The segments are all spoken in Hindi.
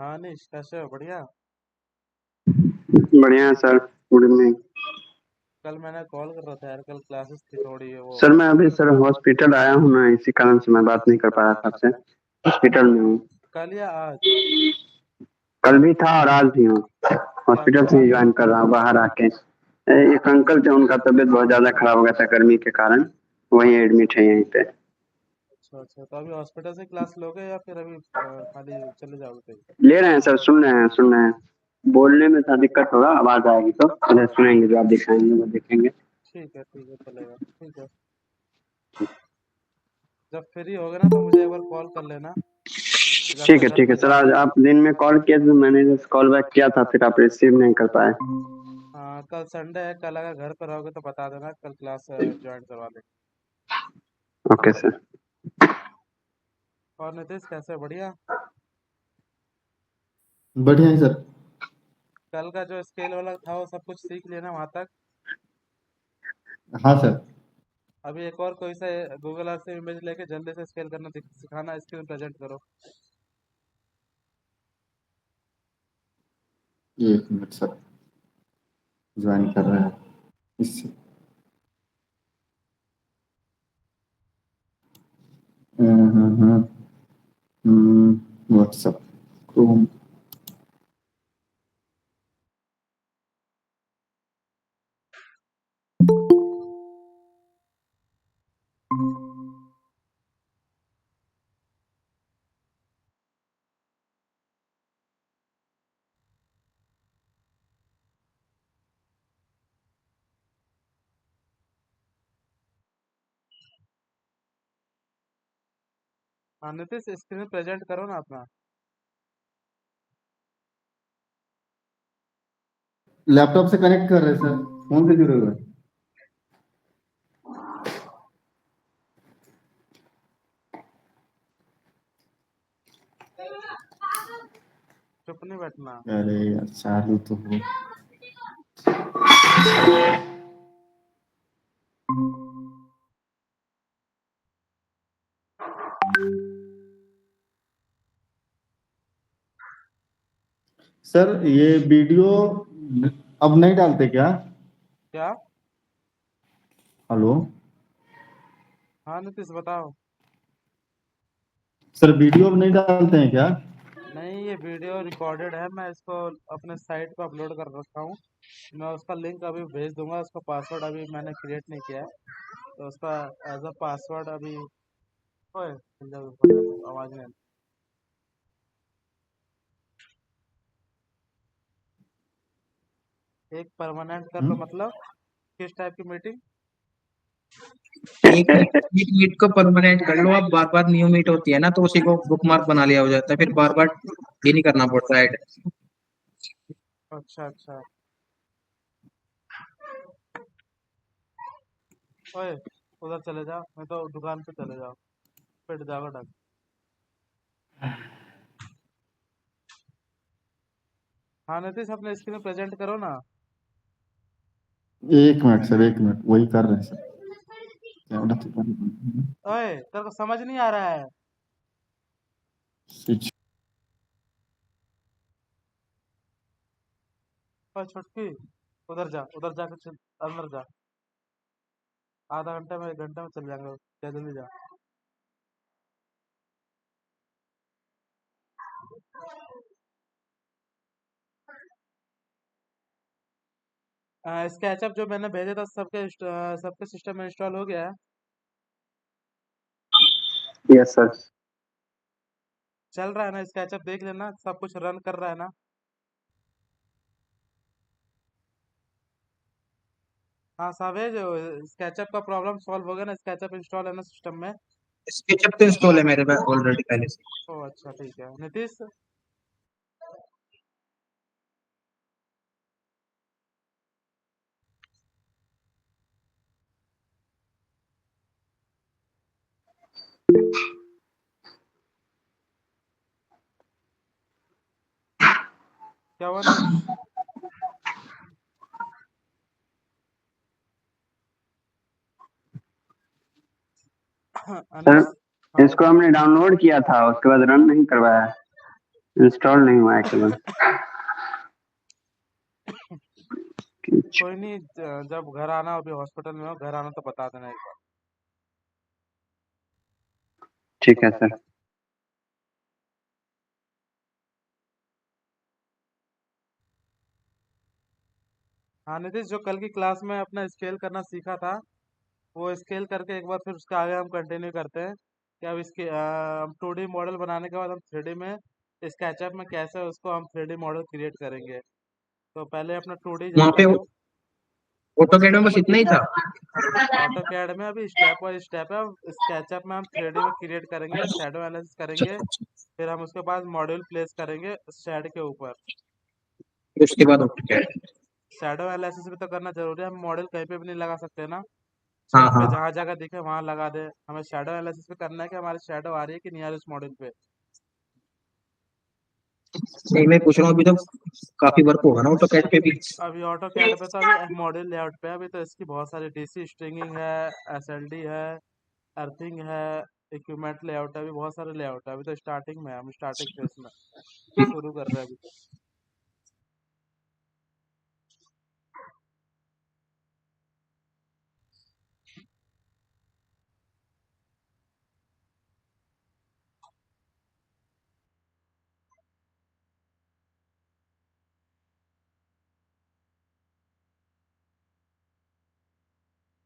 हाँ निश, कैसे हो? बढ़िया। बढ़िया है सर। Good evening. कल मैंने कॉल कर रहा था यार, कल क्लासेस थी थोड़ी वो। सर मैं अभी सर हॉस्पिटल आया हूँ ना, इसी कारण से मैं बात नहीं कर पाया था आपसे। हॉस्पिटल में हूँ। कल या आज? कल भी था और आज भी हूँ। क्या हॉस्पिटल से क्या? ही ज्वाइन कर रहा हूँ बाहर आके। एक अंकल थे, उनका तबीयत बहुत ज्यादा खराब हो गया था गर्मी के कारण। वहीं एडमिट है यहीं पे। अच्छा अच्छा, तो अभी हॉस्पिटल से क्लास लोगे या फिर अभी खाली चले जाओगे कहीं? ले रहे हैं सर, सुन रहे हैं। बोलने में था दिक्कत होगा, आवाज आएगी तो उधर सुनेंगे, जो आप दिखाएंगे वो देखेंगे। ठीक है, चलेगा, ठीक है। जब फ्री होगे ना तो मुझे एक बार कॉल कर लेना, जब मैं घर ठीक है पे सर। आज जाऊंगा। आप दिन में कॉल किया तो मैंने जस्ट कॉल बैक किया था, फिर आप रिसीव नहीं कर पाए। हाँ, कल संडे है, कल अगर घर पर रहोगे तो बता देना, कल क्लास ज्वाइन करवा लेंगे। Okay sir. और नितीश कैसे हो? बढ़िया। बढ़िया है सर। कल का जो स्केल वाला था वो सब कुछ सीख लेना वहां तक। हाँ सर। अभी एक और कोई सा गूगल अर्थ से इमेज लेके जल्दी से स्केल करना सिखाना, स्क्रीन प्रेजेंट करो। एक मिनट सर, ज्वाइन कर रहे हैं इससे। WhatsApp Chrome. हाँ नितीश, स्क्रीन प्रेजेंट करो ना अपना। लैपटॉप से कनेक्ट कर रहे हैं सर, फोन से जुड़े हुए हैं। चुप नहीं बैठना। अरे यार, चालू तो हो। सर ये वीडियो अब नहीं डालते क्या? क्या? हेलो हाँ नितीश बताओ। सर, वीडियो अब नहीं डालते हैं क्या? नहीं, ये वीडियो रिकॉर्डेड है, मैं इसको अपने साइट पे अपलोड कर रखा हूँ। मैं उसका लिंक अभी भेज दूंगा। उसका पासवर्ड अभी मैंने क्रिएट नहीं किया है, तो उसका एज अ पासवर्ड अभी। ओए आवाज नहीं आ रही। एक परमानेंट कर लो, मतलब किस टाइप की मीटिंग? एक एक मीट को परमानेंट कर लो। अब बार बार न्यू मीट होती है ना, तो उसी को बुकमार्क बना लिया हो जाता है, फिर बार बार ये नहीं करना पड़ता ऐड। अच्छा अच्छा। ओए, उधर चले जाओ, नहीं तो दुकान पे चले जाओ, पिट जाओ ढंग। हाँ नितीश, अपने स्क्रीन प्रेजेंट करो ना। एक मिनट सर, एक मिनट, वही कर रहे हैं सर। ओए, तेरे को समझ नहीं आ रहा है? स्विच। ओए छुटकी, उधर जा, उधर जाकर अंदर जा। आधा घंटे में, 1 घंटे में चल जाएंगे, क्या जल्दी जा। स्केचअप जो मैंने भेजा था सबके सिस्टम में इंस्टॉल हो गया है? Yes sir. चल रहा है ना स्केचअप? देख लेना, सब कुछ रन कर रहा है ना? हाँ सावेज, स्केचअप का प्रॉब्लम सॉल्व हो गया ना? स्केचअप इंस्टॉल है ना सिस्टम में? स्केचअप तो इंस्टॉल है मेरे पास ऑलरेडी पहले से। ओ अच्छा, ठीक है नीतीश। क्या हुआ नहीं? सर अनिश। हाँ इसको हमने डाउनलोड किया था, उसके बाद रन नहीं करवाया। इंस्टॉल नहीं हुआ है केवल। कोई नहीं, जब घर आना, अभी हॉस्पिटल में हो, घर आना तो बता देना एक बार। ठीक है सर। हाँ नीतीश, जो कल की क्लास में अपना स्केल करना सीखा था, वो स्केल करके एक बार फिर उसके आगे हम कंटिन्यू करते हैं कि अब इसके हम 2D मॉडल बनाने के बाद हम 3D में स्केचअप में कैसे उसको हम 3D मॉडल क्रिएट करेंगे। तो पहले अपना 2D वहां जाके पे हम ऑटोकैड में बस इतना ही था। ऑटो कैड में अभी स्टेप बाय स्टेप है। स्केचअप में हम 3D में क्रिएट करेंगे, शेडो एनालिसिस अच्छा करेंगे, अच्छा। फिर हम उसके बाद मॉड्यूल प्लेस करेंगे शेड के ऊपर। फिर उसके बाद ऑटोकैड। शेडो एनालिसिस भी तो करना जरूरी है, हम मॉडल कहीं पे भी नहीं लगा सकते ना। हाँ छत पे हाँ। जहाँ जगह दिखे वहां लगा दे। हमें शेडो एनालिसिस भी करना है कि हमारी शेडो आ रही है कि नहीं आ रही उस मॉडल पे। नहीं मैं पूछ रहा हूँ, अभी तो काफी वर्क होगा ना ऑटोकैड पे भी। अभी ऑटो कैड पे तो अभी मॉडल लेआउट पे है, अभी तो इसकी बहुत सारी डीसी स्ट्रिंगिंग है, एसएलडी है, अर्थिंग है, इक्विपमेंट लेआउट है, अभी बहुत सारे लेआउट है। अभी तो स्टार्टिंग में है, हम स्टार्टिंग फेज में शुरू कर रहे हैं अभी तो।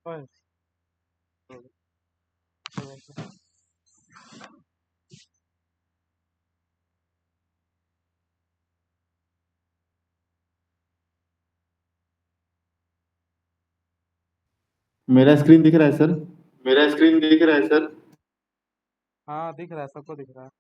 ओए, मेरा स्क्रीन दिख रहा है सर? मेरा स्क्रीन दिख रहा है सर? हाँ दिख रहा है, सबको दिख रहा है।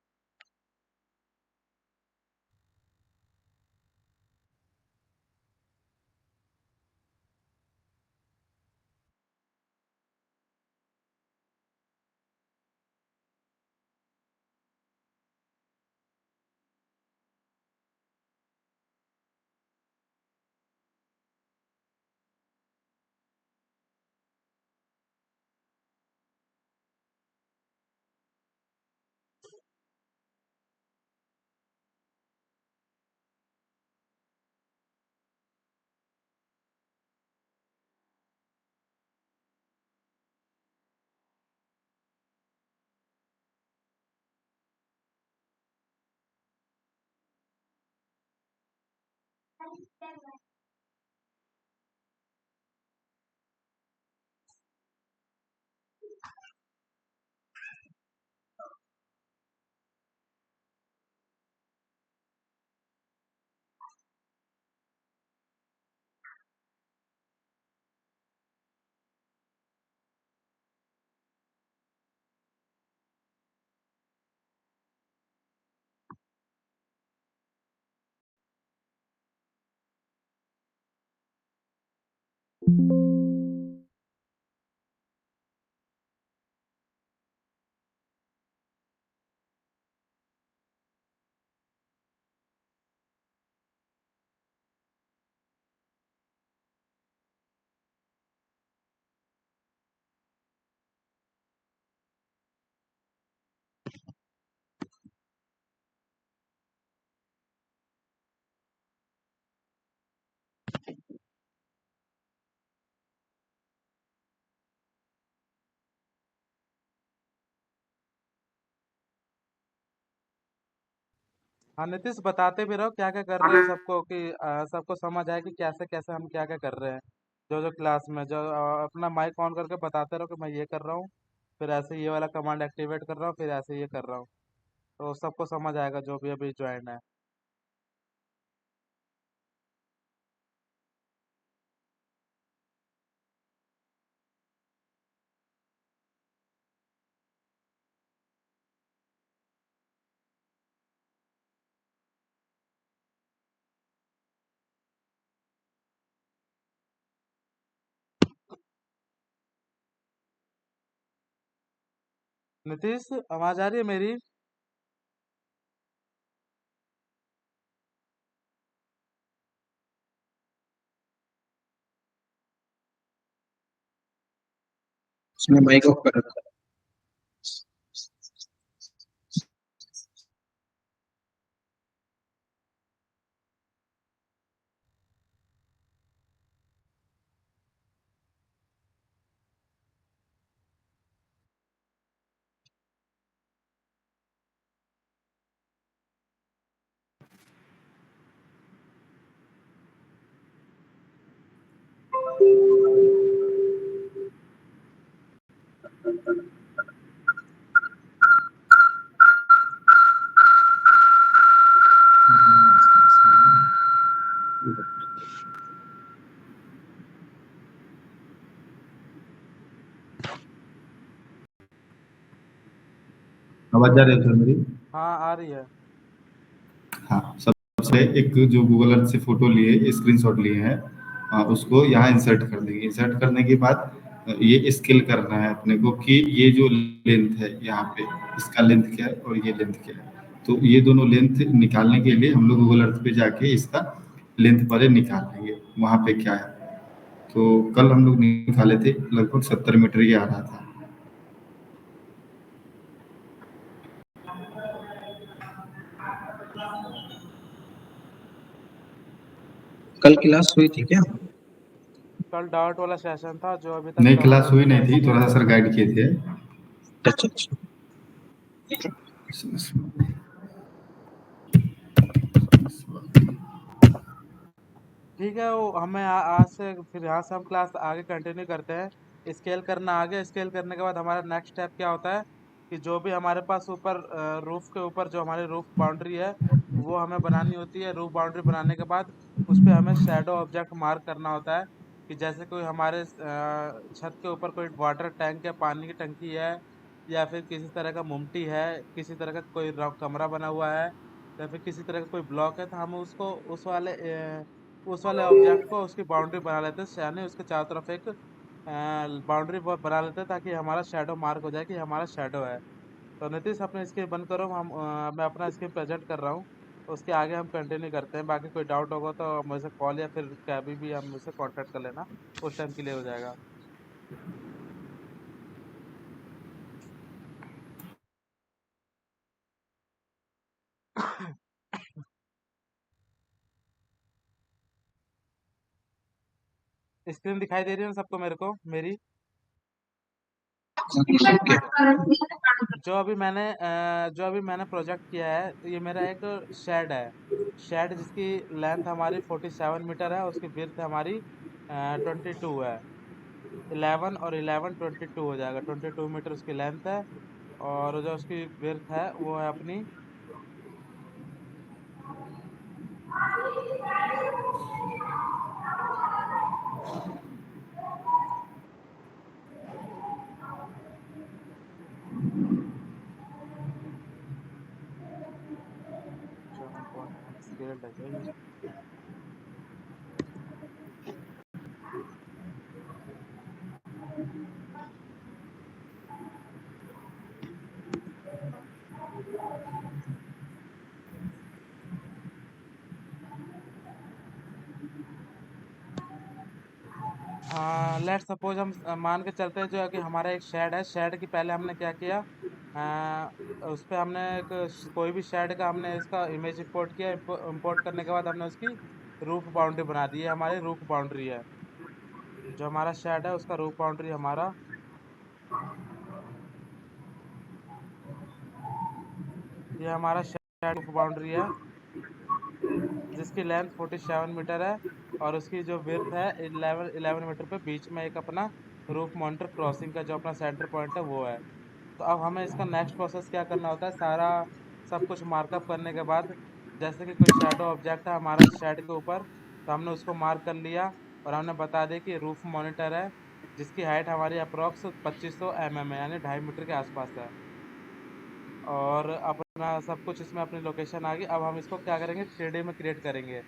हाँ नीतीश, बताते भी रहो क्या क्या कर रहे हो सबको, कि सबको समझ आए कि कैसे कैसे हम क्या क्या कर रहे हैं। जो जो क्लास में जो अपना माइक ऑन करके बताते रहो कि मैं ये कर रहा हूँ, फिर ऐसे ये वाला कमांड एक्टिवेट कर रहा हूँ, फिर ऐसे ये कर रहा हूँ। तो सबको समझ आएगा जो भी अभी ज्वाइन है। नीतीश, आवाज आ रही है मेरी? उसने माइक ऑफ कर रखा है। आवाज आ रही है सर मेरी? हाँ आ रही है। हाँ, सबसे एक जो गूगल अर्थ से फोटो लिए, स्क्रीनशॉट लिए हैं, उसको यहाँ इंसर्ट कर देंगे। इंसर्ट करने के बाद ये स्केल करना है अपने को कि ये जो लेंथ है यहाँ पे, इसका लेंथ क्या है और ये लेंथ क्या है। तो ये दोनों लेंथ निकालने के लिए हम लोग गूगल अर्थ पे जाके इसका लेंथ पहले निकाल लेंगे, वहाँ पे क्या है। तो कल हम लोग निकाले थे, लगभग 70 मीटर ये आ रहा था। कल क्लास हुई थी क्या? कल डाउट वाला सेशन था जो अभी तक नहीं, कवर क्लास हो हुई चुका है नहीं थी, इसमें। थोड़ा सा सर गाइड किए थे। अच्छा अच्छा। ठीक है, वो हमें आज से फिर यहाँ से हम क्लास आगे कंटिन्यू करते हैं। स्केल करना आगे, स्केल करने के बाद हमारा नेक्स्ट स्टेप क्या होता है कि जो भी हमारे पास ऊपर रूफ के ऊपर जो हमारी रूफ बाउंड्री है वो हमें बनानी होती है। रूफ बाउंड्री बनाने के बाद उस पे हमें शैडो ऑब्जेक्ट मार्क करना होता है कि जैसे कोई हमारे छत के ऊपर कोई वाटर टैंक या पानी की टंकी है, या फिर किसी तरह का मुमटी है, किसी तरह का कोई कमरा बना हुआ है, या फिर किसी तरह का कोई ब्लॉक है, तो हम उसको उस वाले ऑब्जेक्ट को उसकी बाउंड्री बना लेते हैं, यानी उसके चारों तरफ एक बाउंड्री बना लेते हैं ताकि हमारा शेडो मार्क हो जाए कि हमारा शेडो है। तो नीतीश अपने स्क्रीन बंद करो, मैं अपना स्क्रीन प्रेजेंट कर रहा हूँ। उसके आगे हम कंटिन्यू करते हैं। बाकी कोई डाउट होगा तो मुझसे कॉल या फिर कभी भी हम मुझसे कांटेक्ट कर लेना, उस टाइम के लिए हो जाएगा। स्क्रीन दिखाई दे रही है ना सबको, मेरे को मेरी? जो अभी मैंने प्रोजेक्ट किया है, तो ये मेरा एक शेड है। शेड जिसकी लेंथ हमारी 47 मीटर है, उसकी विड्थ हमारी 22 है। 11 और 11 22 हो जाएगा। 22 मीटर उसकी लेंथ है, और जो उसकी विड्थ है वो है अपनी स्केल्ड है क्या ये? हाँ, लेट सपोज हम मान के चलते हैं जो है कि हमारा एक शेड है। शेड की पहले हमने क्या किया, उस पे हमने कोई भी शेड का हमने इसका इमेज इंपोर्ट किया। इंपोर्ट करने के बाद हमने उसकी रूफ बाउंड्री बना दी है। हमारी रूफ बाउंड्री है, जो हमारा शेड है उसका रूफ बाउंड्री हमारा ये हमारा शेड रूफ बाउंड्री है, जिसकी लेंथ 47 मीटर है, और उसकी जो विड्थ है 11 मीटर पे। बीच में एक अपना रूफ माउंटर क्रॉसिंग का जो अपना सेंटर पॉइंट है वो है। तो अब हमें इसका नेक्स्ट प्रोसेस क्या करना होता है, सारा सब कुछ मार्कअप करने के बाद, जैसे कि कोई शेडो ऑब्जेक्ट है हमारा शेड के ऊपर, तो हमने उसको मार्क कर लिया और हमने बता दिया कि रूफ मॉनिटर है, जिसकी हाइट हमारी अप्रोक्स 2500 mm है, यानी 2.5 मीटर के आसपास है। और अपना सब कुछ इसमें अपनी लोकेशन आ गई। अब हम इसको क्या करेंगे, 3D में क्रिएट करेंगे।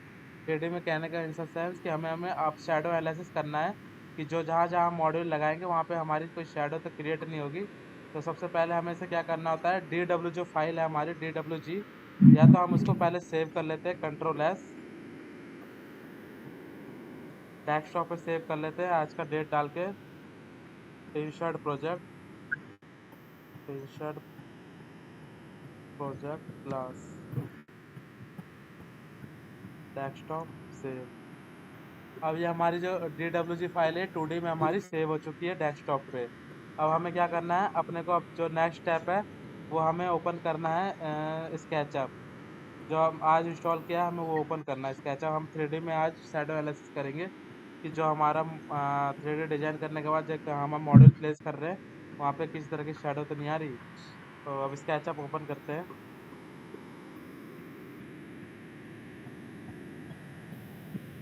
3D में कहने का इन सेंस कि हमें हमें अब शेडो एनालिसिस करना है कि जो जहाँ जहाँ मॉड्यूल लगाएंगे वहाँ पे हमारी कोई शेडो तो क्रिएट नहीं होगी। तो सबसे पहले हमें इसे क्या करना होता है, DW जो फाइल है हमारी DWG, या तो हम उसको पहले सेव कर लेते हैं Ctrl+S, डेस्कटॉप पे सेव कर लेते हैं आज का डेट डाल के। Insert project class desktop save. अब ये हमारी जो DWG फाइल है 2D में हमारी सेव हो चुकी है डेस्कटॉप पे। अब हमें क्या करना है, अपने को अब जो नेक्स्ट स्टेप है वो हमें ओपन करना है स्केचअप। जो हम आज इंस्टॉल किया है हमें वो ओपन करना है स्केचअप। हम 3D में आज शैडो एनालिसिस करेंगे कि जो हमारा 3D डिजाइन करने के बाद जो हम मॉडल प्लेस कर रहे हैं वहाँ पे किसी तरह की शैडो तो नहीं आ रही। तो अब स्केचअप ओपन करते हैं।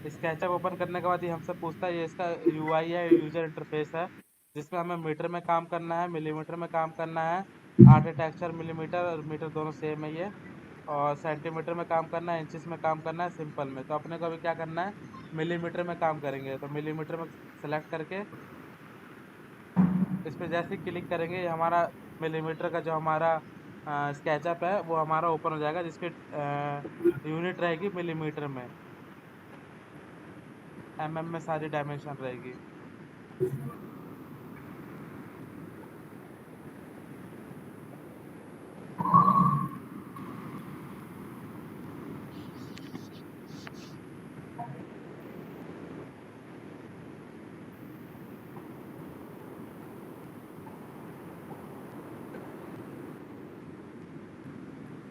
स्केचअप ओपन करने के बाद ये हमसे पूछता है, ये इसका UI है, यूजर इंटरफेस है, जिसमें हमें मीटर में काम करना है, मिलीमीटर में काम करना है, आर्किटेक्चर मिलीमीटर और मीटर दोनों सेम है ये, और सेंटीमीटर में काम करना है, इंचेस में काम करना है, सिंपल में। तो अपने को अभी क्या करना है, मिलीमीटर में काम करेंगे। तो मिलीमीटर में सेलेक्ट करके इस पर जैसे ही क्लिक करेंगे, ये हमारा मिलीमीटर का जो हमारा स्केचअप है वो हमारा ओपन हो जाएगा, जिसकी यूनिट रहेगी मिलीमीटर में, में सारी डायमेंशन रहेगी।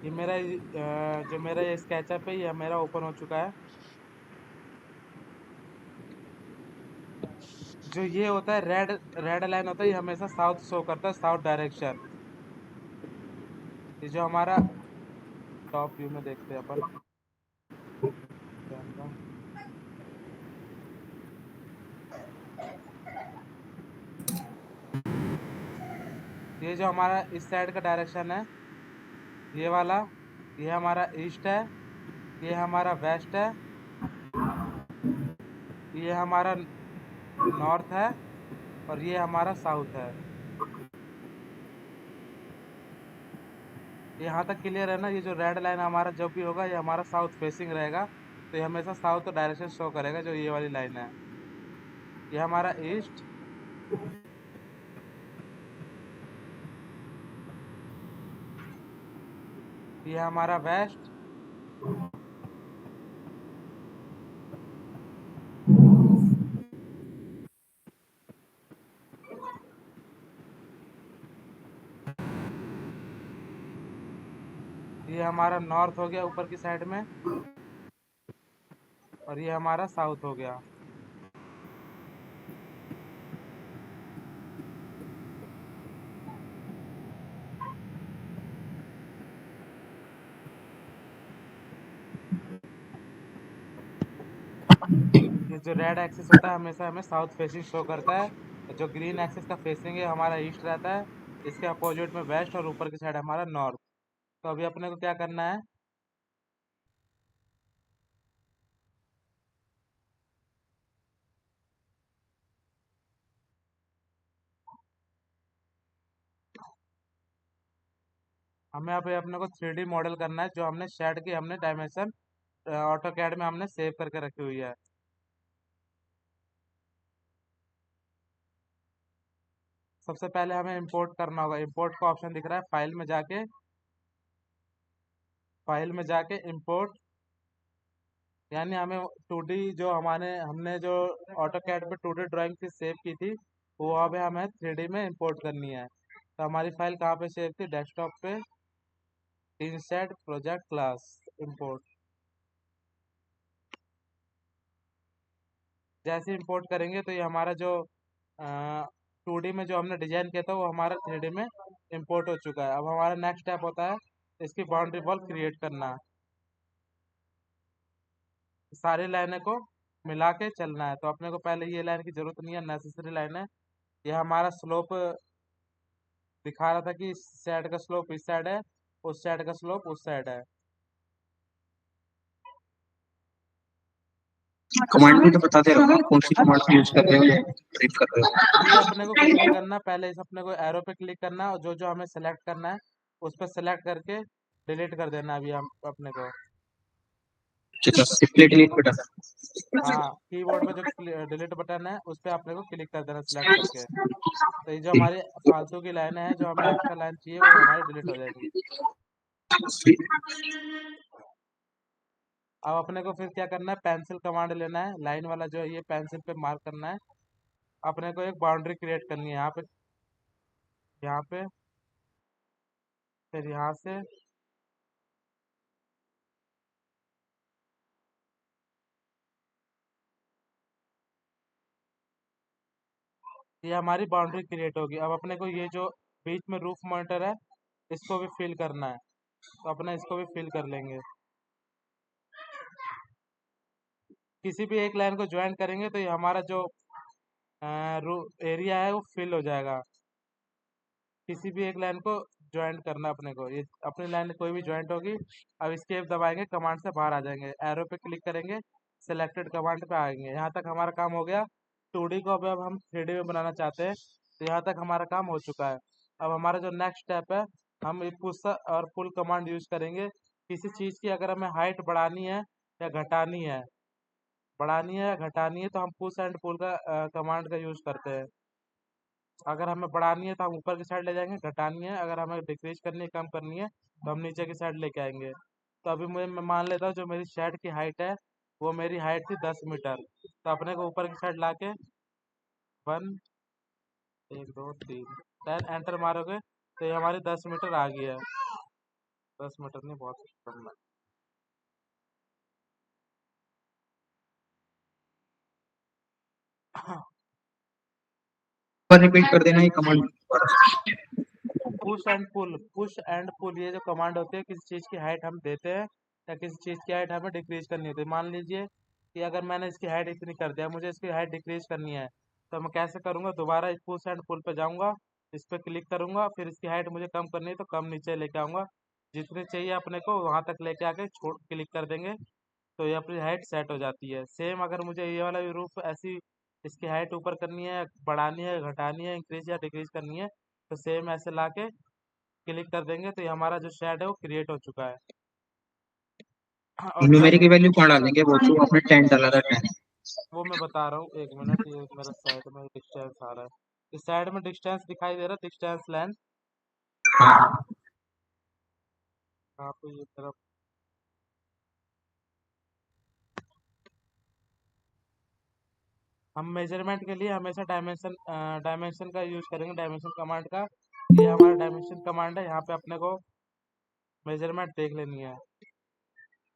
ये मेरा जो मेरा ये स्केचअप है ये मेरा ओपन हो चुका है। जो ये होता है रेड रेड लाइन होता है, ये हमेशा साउथ शो करता है, साउथ डायरेक्शन। ये जो हमारा टॉप व्यू में देखते हैं अपन कैमरा, ये जो हमारा इस साइड का डायरेक्शन है ये वाला, ये हमारा ईस्ट है, ये हमारा वेस्ट है, ये हमारा नॉर्थ है, और ये हमारा साउथ है। यहाँ तक क्लियर है ना। ये जो रेड लाइन हमारा जब भी होगा ये हमारा साउथ फेसिंग रहेगा, तो ये हमेशा साउथ डायरेक्शन शो करेगा, जो ये वाली लाइन है। ये हमारा ईस्ट, ये हमारा वेस्ट, ये हमारा नॉर्थ हो गया ऊपर की साइड में, और ये हमारा साउथ हो गया। ये जो रेड एक्सिस होता है हमेशा हमें साउथ फेसिंग शो करता है, जो ग्रीन एक्सिस का फेसिंग है हमारा ईस्ट रहता है, इसके अपोजिट में वेस्ट, और ऊपर की साइड हमारा नॉर्थ। तो अभी अपने को क्या करना है, हमें अभी अपने को 3D मॉडल करना है, जो हमने शेड की हमने डायमेंशन ऑटो कैड में हमने सेव करके रखी हुई है। सबसे पहले हमें इंपोर्ट करना होगा। इंपोर्ट का ऑप्शन दिख रहा है, फाइल में जाके इंपोर्ट, यानी हमें 2D जो हमने जो ऑटो कैड पे 2D ड्राइंग थी सेव की थी, वो अब हमें 3D में इंपोर्ट करनी है। तो हमारी फाइल कहाँ पे सेव थी, डेस्कटॉप पे, इंसर्ट प्रोजेक्ट क्लास, इंपोर्ट। जैसे इंपोर्ट करेंगे तो ये हमारा जो 2D में जो हमने डिजाइन किया था वो हमारा 3D में इंपोर्ट हो चुका है। अब हमारा नेक्स्ट स्टेप होता है इसकी बाउंड्री वॉल क्रिएट करना। सारी लाइनें को मिला के चलना है। तो अपने को पहले ये लाइन की जरूरत नहीं है, नेसेसरी लाइन है। ये हमारा स्लोप दिखा रहा था कि इस साइड का स्लोप इस साइड है, उस साइड का स्लोप उस साइड है। कमांड भी तो बताते रहो, कौन सी कमांड यूज कर रहे हो या टाइप कर रहे ये हो। अपने को कुछ नहीं करना, पहले इस अपने को एरो पे क्लिक करना है, और जो जो हमें सेलेक्ट करना है उस पर सेलेक्ट करके डिलीट कर देना अभी हम अपने को। अच्छा, सिंपली डिलीट बटन। हाँ, कीबोर्ड पे जो डिलीट बटन है उस पर अपने को क्लिक कर देना सेलेक्ट करके। तो ये जो हमारी फालतू की लाइनें हैं, जो हमें एक्स्ट्रा लाइन चाहिए, वो हमारी डिलीट हो जाएगी। अब अपने को फिर क्या करना है, पेंसिल कमांड लेना है, लाइन वाला जो है ये पेंसिल पे मार्क करना है। अपने को एक बाउंड्री क्रिएट करनी है यहाँ पे, यहाँ पे, फिर यहाँ से, ये हमारी बाउंड्री क्रिएट होगी। अब अपने को ये जो बीच में रूफ मॉनिटर है इसको भी फिल करना है, तो अपने इसको भी फिल कर लेंगे। किसी भी एक लाइन को ज्वाइन करेंगे तो ये हमारा जो एरिया है वो फिल हो जाएगा। किसी भी एक लाइन को ज्वाइंट करना अपने को, ये अपनी लाइन कोई भी ज्वाइंट होगी। अब एस्केप दबाएंगे, कमांड से बाहर आ जाएंगे, एरो पे क्लिक करेंगे, सिलेक्टेड कमांड पे आएंगे। यहाँ तक हमारा काम हो गया। 2D को अब हम 3D में बनाना चाहते हैं, तो यहाँ तक हमारा काम हो चुका है। अब हमारा जो नेक्स्ट स्टेप है, हम पुश और पुल कमांड यूज करेंगे। किसी चीज़ की अगर हमें हाइट बढ़ानी है या घटानी है, तो हम पुश एंड पुल का कमांड का यूज करते हैं। अगर हमें बढ़ानी है तो हम ऊपर की साइड ले जाएंगे, घटानी है अगर हमें डिक्रीज करनी है, कम करनी है, तो हम नीचे की साइड लेके आएंगे। तो अभी मैं मान लेता हूँ जो मेरी शर्ट की हाइट है, वो मेरी हाइट थी 10 मीटर। तो अपने को ऊपर की साइड ला के 1 1 2 3 10 एंटर मारोगे तो ये हमारी 10 मीटर आ गई है। 10 मीटर नहीं, बहुत कम है। पर रिपीट कर देना ये कमांड। पुश एंड पुल ये जो कमांड होती है, किसी चीज़ की हाइट हम देते हैं या किसी चीज़ की हाइट हमें डिक्रीज करनी होती है। मान लीजिए कि अगर मैंने इसकी हाइट इतनी कर दिया, मुझे इसकी हाइट डिक्रीज करनी है, तो मैं कैसे करूँगा? दोबारा इस पुश एंड पुल पे जाऊँगा, इस पर क्लिक करूँगा, फिर इसकी हाइट मुझे कम करनी है तो कम नीचे लेके आऊँगा, जितनी चाहिए अपने को वहाँ तक लेके आके छोड़ क्लिक कर देंगे, तो ये अपनी हाइट सेट हो जाती है। सेम अगर मुझे ये वाला भी रूफ ऐसी इसकी हाइट ऊपर करनी है, बढ़ानी है, घटानी है, इंक्रीज या डिक्रीज करनी है, तो सेम ऐसे लाके क्लिक कर देंगे तो ये हमारा जो शेड है वो क्रिएट हो चुका है। और न्यूमेरिक जब की वैल्यू कहाँ डालेंगे? वो जो आपने 10 डाला था 10। वो मैं बता रहा हूँ, 1 मिनट, ये मेरा साइड में डिस्टेंस आ रहा है, इस साइड में डिस्टेंस दिखाई दे रहा है, डिस्टेंस लेंथ। हाँ। यहाँ पे ये तरफ हम मेजरमेंट के लिए हमेशा डायमेंशन का यूज करेंगे, डायमेंशन कमांड का। ये हमारा डायमेंशन कमांड है, यहाँ पे अपने को मेजरमेंट देख लेनी है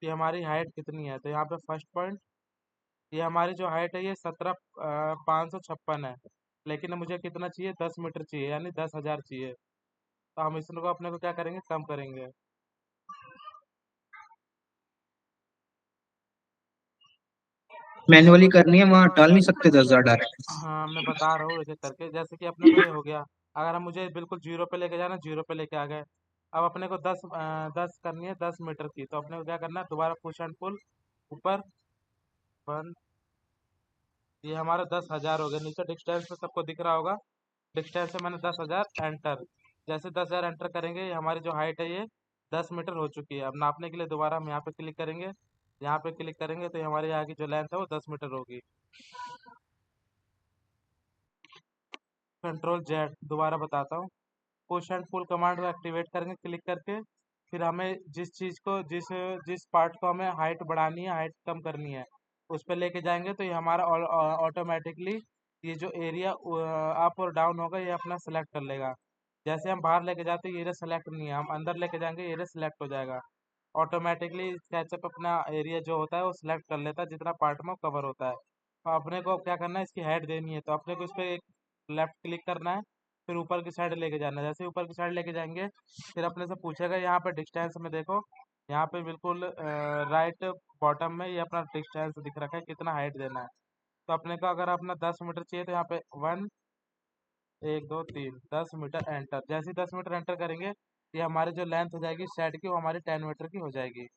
कि हमारी हाइट कितनी है। तो यहाँ पे फर्स्ट पॉइंट, ये हमारी जो हाइट है ये 17,556 है, लेकिन मुझे कितना चाहिए? 10 मीटर चाहिए, यानी 10,000 चाहिए। तो हम इसको अपने को क्या करेंगे? कम करेंगे। मैनुअली करनी है, वहाँ डाल नहीं सकते 10,000 डायरेक्ट? हाँ, मैं बता रहा हूँ एक एक करके। जैसे कि अपने को ये हो गया, अगर हम मुझे बिल्कुल जीरो पे लेके जाना, जीरो पे लेके आ गए। अब अपने को 10 करनी है 10 मीटर की, तो अपने को क्या करना है? दोबारा पुश एंड पुल ऊपर 1, ये हमारा 10,000 हो गया। नीचे डिस्टेंस में सबको दिख रहा होगा, डिस्टेंस से मैंने 10,000 एंटर। जैसे 10,000 एंटर करेंगे, ये हमारी जो हाइट है ये 10 मीटर हो चुकी है। अब नापने के लिए दोबारा हम यहाँ पे क्लिक करेंगे, यहाँ पे क्लिक करेंगे तो ये हमारे यहाँ की जो लेंथ है वो 10 मीटर होगी। कंट्रोल जेड दोबारा बताता हूँ। पुश एंड पुल कमांड को एक्टिवेट करेंगे क्लिक करके, फिर हमें जिस चीज़ को जिस जिस पार्ट को हमें हाइट बढ़ानी है, हाइट कम करनी है, उस पर लेके जाएंगे तो ये हमारा ऑटोमेटिकली ये जो एरिया अप और डाउन होगा ये अपना सेलेक्ट कर लेगा। जैसे हम बाहर लेके जाते हैं ये एरिया सेलेक्ट नहीं है, हम अंदर लेके जाएंगे ये एरिया सेलेक्ट हो जाएगा। ऑटोमेटिकली स्केचअप अपना एरिया जो होता है वो सिलेक्ट कर लेता है, जितना पार्ट में कवर होता है। तो अपने को क्या करना है? इसकी हाइट देनी है, तो अपने को इस पर एक लेफ्ट क्लिक करना है, फिर ऊपर की साइड लेके जाना है। जैसे ऊपर की साइड लेके जाएंगे, फिर अपने से पूछेगा यहाँ पे डिस्टेंस में देखो, यहाँ पे बिल्कुल राइट बॉटम में ये अपना डिस्टेंस दिख रखा है, कितना हाइट देना है। तो अपने को अगर अपना 10 मीटर चाहिए तो यहाँ पे 1 1 2 3 10 मीटर एंटर। जैसे ही 10 मीटर एंटर करेंगे, ये हमारी जो लेंथ हो जाएगी शेड की वो हमारी 10 मीटर की हो जाएगी।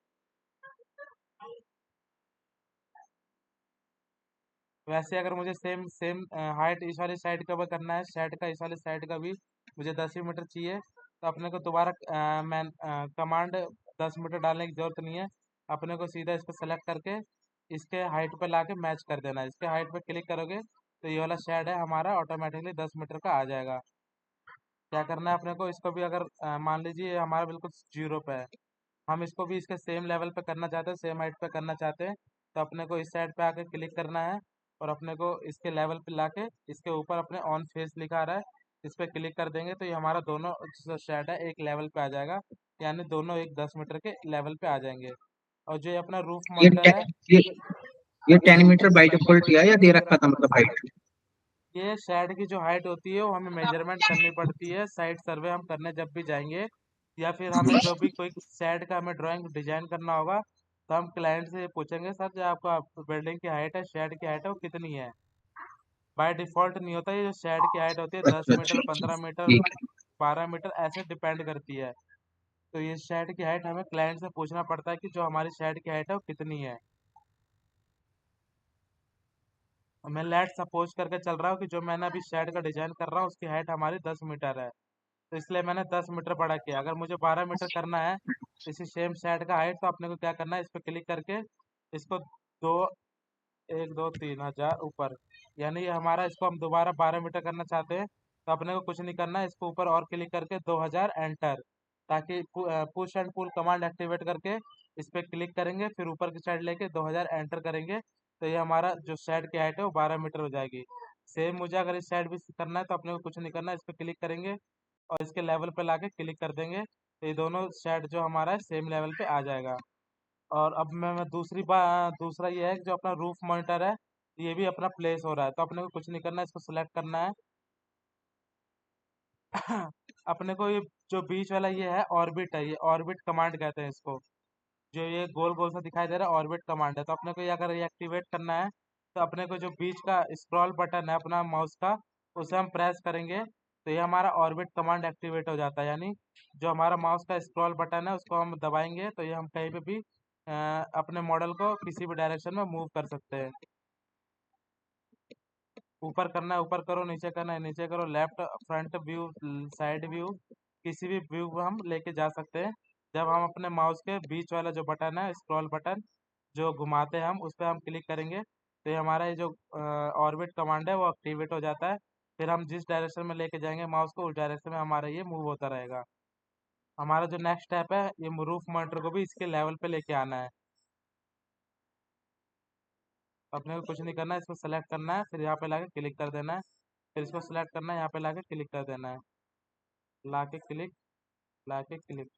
वैसे अगर मुझे सेम सेम हाइट इस वाली साइड का भी करना है, शेड का इस वाली साइड का भी मुझे 10 ही मीटर चाहिए, तो अपने को दोबारा कमांड 10 मीटर डालने की जरूरत नहीं है। अपने को सीधा इसको सेलेक्ट करके इसके हाइट पे लाके मैच कर देना है। इसके हाइट पे क्लिक करोगे तो ये वाला शेड है हमारा ऑटोमेटिकली 10 मीटर का आ जाएगा। क्या करना है अपने को? इसको भी अगर मान लीजिए ये हमारा बिल्कुल जीरो पे है, हम इसको भी इसके सेम लेवल पे करना चाहते हैं, सेम हाइट पे करना चाहते हैं, तो अपने को इस साइड पे आके क्लिक करना है और अपने को इसके लेवल पे लाके इसके ऊपर अपने ऑन फेस लिखा आ रहा है, इस पे क्लिक कर देंगे तो ये हमारा दोनों जो शेड है एक लेवल पे आ जाएगा, यानी दोनों एक 10 मीटर के लेवल पे आ जाएंगे। और जो ये अपना रूफ ये मॉनिटर है, ये ये 10 मीटर बाई डिफॉल्ट दिया या दे रखा था, मतलब हाइट? ये शेड की जो हाइट होती है वो हमें मेजरमेंट करनी पड़ती है साइट सर्वे हम करने जब भी जाएंगे, या फिर हमें जो भी कोई शेड का हमें ड्राइंग डिजाइन करना होगा, तो हम क्लाइंट से पूछेंगे, सर जो आपका बिल्डिंग की हाइट है, शेड की हाइट है वो कितनी है? बाय डिफॉल्ट नहीं होता, ये जो शेड की हाइट होती है दस अच्छा अच्छा मीटर अच्छा, 15 मीटर ठीक है। 12 मीटर ऐसे डिपेंड करती है। तो ये शेड की हाइट हमें क्लाइंट से पूछना पड़ता है कि जो हमारी शेड की हाइट है वो कितनी है। मैं लेट सपोज करके चल रहा हूँ कि जो मैंने अभी शेड का डिजाइन कर रहा हूँ उसकी हाइट हमारी 10 मीटर है, तो इसलिए मैंने 10 मीटर बड़ा किया। अगर मुझे 12 मीटर करना है इसी सेम शेड का हाइट, तो अपने को क्या करना है, इस पर क्लिक करके इसको दो 1 2 3 हजार ऊपर, यानी ये हमारा, इसको हम दोबारा 12 मीटर करना चाहते हैं तो अपने को कुछ नहीं करना है, इसको ऊपर और क्लिक करके 2000 एंटर, ताकि push and pull command activate करके इस पे क्लिक करेंगे, फिर ऊपर की साइड लेके 2000 एंटर करेंगे, तो ये हमारा जो साइड की हाइट है वो 12 मीटर हो जाएगी। सेम मुझे अगर इस साइड भी करना है तो अपने को कुछ नहीं करना है, इस पे क्लिक करेंगे और इसके लेवल पे लाके क्लिक कर देंगे, तो ये दोनों साइड जो हमारा है सेम लेवल पे आ जाएगा। और अब मैं दूसरा ये है कि जो अपना रूफ मॉनिटर है ये भी अपना प्लेस हो रहा है, तो अपने को कुछ नहीं करना है, इसको सिलेक्ट करना है। अपने को ये जो बीच वाला ये है ऑर्बिट है, ये ऑर्बिट कमांड कहते हैं इसको। जो ये गोल गोल सा दिखाई दे रहा है ऑर्बिट कमांड है, तो अपने को ये अगर ये एक्टिवेट करना है तो अपने को जो बीच का स्क्रॉल बटन है अपना माउस का, उसे हम प्रेस करेंगे तो ये हमारा ऑर्बिट कमांड एक्टिवेट हो जाता है। यानी जो हमारा माउस का स्क्रॉल बटन है उसको हम दबाएंगे तो ये हम कहीं पे भी अपने मॉडल को किसी भी डायरेक्शन में मूव कर सकते हैं। ऊपर करना है ऊपर करो, नीचे करना है नीचे करो, left front view side view, किसी भी व्यू को हम लेके जा सकते हैं। जब हम अपने माउस के बीच वाला जो बटन है स्क्रॉल बटन जो घुमाते हैं हम उस पर हम क्लिक करेंगे तो ये हमारा ये जो ऑर्बिट कमांड है वो एक्टिवेट हो जाता है। फिर हम जिस डायरेक्शन में लेके जाएंगे माउस को उस डायरेक्शन में हमारा ये मूव होता रहेगा। हमारा जो नेक्स्ट स्टेप है ये रूफ मॉनिटर को भी इसके लेवल पे लेके आना है। अपने को कुछ नहीं करना है, इसको सेलेक्ट करना है, फिर यहाँ पे लाके क्लिक कर देना है, फिर इसको सेलेक्ट करना है, यहाँ पे लाके क्लिक कर देना है, लाके क्लिक, लाके क्लिक।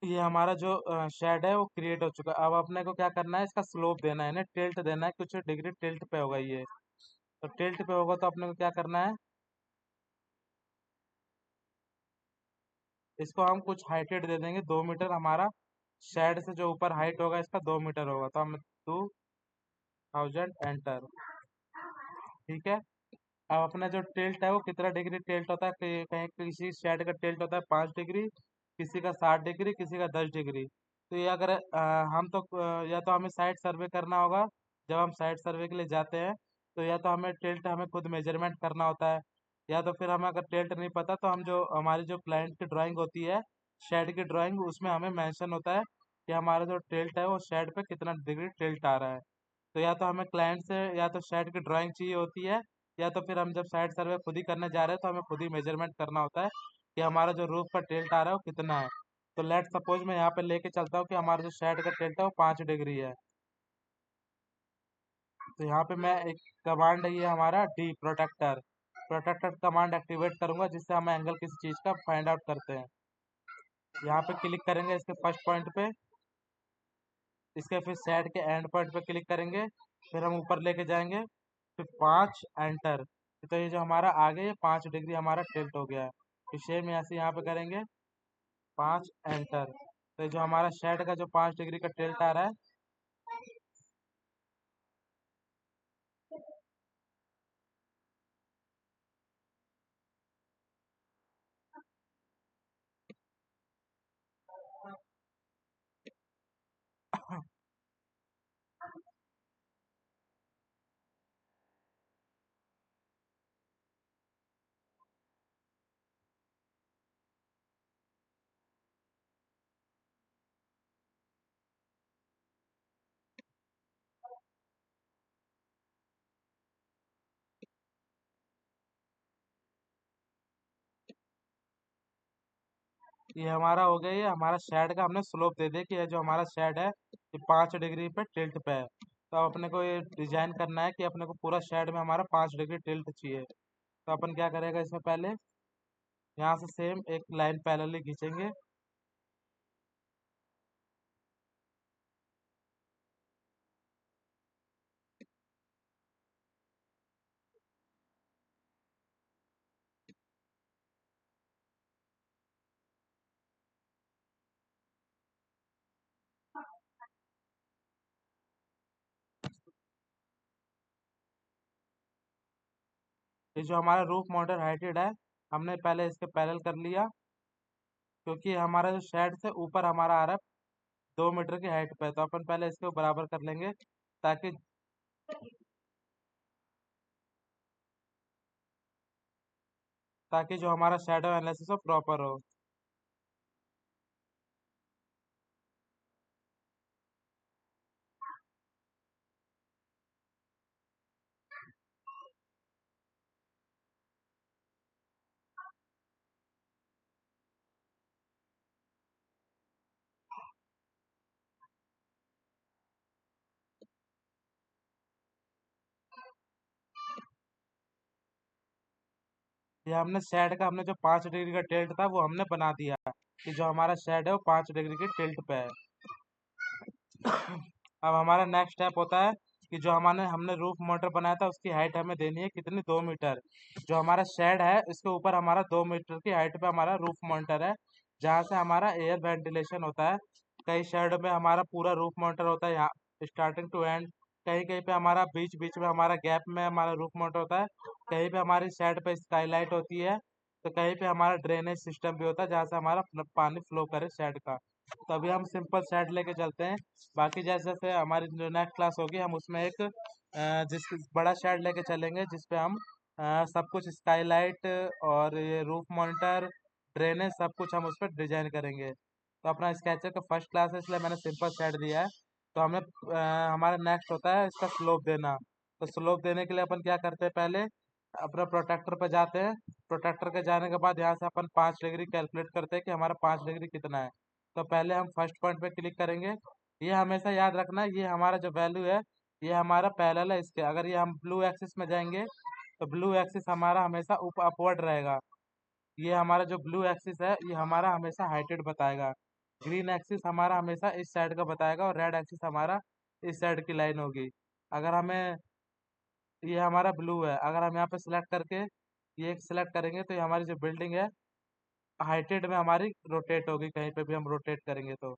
ये हमारा जो शेड है वो क्रिएट हो चुका है। अब अपने को क्या करना है, इसका स्लोप देना है ना, टिल्ट देना है, कुछ डिग्री टिल्ट पे होगा ये। तो टिल्ट पे होगा तो अपने को क्या करना है, इसको हम कुछ हाइटेड दे देंगे, 2 मीटर हमारा शेड से जो ऊपर हाइट होगा इसका 2 मीटर होगा, तो हम 2000 एंटर। ठीक है। अब अपना जो टिल्ट है वो कितना डिग्री टिल्ट होता है, कहीं किसी शेड का टिल्ट होता है 5 डिग्री, किसी का 60 डिग्री, किसी का 10 डिग्री। तो ये अगर हम तो या तो हमें साइट सर्वे करना होगा, जब हम साइट सर्वे के लिए जाते हैं तो या तो हमें टिल्ट हमें खुद मेजरमेंट करना होता है, या तो फिर हमें अगर टिल्ट नहीं पता तो हम जो हमारी जो क्लाइंट की ड्राइंग होती है शेड की ड्राइंग, उसमें हमें मेंशन होता है कि हमारा जो टिल्ट है वो शेड पे कितना डिग्री टिल्ट आ रहा है। तो या तो हमें क्लाइंट से या तो शेड की ड्राइंग चाहिए होती है, या तो फिर हम जब साइट सर्वे खुद ही करने जा रहे हैं तो हमें खुद ही मेजरमेंट करना होता है कि हमारा जो रूफ का टिल्ट आ रहा है वो कितना है। तो लेट सपोज मैं यहाँ पे लेके चलता हूँ कि हमारा जो शेड का टिल्ट है वो 5 डिग्री है। तो यहाँ पे मैं एक कमांड है ये हमारा D protector, protector command activate करूंगा जिससे हम एंगल किसी चीज का फाइंड आउट करते हैं। यहाँ पे क्लिक करेंगे इसके फर्स्ट पॉइंट पे, इसके फिर साइड के एंड पॉइंट पे क्लिक करेंगे, फिर हम ऊपर लेके जाएंगे, फिर 5 एंटर। तो ये जो हमारा आगे ये 5 डिग्री हमारा टिल्ट हो गया है। फिर सेम ऐसे यहाँ पे करेंगे, 5 एंटर। तो ये जो हमारा शेड का जो 5 डिग्री का टिल्ट आ रहा है, ये हमारा हो गया, ये हमारा शेड का हमने स्लोप दे दिया कि ये जो हमारा शेड है ये 5 डिग्री पे टिल्ट पे है। तो अब अपने को ये डिजाइन करना है कि अपने को पूरा शेड में हमारा 5 डिग्री टिल्ट चाहिए। तो अपन क्या करेगा, इसमें पहले यहाँ से सेम एक लाइन पैरेलली खींचेंगे, ये जो हमारा रूफ माउंटेड हाइटेड है, हमने पहले इसके पैरेलल कर लिया, क्योंकि हमारा जो शेड से ऊपर हमारा आ रहा है 2 मीटर की हाइट पे, तो अपन पहले इसको बराबर कर लेंगे ताकि ताकि जो हमारा शेडो एनालिसिस हो प्रॉपर हो। ये हमने शेड का हमने जो 5 डिग्री का टिल्ट था वो हमने बना दिया कि जो हमारा शेड है वो 5 डिग्री की टिल्ट पे है। अब हमारा नेक्स्ट स्टेप होता है कि जो हमारे हमने रूफ मोटर बनाया था उसकी हाइट हमें देनी है कितनी, 2 मीटर। जो हमारा शेड है इसके ऊपर हमारा 2 मीटर की हाइट पे हमारा रूफ मोटर है, जहाँ से हमारा एयर वेंटिलेशन होता है। कई शेड में हमारा पूरा रूफ मोटर होता है यहाँ स्टार्टिंग टू एंड, कहीं कहीं पे हमारा बीच बीच में हमारा गैप में हमारा रूफ मोटर होता है, कहीं पे हमारी शेड पे स्काईलाइट होती है, तो कहीं पे हमारा ड्रेनेज सिस्टम भी होता है जहाँ से हमारा पानी फ्लो करे शेड का। तो अभी हम सिंपल शेड लेके चलते हैं। बाकी जैसे जैसे हमारी जो नेक्स्ट क्लास होगी हम उसमें एक जिस बड़ा शेड लेके चलेंगे जिसपे हम सब कुछ स्काईलाइट और ये रूफ मॉनिटर ड्रेनेज सब कुछ हम उस पर डिजाइन करेंगे। तो अपना स्केचर का फर्स्ट क्लास है इसलिए मैंने सिंपल शेड दिया है। तो हमें हमारा नेक्स्ट होता है इसका स्लोप देना। तो स्लोप देने के लिए अपन क्या करते हैं, पहले अपना प्रोटेक्टर पे जाते हैं। प्रोटेक्टर के जाने के बाद यहाँ से अपन 5 डिग्री कैलकुलेट करते हैं कि हमारा 5 डिग्री कितना है। तो पहले हम फर्स्ट पॉइंट पे क्लिक करेंगे। ये हमेशा याद रखना है, ये हमारा जो वैल्यू है ये हमारा पैरेलल है इसके। अगर ये हम ब्लू एक्सिस में जाएंगे तो ब्लू एक्सिस हमारा हमेशा अपवर्ड रहेगा। ये हमारा जो ब्लू एक्सिस है ये हमारा हमेशा हाइटेड बताएगा। ग्रीन एक्सिस हमारा हमेशा इस साइड का बताएगा और रेड एक्सिस हमारा इस साइड की लाइन होगी। अगर हमें ये हमारा ब्लू है, अगर हम यहाँ पे सिलेक्ट करके ये सिलेक्ट करेंगे तो ये हमारी जो बिल्डिंग है हाइटेड में हमारी रोटेट होगी, कहीं पे भी हम रोटेट करेंगे तो।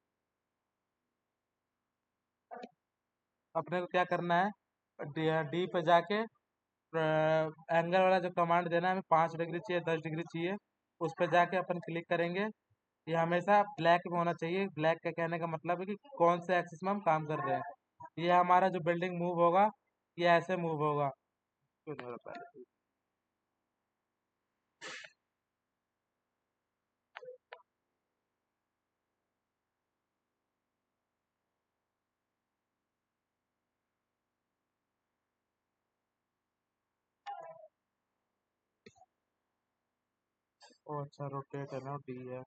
अपने को क्या करना है, डी पे जाके एंगल वाला जो कमांड देना है, हमें 5 डिग्री चाहिए 10 डिग्री चाहिए, उस पर जाके अपन क्लिक करेंगे। ये हमेशा ब्लैक में होना चाहिए। ब्लैक का कहने का मतलब है कि कौन से एक्सिस में हम काम कर रहे हैं। ये हमारा जो बिल्डिंग मूव होगा ये ऐसे मूव होगा। क्यों नहीं हो रहा है? ओ अच्छा, रोटेट है ना, डी है।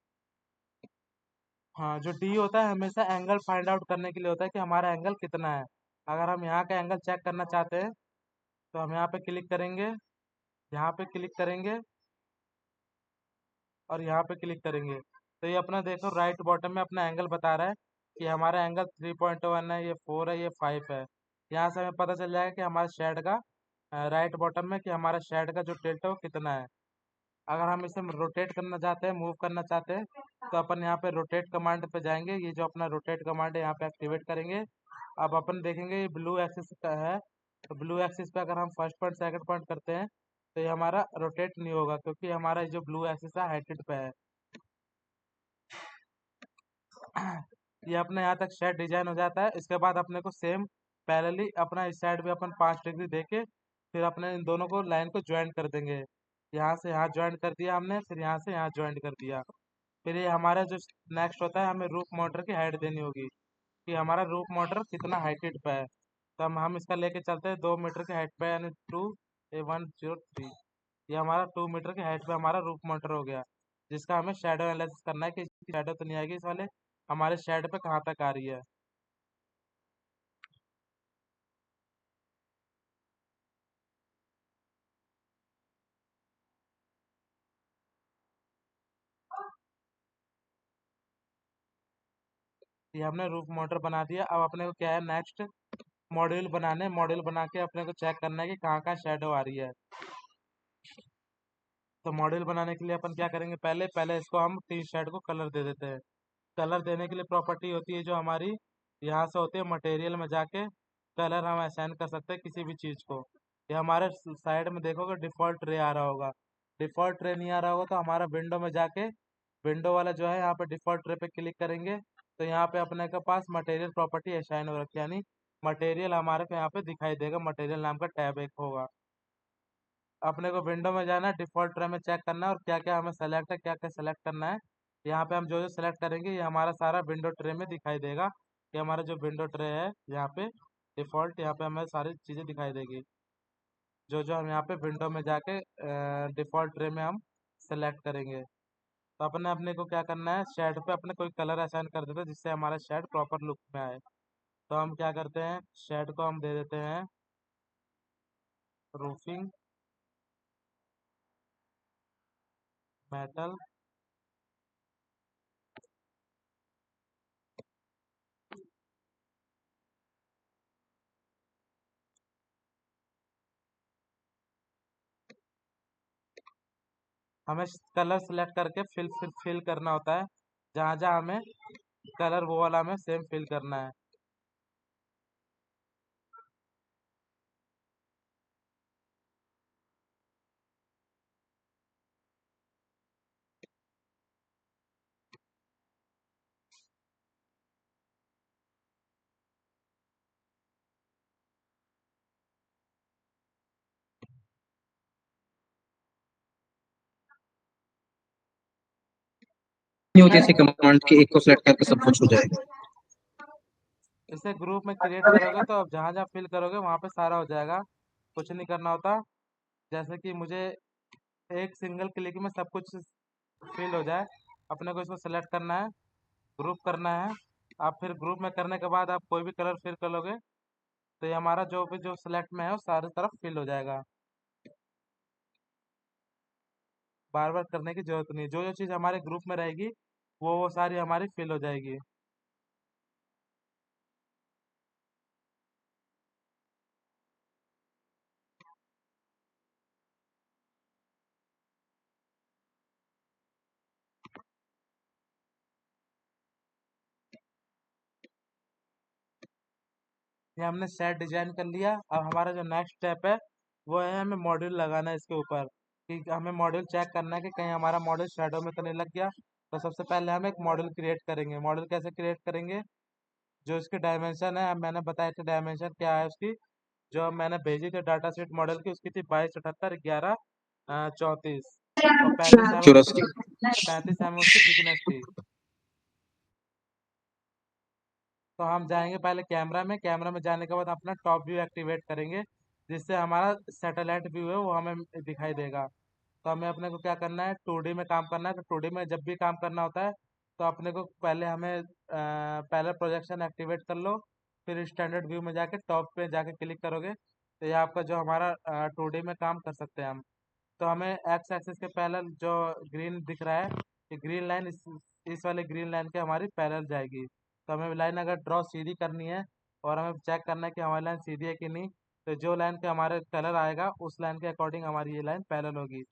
हाँ, जो डी होता है हमेशा एंगल फाइंड आउट करने के लिए होता है कि हमारा एंगल कितना है। अगर हम यहाँ का एंगल चेक करना चाहते हैं तो हम यहाँ पे क्लिक करेंगे, यहाँ पे क्लिक करेंगे और यहाँ पे क्लिक करेंगे। तो ये अपना देखो राइट बॉटम में अपना एंगल बता रहा है कि हमारा एंगल 3.1 है, ये 4 है, ये 5 है। यहाँ से हमें पता चल जाएगा कि हमारे शेड का राइट बॉटम में कि हमारा शेड का जो टिल्ट है वो कितना है। अगर हम इसे रोटेट करना चाहते हैं, मूव करना चाहते हैं, तो अपन यहाँ पे रोटेट कमांड पे जाएंगे। ये जो अपना रोटेट कमांड है यहाँ पे एक्टिवेट करेंगे। अब अपन देखेंगे ये ब्लू एक्सिस का है, तो ब्लू एक्सिस पे अगर हम फर्स्ट पॉइंट सेकंड पॉइंट करते हैं तो ये हमारा रोटेट नहीं होगा, क्योंकि हमारा ये जो ब्लू एक्सिस है हाइटेड पे है। ये अपने यहाँ तक शेड डिजाइन हो जाता है। इसके बाद अपने को सेम पैरेलली अपना इस साइड भी अपन 5 डिग्री देके फिर अपने इन दोनों को लाइन को ज्वाइन कर देंगे। यहाँ से यहाँ ज्वाइन कर दिया हमने, फिर यहाँ से यहाँ ज्वाइन कर दिया। फिर ये हमारा जो नेक्स्ट होता है, हमें रूफ मोटर की हाइट देनी होगी कि हमारा रूफ मोटर कितना हाइटेड पे है। तो हम इसका लेके चलते हैं 2 मीटर की हाइट पे, यानी 2A103। ये हमारा 2 मीटर की हाइट पे हमारा रूफ मोटर हो गया, जिसका हमें शेडो एनालिसिस करना है कि इसकी शेडो तो नहीं आएगी इस वाले हमारे शेड पे कहाँ तक आ रही है। ये हमने रूफ मोटर बना दिया। अब अपने को क्या है नेक्स्ट, मॉड्यूल बनाने। मॉड्यूल बना के अपने को चेक करना है कि कहाँ कहाँ शेडो आ रही है। तो मॉड्यूल बनाने के लिए अपन क्या करेंगे, पहले पहले इसको हम तीन शेड को कलर दे देते हैं। कलर देने के लिए प्रॉपर्टी होती है जो हमारी यहाँ से होती है, मटेरियल में जाके कलर हम असाइन कर सकते हैं किसी भी चीज़ को। ये हमारे साइड में देखोगे डिफ़ॉल्ट ट्रे आ रहा होगा। डिफ़ॉल्ट ट्रे नहीं आ रहा होगा तो हमारा विंडो में जाके विंडो वाला जो है यहाँ पे डिफ़ॉल्ट ट्रे पे क्लिक करेंगे तो यहाँ पे अपने के पास मटेरियल प्रॉपर्टी असाइन हो रखी है, यानी मटेरियल हमारे को यहाँ पे दिखाई देगा, मटेरियल नाम का टैब एक होगा। अपने को विंडो में जाना है, डिफ़ॉल्ट ट्रे में चेक करना है और क्या क्या हमें सेलेक्ट है, क्या क्या सेलेक्ट करना है। यहाँ पे हम जो जो सेलेक्ट करेंगे ये हमारा सारा विंडो ट्रे में दिखाई देगा। ये हमारा जो विंडो ट्रे है यहाँ पे डिफ़ॉल्ट, यहाँ पे हमें सारी चीज़ें दिखाई देगी जो जो हम यहाँ पे विंडो में जाके डिफ़ॉल्ट ट्रे में हम सेलेक्ट करेंगे। तो अपने अपने को क्या करना है, शेड पे अपने कोई कलर असाइन कर देते हैं जिससे हमारा शेड प्रॉपर लुक में आए। तो हम क्या करते हैं, शेड को हम दे देते हैं रूफिंग मेटल। हमें कलर सेलेक्ट करके फिल करना होता है, जहाँ जहाँ हमें कलर वो वाला हमें सेम फिल करना है। नहीं होती ऐसी कमांड के एक को सेलेक्ट करके सब कुछ हो जाएगा। इसे ग्रुप में क्रिएट करोगे तो अब जहाँ जहाँ फिल करोगे वहाँ पे सारा हो जाएगा, कुछ नहीं करना होता। जैसे कि मुझे एक सिंगल क्लिक में सब कुछ फिल हो जाए, अपने को इसको सेलेक्ट करना है, ग्रुप करना है। आप फिर ग्रुप में करने के बाद आप कोई भी कलर फिल करोगे तो ये हमारा जो भी जो सिलेक्ट में है वो सारी तरफ फिल हो जाएगा। बार बार करने की जरूरत नहीं, जो जो चीज़ हमारे ग्रुप में रहेगी वो सारी हमारी फिल हो जाएगी। ये हमने सेट डिजाइन कर लिया। अब हमारा जो नेक्स्ट स्टेप है वो है हमें मॉड्यूल लगाना है इसके ऊपर, कि हमें मॉड्यूल चेक करना है कि कहीं हमारा मॉडल शेडो में तो नहीं लग गया। तो सबसे पहले हम एक मॉडल क्रिएट करेंगे। मॉडल कैसे क्रिएट करेंगे, जो इसके डायमेंशन है, अब मैंने बताया था डायमेंशन क्या है उसकी, जो मैंने भेजी थी डाटा शीट मॉडल की, उसकी थी 22, 78, 11, 34 और 35 उसकी चौरस। 35 उसकी थिकनेस थी। तो हम जाएंगे पहले कैमरा में, कैमरा में जाने के बाद अपना टॉप व्यू एक्टिवेट करेंगे जिससे हमारा सैटेलाइट व्यू है वो हमें दिखाई देगा। तो हमें अपने को क्या करना है, 2D में काम करना है। तो 2D में जब भी काम करना होता है तो अपने को पहले पहले प्रोजेक्शन एक्टिवेट कर लो, फिर स्टैंडर्ड व्यू में जाके टॉप पे जाके क्लिक करोगे तो ये आपका जो हमारा 2D में काम कर सकते हैं हम। तो हमें एक्स एक्सिस के पैरेलल जो ग्रीन दिख रहा है, ये ग्रीन लाइन इस वाले ग्रीन लाइन के हमारी पैरेलल जाएगी। तो हमें लाइन अगर ड्रॉ सीधी करनी है और हमें चेक करना है कि हमारी लाइन सीधी है कि नहीं, तो जो लाइन के हमारे कलर आएगा उस लाइन के अकॉर्डिंग हमारी ये लाइन पैरेलल होगी।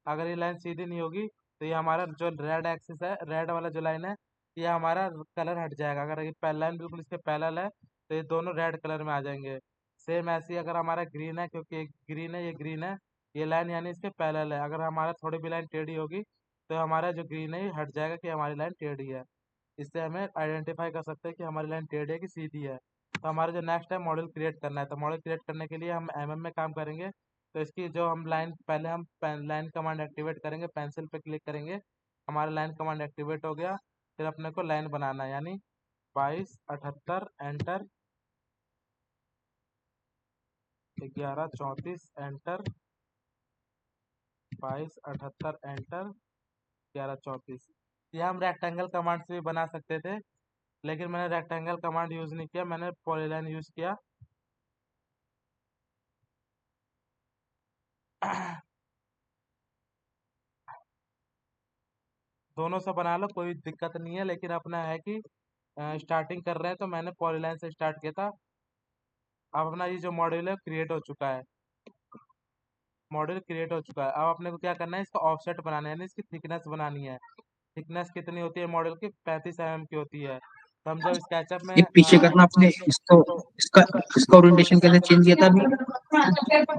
अगर ये लाइन सीधी नहीं होगी तो ये हमारा जो रेड एक्सिस है, रेड वाला जो लाइन है, ये हमारा कलर हट जाएगा। अगर ये लाइन बिल्कुल इसके पैरेलल है तो ये दोनों रेड कलर में आ जाएंगे। सेम ऐसे ही अगर हमारा ग्रीन है, क्योंकि ग्रीन है, ये ग्रीन है, ये लाइन यानी इसके पैरेलल है। अगर हमारा थोड़ी भी लाइन टेढ़ी होगी तो हमारा जो ग्रीन है ये हट जाएगा कि हमारी लाइन टेढ़ी है। इससे हमें आइडेंटिफाई कर सकते हैं कि हमारी लाइन टेढ़ी है कि सीधी है। तो हमारा जो नेक्स्ट है मॉडल क्रिएट करना है। तो मॉडल क्रिएट करने के लिए हम में काम करेंगे। तो इसकी जो हम लाइन पहले हम लाइन कमांड एक्टिवेट करेंगे, पेंसिल पे क्लिक करेंगे, हमारा लाइन कमांड एक्टिवेट हो गया। फिर अपने को लाइन बनाना है, यानी 22, 78 एंटर, 11, 34 एंटर, 22, 78 एंटर, 11, 34। ये हम रेक्टेंगल कमांड से भी बना सकते थे, लेकिन मैंने रेक्टेंगल कमांड यूज़ नहीं किया, मैंने पॉलीलाइन यूज़ किया। दोनों से बना लो, कोई दिक्कत नहीं है, लेकिन अपना है कि स्टार्टिंग कर रहे हैं तो मैंने पॉलीलाइन से स्टार्ट किया था। अब अपना ये जो मॉड्यूल है क्रिएट हो चुका है, मॉड्यूल क्रिएट हो चुका है। अब अपने को क्या करना है, इसका ऑफसेट बनाना है, यानी इसकी थिकनेस बनानी है। थिकनेस कितनी होती है मॉडल की, 35 mm की होती है। तो हम जब स्केचअप में ये पीछे करना अपने इसको, इसका इसका ओरिएंटेशन कैसे चेंज किया था अभी?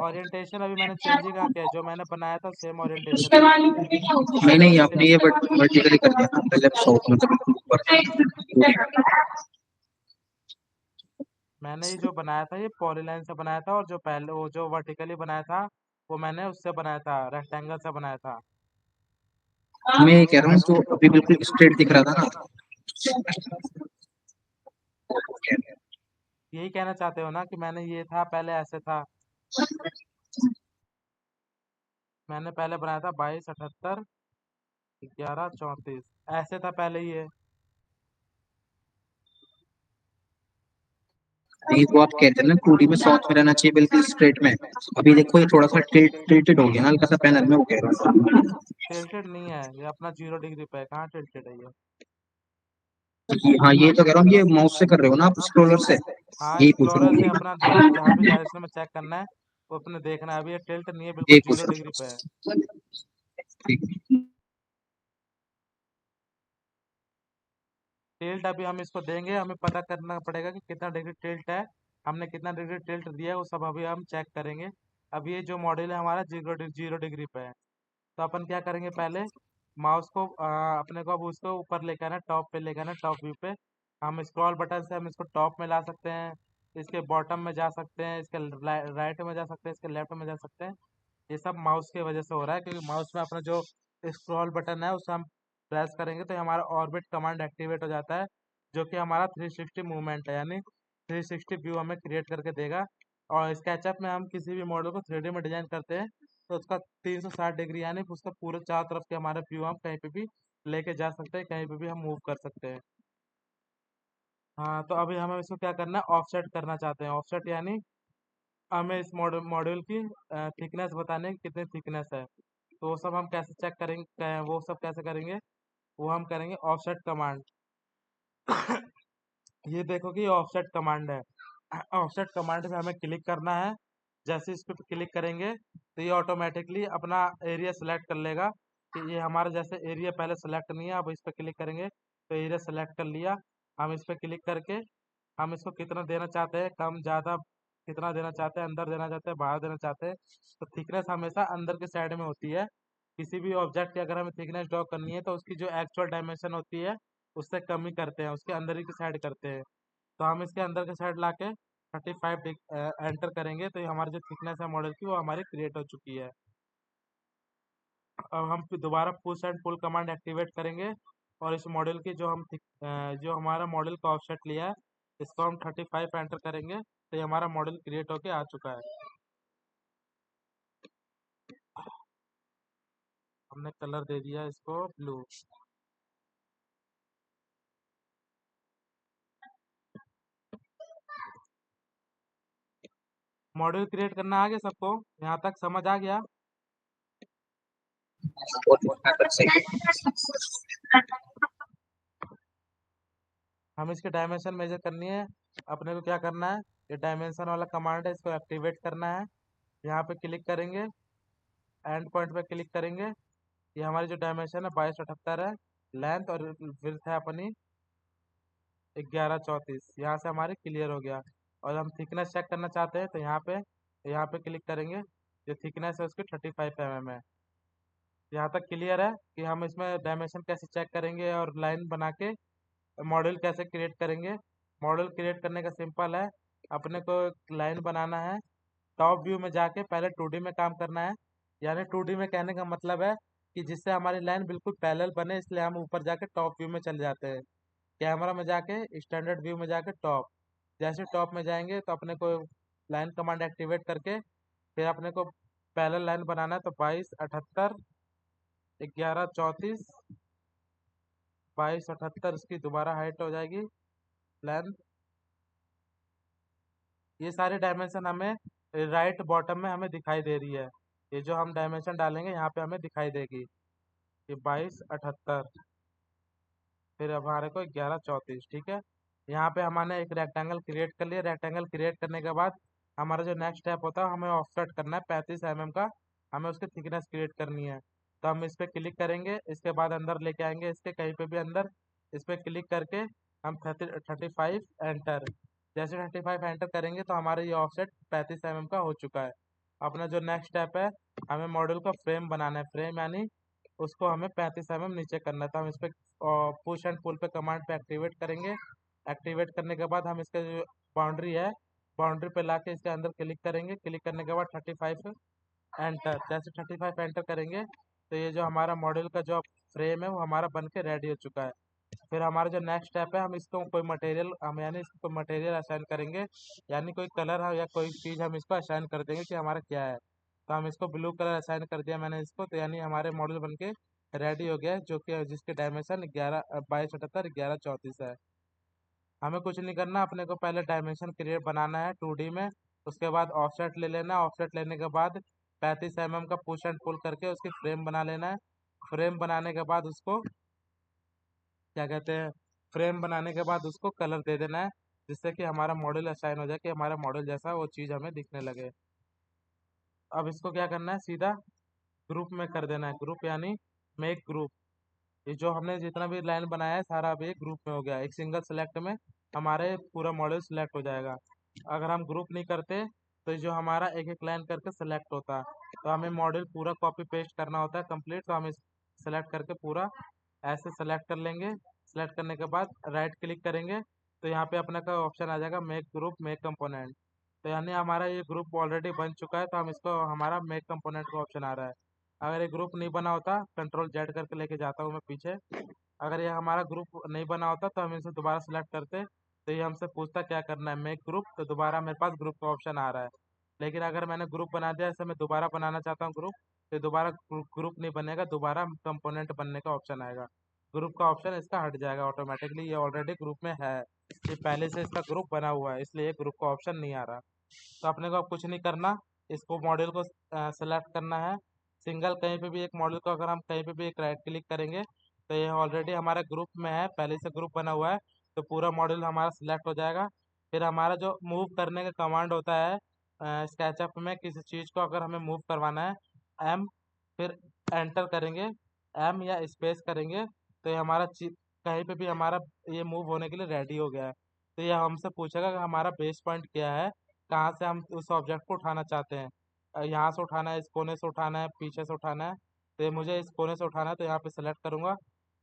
ओरिएंटेशन अभी मैंने चेंज ही कहाँ किया है, जो मैंने बनाया था सेम ओरिएंटेशन है। नहीं नहीं, आपने ये वर्टिकली कर दिया ना पहले, साउथ में तो ऊपर। मैंने ये जो बनाया था ये पॉलीलाइन से बनाया था, और जो पहले वो जो वर्टिकली बनाया था वो मैंने उससे बनाया था, रेक्टेंगल से बनाया था। मैं ये कह रहा हूँ जो अभी बिल्कुल स्ट्रेट दिख रहा था ना, यही कहना चाहते हो ना कि मैंने ये था पहले ऐसे था। मैंने पहले बनाया था 22, 78, 11, 34, ऐसे था पहले ये। ये वो आप कहते हैं ना 2D में साउथ में रहना चाहिए बिल्कुल स्ट्रेट में, अभी देखो ये थोड़ा सा टिल्टेड हो गया ना हल्का सा पैनल में, वो कह रहा हूँ। टिल्टेड नहीं है ये, अपना 0 डिग्री पे है, कहाँ टिल्टेड है ये। हाँ ये तो कह रहा हूँ, ये माउस से कर रहे हो ना आप, स्क्रोलर से, हाँ यही पूछ रहा एक्सप्लोरर से हूँ। अपना जहाँ भी डायरेक्शन में चेक करना है वो अपने देखना है। अभी ये टिल्ट नहीं है, बिल्कुल यही पूछ जीरो रहा डिग्री पे है। हूँ। ठीक। टिल्ट अभी हम इसको देंगे, हमें पता करना पड़ेगा कि कितना डिग्री टिल्ट है, हमने कितना डिग्री टिल्ट दिया है, वो सब अभी हम चेक करेंगे। अब ये जो मॉडल है हमारा जीरो डिग्री पे है, तो अपन क्या करेंगे, पहले माउस को अपने को अब उसको ऊपर लेके आना, टॉप पे लेके आना, टॉप व्यू पे। हम स्क्रॉल बटन से हम इसको टॉप में ला सकते हैं, इसके बॉटम में जा सकते हैं, इसके राइट में जा सकते हैं, इसके लेफ्ट में जा सकते हैं। ये सब माउस की वजह से हो रहा है, क्योंकि माउस में अपना जो स्क्रॉल बटन है उसे हम प्रेस करेंगे तो हमारा ऑर्बिट कमांड एक्टिवेट हो जाता है, जो कि हमारा 360 मूवमेंट है, यानी 360 व्यू हमें क्रिएट करके देगा। और स्केचअप में हम किसी भी मॉडल को 3D में डिजाइन करते हैं तो उसका 360 डिग्री, यानी उसका पूरे चारों तरफ के हमारे व्यू हम कहीं पे भी लेके जा सकते हैं, कहीं पे भी हम मूव कर सकते हैं। हाँ, तो अभी हमें इसको क्या करना है, ऑफसेट करना चाहते हैं। ऑफसेट यानी हमें इस मॉड्यूल की थिकनेस बताने की कितनी थिकनेस है, तो वो सब हम कैसे चेक करेंगे, वो सब कैसे करेंगे, वो हम करेंगे ऑफसेट कमांड। ये देखो कि ये ऑफसेट कमांड है। ऑफसेट कमांड पे हमें क्लिक करना है। जैसे इस पे क्लिक करेंगे तो ये ऑटोमेटिकली अपना एरिया सेलेक्ट कर लेगा, कि ये हमारा जैसे एरिया पहले सेलेक्ट नहीं है, अब इस पे क्लिक करेंगे तो एरिया सेलेक्ट कर लिया। हम इस पे क्लिक करके हम इसको कितना देना चाहते हैं, कम ज़्यादा कितना देना चाहते हैं, अंदर देना चाहते हैं, बाहर देना चाहते हैं। तो थिकनेस हमेशा अंदर के साइड में होती है। किसी भी ऑब्जेक्ट की अगर हमें थिकनेस ड्रॉ करनी है तो उसकी जो एक्चुअल डायमेंशन होती है उससे कम ही करते हैं, उसके अंदर ही की साइड करते हैं। तो हम इसके अंदर के साइड ला के 35 एंटर करेंगे तो ये हमारी जो थिकनेस है मॉडल की वो हमारी क्रिएट हो चुकी है। अब हम फिर दोबारा push and pull command activate करेंगे, और इस मॉडल की जो हमारा मॉडल का ऑफसेट लिया है इसको हम 35 एंटर करेंगे तो ये हमारा मॉडल क्रिएट होके आ चुका है। हमने कलर दे दिया इसको ब्लू। मॉडल क्रिएट करना आ गया सबको, यहाँ तक समझ आ गया। हम इसके डायमेंशन मेजर करनी है, अपने को क्या करना है, ये डायमेंशन वाला कमांड है, इसको एक्टिवेट करना है। यहाँ पे क्लिक करेंगे, एंड पॉइंट पे क्लिक करेंगे, ये हमारी जो डायमेंशन है 2278 है, लेंथ और विड्थ है अपनी 1134, यहाँ से हमारे क्लियर हो गया। और हम थिकनेस चेक करना चाहते हैं तो यहाँ पे क्लिक करेंगे, जो थिकनेस है उसकी 35 mm है। यहाँ तक क्लियर है कि हम इसमें डायमेंशन कैसे चेक करेंगे और लाइन बना के मॉडल कैसे क्रिएट करेंगे। मॉडल क्रिएट करने का सिंपल है, अपने को एक लाइन बनाना है, टॉप व्यू में जाके पहले 2D में काम करना है। यानी 2D में कहने का मतलब है कि जिससे हमारी लाइन बिल्कुल पैरेलल बने, इसलिए हम ऊपर जाके टॉप व्यू में चले जाते हैं, कैमरा में जाके स्टैंडर्ड व्यू में जाके टॉप। जैसे टॉप में जाएंगे तो अपने को लाइन कमांड एक्टिवेट करके फिर अपने को पैरेलल लाइन बनाना है, तो 2278, 1134, 2278 इसकी दोबारा हाइट हो जाएगी, लेंथ। ये सारे डायमेंशन हमें राइट बॉटम में हमें दिखाई दे रही है, ये जो हम डायमेंशन डालेंगे यहाँ पे हमें दिखाई देगी, ये 2278, फिर अब हमारे को 1134, ठीक है। यहाँ पे हमने एक रेक्टेंगल क्रिएट कर लिया। रेक्टेंगल क्रिएट करने के बाद हमारा जो नेक्स्ट स्टेप होता है, हमें ऑफसेट करना है 35 mm का, हमें उसकी थिकनेस क्रिएट करनी है। तो हम इस पर क्लिक करेंगे, इसके बाद अंदर लेके आएंगे, इसके कहीं पे भी अंदर इस पर क्लिक करके हम 35 एंटर। जैसे 35 एंटर करेंगे तो हमारा ये ऑफसेट 35 mm का हो चुका है। अपना जो नेक्स्ट स्टेप है, हमें मॉड्यूल का फ्रेम बनाना है। फ्रेम यानी उसको हमें 35 नीचे करना है। तो हम इस पे पुश एंड पुल पे कमांड पे एक्टिवेट करेंगे। एक्टिवेट करने के बाद हम इसका जो बाउंड्री है, बाउंड्री पे लाके इसके अंदर क्लिक करेंगे। क्लिक करने के बाद 35 एंटर। जैसे 35 एंटर करेंगे तो ये जो हमारा मॉड्यूल का जो फ्रेम है वो हमारा बन के रेडी हो चुका है। फिर हमारा जो नेक्स्ट स्टेप है, हम इसको कोई मटेरियल हम यानी इसको कोई मटेरियल असाइन करेंगे, यानी कोई कलर है या कोई चीज़ हम इसको असाइन कर देंगे कि हमारा क्या है। तो हम इसको ब्लू कलर असाइन कर दिया मैंने इसको, तो यानी हमारे मॉडल बन के रेडी हो गया है, जो कि जिसके डायमेंशन 2278 1134 है। हमें कुछ नहीं करना, अपने को पहले डायमेंशन क्रिएट बनाना है 2D में। उसके बाद ऑफसेट ले लेना है। ऑफसेट लेने के बाद 35 का पुश एंड पुल करके उसकी फ्रेम बना लेना है। फ्रेम बनाने के बाद उसको क्या कहते हैं, फ्रेम बनाने के बाद उसको कलर दे देना है, जिससे कि हमारा मॉडल असाइन हो जाए, कि हमारा मॉडल जैसा वो चीज़ हमें दिखने लगे। अब इसको क्या करना है, सीधा ग्रुप में कर देना है। ग्रुप यानी मेक ग्रुप। ये जो हमने जितना भी लाइन बनाया है सारा अब एक ग्रुप में हो गया। एक सिंगल सेलेक्ट में हमारे पूरा मॉडल सेलेक्ट हो जाएगा। अगर हम ग्रुप नहीं करते तो ये जो हमारा एक एक लाइन करके सेलेक्ट होता है, तो हमें मॉडल पूरा कॉपी पेस्ट करना होता है कंप्लीट। तो हम इस सेलेक्ट करके पूरा ऐसे सेलेक्ट कर लेंगे। सेलेक्ट करने के बाद राइट क्लिक करेंगे तो यहाँ पे अपने का ऑप्शन आ जाएगा मेक ग्रुप मेक कंपोनेंट। तो यानी हमारा ये ग्रुप ऑलरेडी बन चुका है, तो हम इसको हमारा मेक कंपोनेंट का ऑप्शन आ रहा है। अगर ये ग्रुप नहीं बना होता, कंट्रोल जेड करके लेके जाता हूँ मैं पीछे। अगर ये हमारा ग्रुप नहीं बना होता तो हम इसे दोबारा सेलेक्ट करते, तो ये हमसे पूछता क्या करना है, मेक ग्रुप। तो दोबारा मेरे पास ग्रुप का ऑप्शन आ रहा है। लेकिन अगर मैंने ग्रुप बना दिया, ऐसे मैं दोबारा बनाना चाहता हूँ ग्रुप, तो दोबारा ग्रुप नहीं बनेगा, दोबारा कंपोनेंट बनने का ऑप्शन आएगा। ग्रुप का ऑप्शन इसका हट जाएगा ऑटोमेटिकली, ये ऑलरेडी ग्रुप में है। ये पहले से इसका ग्रुप बना हुआ है, इसलिए ग्रुप का ऑप्शन नहीं आ रहा। तो अपने को अब कुछ नहीं करना, इसको मॉडल को सेलेक्ट करना है। सिंगल कहीं पे भी एक मॉडल को अगर हम कहीं पे भी एक राइट क्लिक करेंगे तो ये ऑलरेडी हमारे ग्रुप में है, पहले से ग्रुप बना हुआ है, तो पूरा मॉडल हमारा सिलेक्ट हो जाएगा। फिर हमारा जो मूव करने का कमांड होता है स्केचअप में, किसी चीज़ को अगर हमें मूव करवाना है, एम, फिर एंटर करेंगे, एम या स्पेस करेंगे, तो ये हमारा कहीं पे भी हमारा ये मूव होने के लिए रेडी हो गया है। तो ये हमसे पूछेगा कि हमारा बेस पॉइंट क्या है, कहाँ से हम उस ऑब्जेक्ट को उठाना चाहते हैं। यहाँ से उठाना है, इस कोने से उठाना है, पीछे से उठाना है। तो ये मुझे इस कोने से उठाना है, तो यहाँ पे सेलेक्ट करूँगा।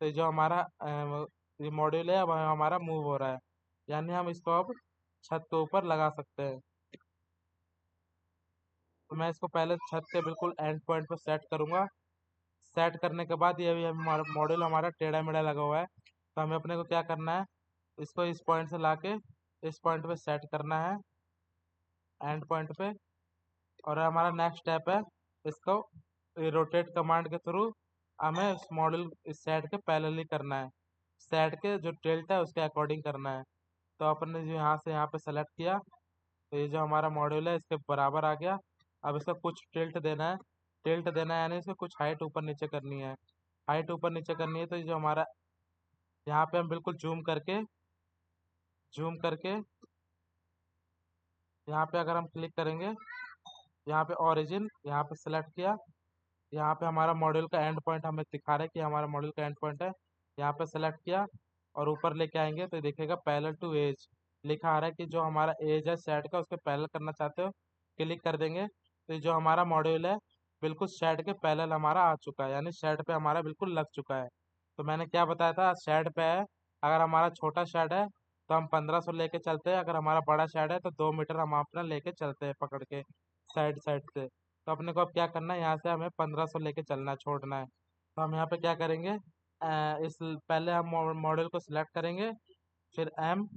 तो ये जो हमारा ये मॉड्यूल है, अब हमारा मूव हो रहा है, यानी हम इसको अब छत के ऊपर लगा सकते हैं। तो मैं इसको पहले छत के बिल्कुल एंड पॉइंट पर सेट करूँगा। सेट करने के बाद ये भी हमारा मॉड्यूल हमारा टेढ़ा मेढ़ा लगा हुआ है, तो हमें अपने को क्या करना है, इसको इस पॉइंट से लाके इस पॉइंट पे सेट करना है, एंड पॉइंट पे। और हमारा नेक्स्ट स्टेप है, इसको रोटेट कमांड के थ्रू हमें इस मॉडल इस सेट के पैरेलली करना है। सेट के जो टिल्ट है उसके अकॉर्डिंग करना है। तो अपन ने जो यहाँ से यहाँ पे सेलेक्ट किया, तो ये जो हमारा मॉड्यूल है इसके बराबर आ गया। अब इसका कुछ टिल्ट देना है। टिल्ट देना है यानी इसको कुछ हाइट ऊपर नीचे करनी है। हाइट ऊपर नीचे करनी है, तो ये जो हमारा यहाँ पे हम बिल्कुल जूम करके यहाँ पे अगर हम क्लिक करेंगे, यहाँ पे ओरिजिन यहाँ पे सेलेक्ट किया, यहाँ पे हमारा मॉड्यूल का एंड पॉइंट हमें दिखा रहा है कि हमारा मॉड्यूल का एंड पॉइंट है। यहाँ पे सेलेक्ट किया और ऊपर लेके आएंगे तो देखेगा पैरेलल टू एज लिखा आ रहा है, कि जो हमारा एज है सेट का उसके पैरेलल करना चाहते हो, क्लिक कर देंगे। तो ये जो हमारा मॉड्यूल है बिल्कुल शेड के पैरेलल हमारा आ चुका है, यानी शेड पे हमारा बिल्कुल लग चुका है। तो मैंने क्या बताया था, शेड पे है। अगर हमारा छोटा शेड है तो हम 1500 लेके चलते हैं, अगर हमारा बड़ा शेड है तो 2 मीटर हम अपना लेके चलते हैं पकड़ के साइड साइड से। तो अपने को अब क्या करना है, यहाँ से हमें 1500 लेके चलना है, छोड़ना है। तो हम यहाँ पे क्या करेंगे, इस पहले हम मॉडल को सिलेक्ट करेंगे, फिर एम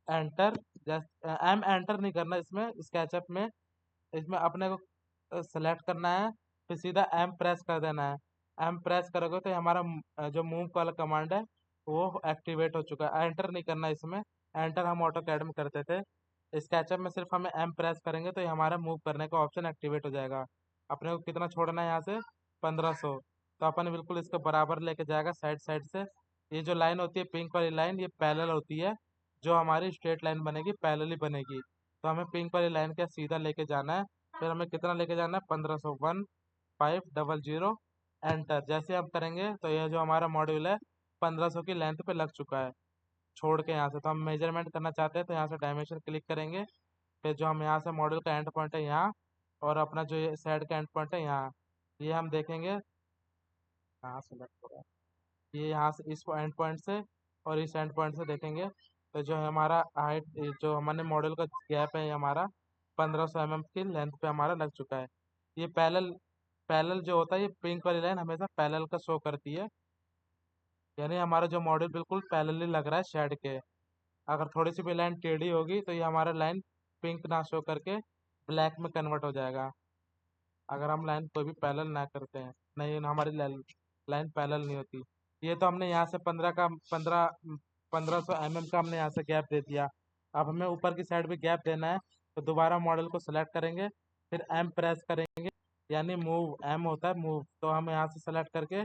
एंटर। जैसे एम एंटर नहीं करना इसमें, स्केचअप में इसमें अपने को सेलेक्ट करना है, फिर सीधा एम प्रेस कर देना है। एम प्रेस करोगे तो ये हमारा जो मूव वाला कमांड है वो एक्टिवेट हो चुका है। एंटर नहीं करना इसमें, एंटर हम ऑटो कैड में करते थे। स्केचअप में सिर्फ हमें एम प्रेस करेंगे तो ये हमारा मूव करने का ऑप्शन एक्टिवेट हो जाएगा। अपने को कितना छोड़ना है यहाँ से, 1500। तो अपन बिल्कुल इसको बराबर लेके जाएगा साइड साइड से। ये जो लाइन होती है पिंक वाली लाइन, ये पैरेलल होती है, जो हमारी स्ट्रेट लाइन बनेगी पैरेलल ही बनेगी। तो हमें पिंक वाली लाइन का सीधा लेके जाना है। फिर हमें कितना लेके जाना है, 1500, 1500 एंटर। जैसे हम करेंगे तो यह जो हमारा मॉड्यूल है 1500 की लेंथ पे लग चुका है। छोड़ के यहाँ से, तो हम मेजरमेंट करना चाहते हैं तो यहाँ से डायमेंशन क्लिक करेंगे। फिर जो हम यहाँ से मॉडल का एंड पॉइंट है यहाँ, और अपना जो ये साइड का एंड पॉइंट है यहाँ, ये हम देखेंगे। यहाँ सेलेक्ट हो रहा है ये, यहाँ से इस एंड पॉइंट से और इस एंड पॉइंट से देखेंगे तो जो हमारा हाइट, जो हमारे मॉडल का गैप है ये हमारा 1500 mm की लेंथ पे हमारा लग चुका है। ये पैरेलल पैरेलल जो होता है, ये पिंक वाली लाइन हमेशा पैरेलल का शो करती है, यानी हमारा जो मॉडल बिल्कुल पैरेलली लग रहा है शेड के। अगर थोड़ी सी भी लाइन टेढ़ी होगी तो ये हमारा लाइन पिंक ना शो करके ब्लैक में कन्वर्ट हो जाएगा, अगर हम लाइन कोई भी पैरेलल ना करते हैं। नहीं, हमारी लाइन पैरेलल नहीं होती। ये तो हमने यहाँ से 1500 mm का हमने यहाँ से गैप दे दिया। अब हमें ऊपर की साइड भी गैप देना है, तो दोबारा मॉडल को सेलेक्ट करेंगे, फिर एम प्रेस करेंगे, यानी मूव, एम होता है मूव। तो हम यहाँ से सेलेक्ट करके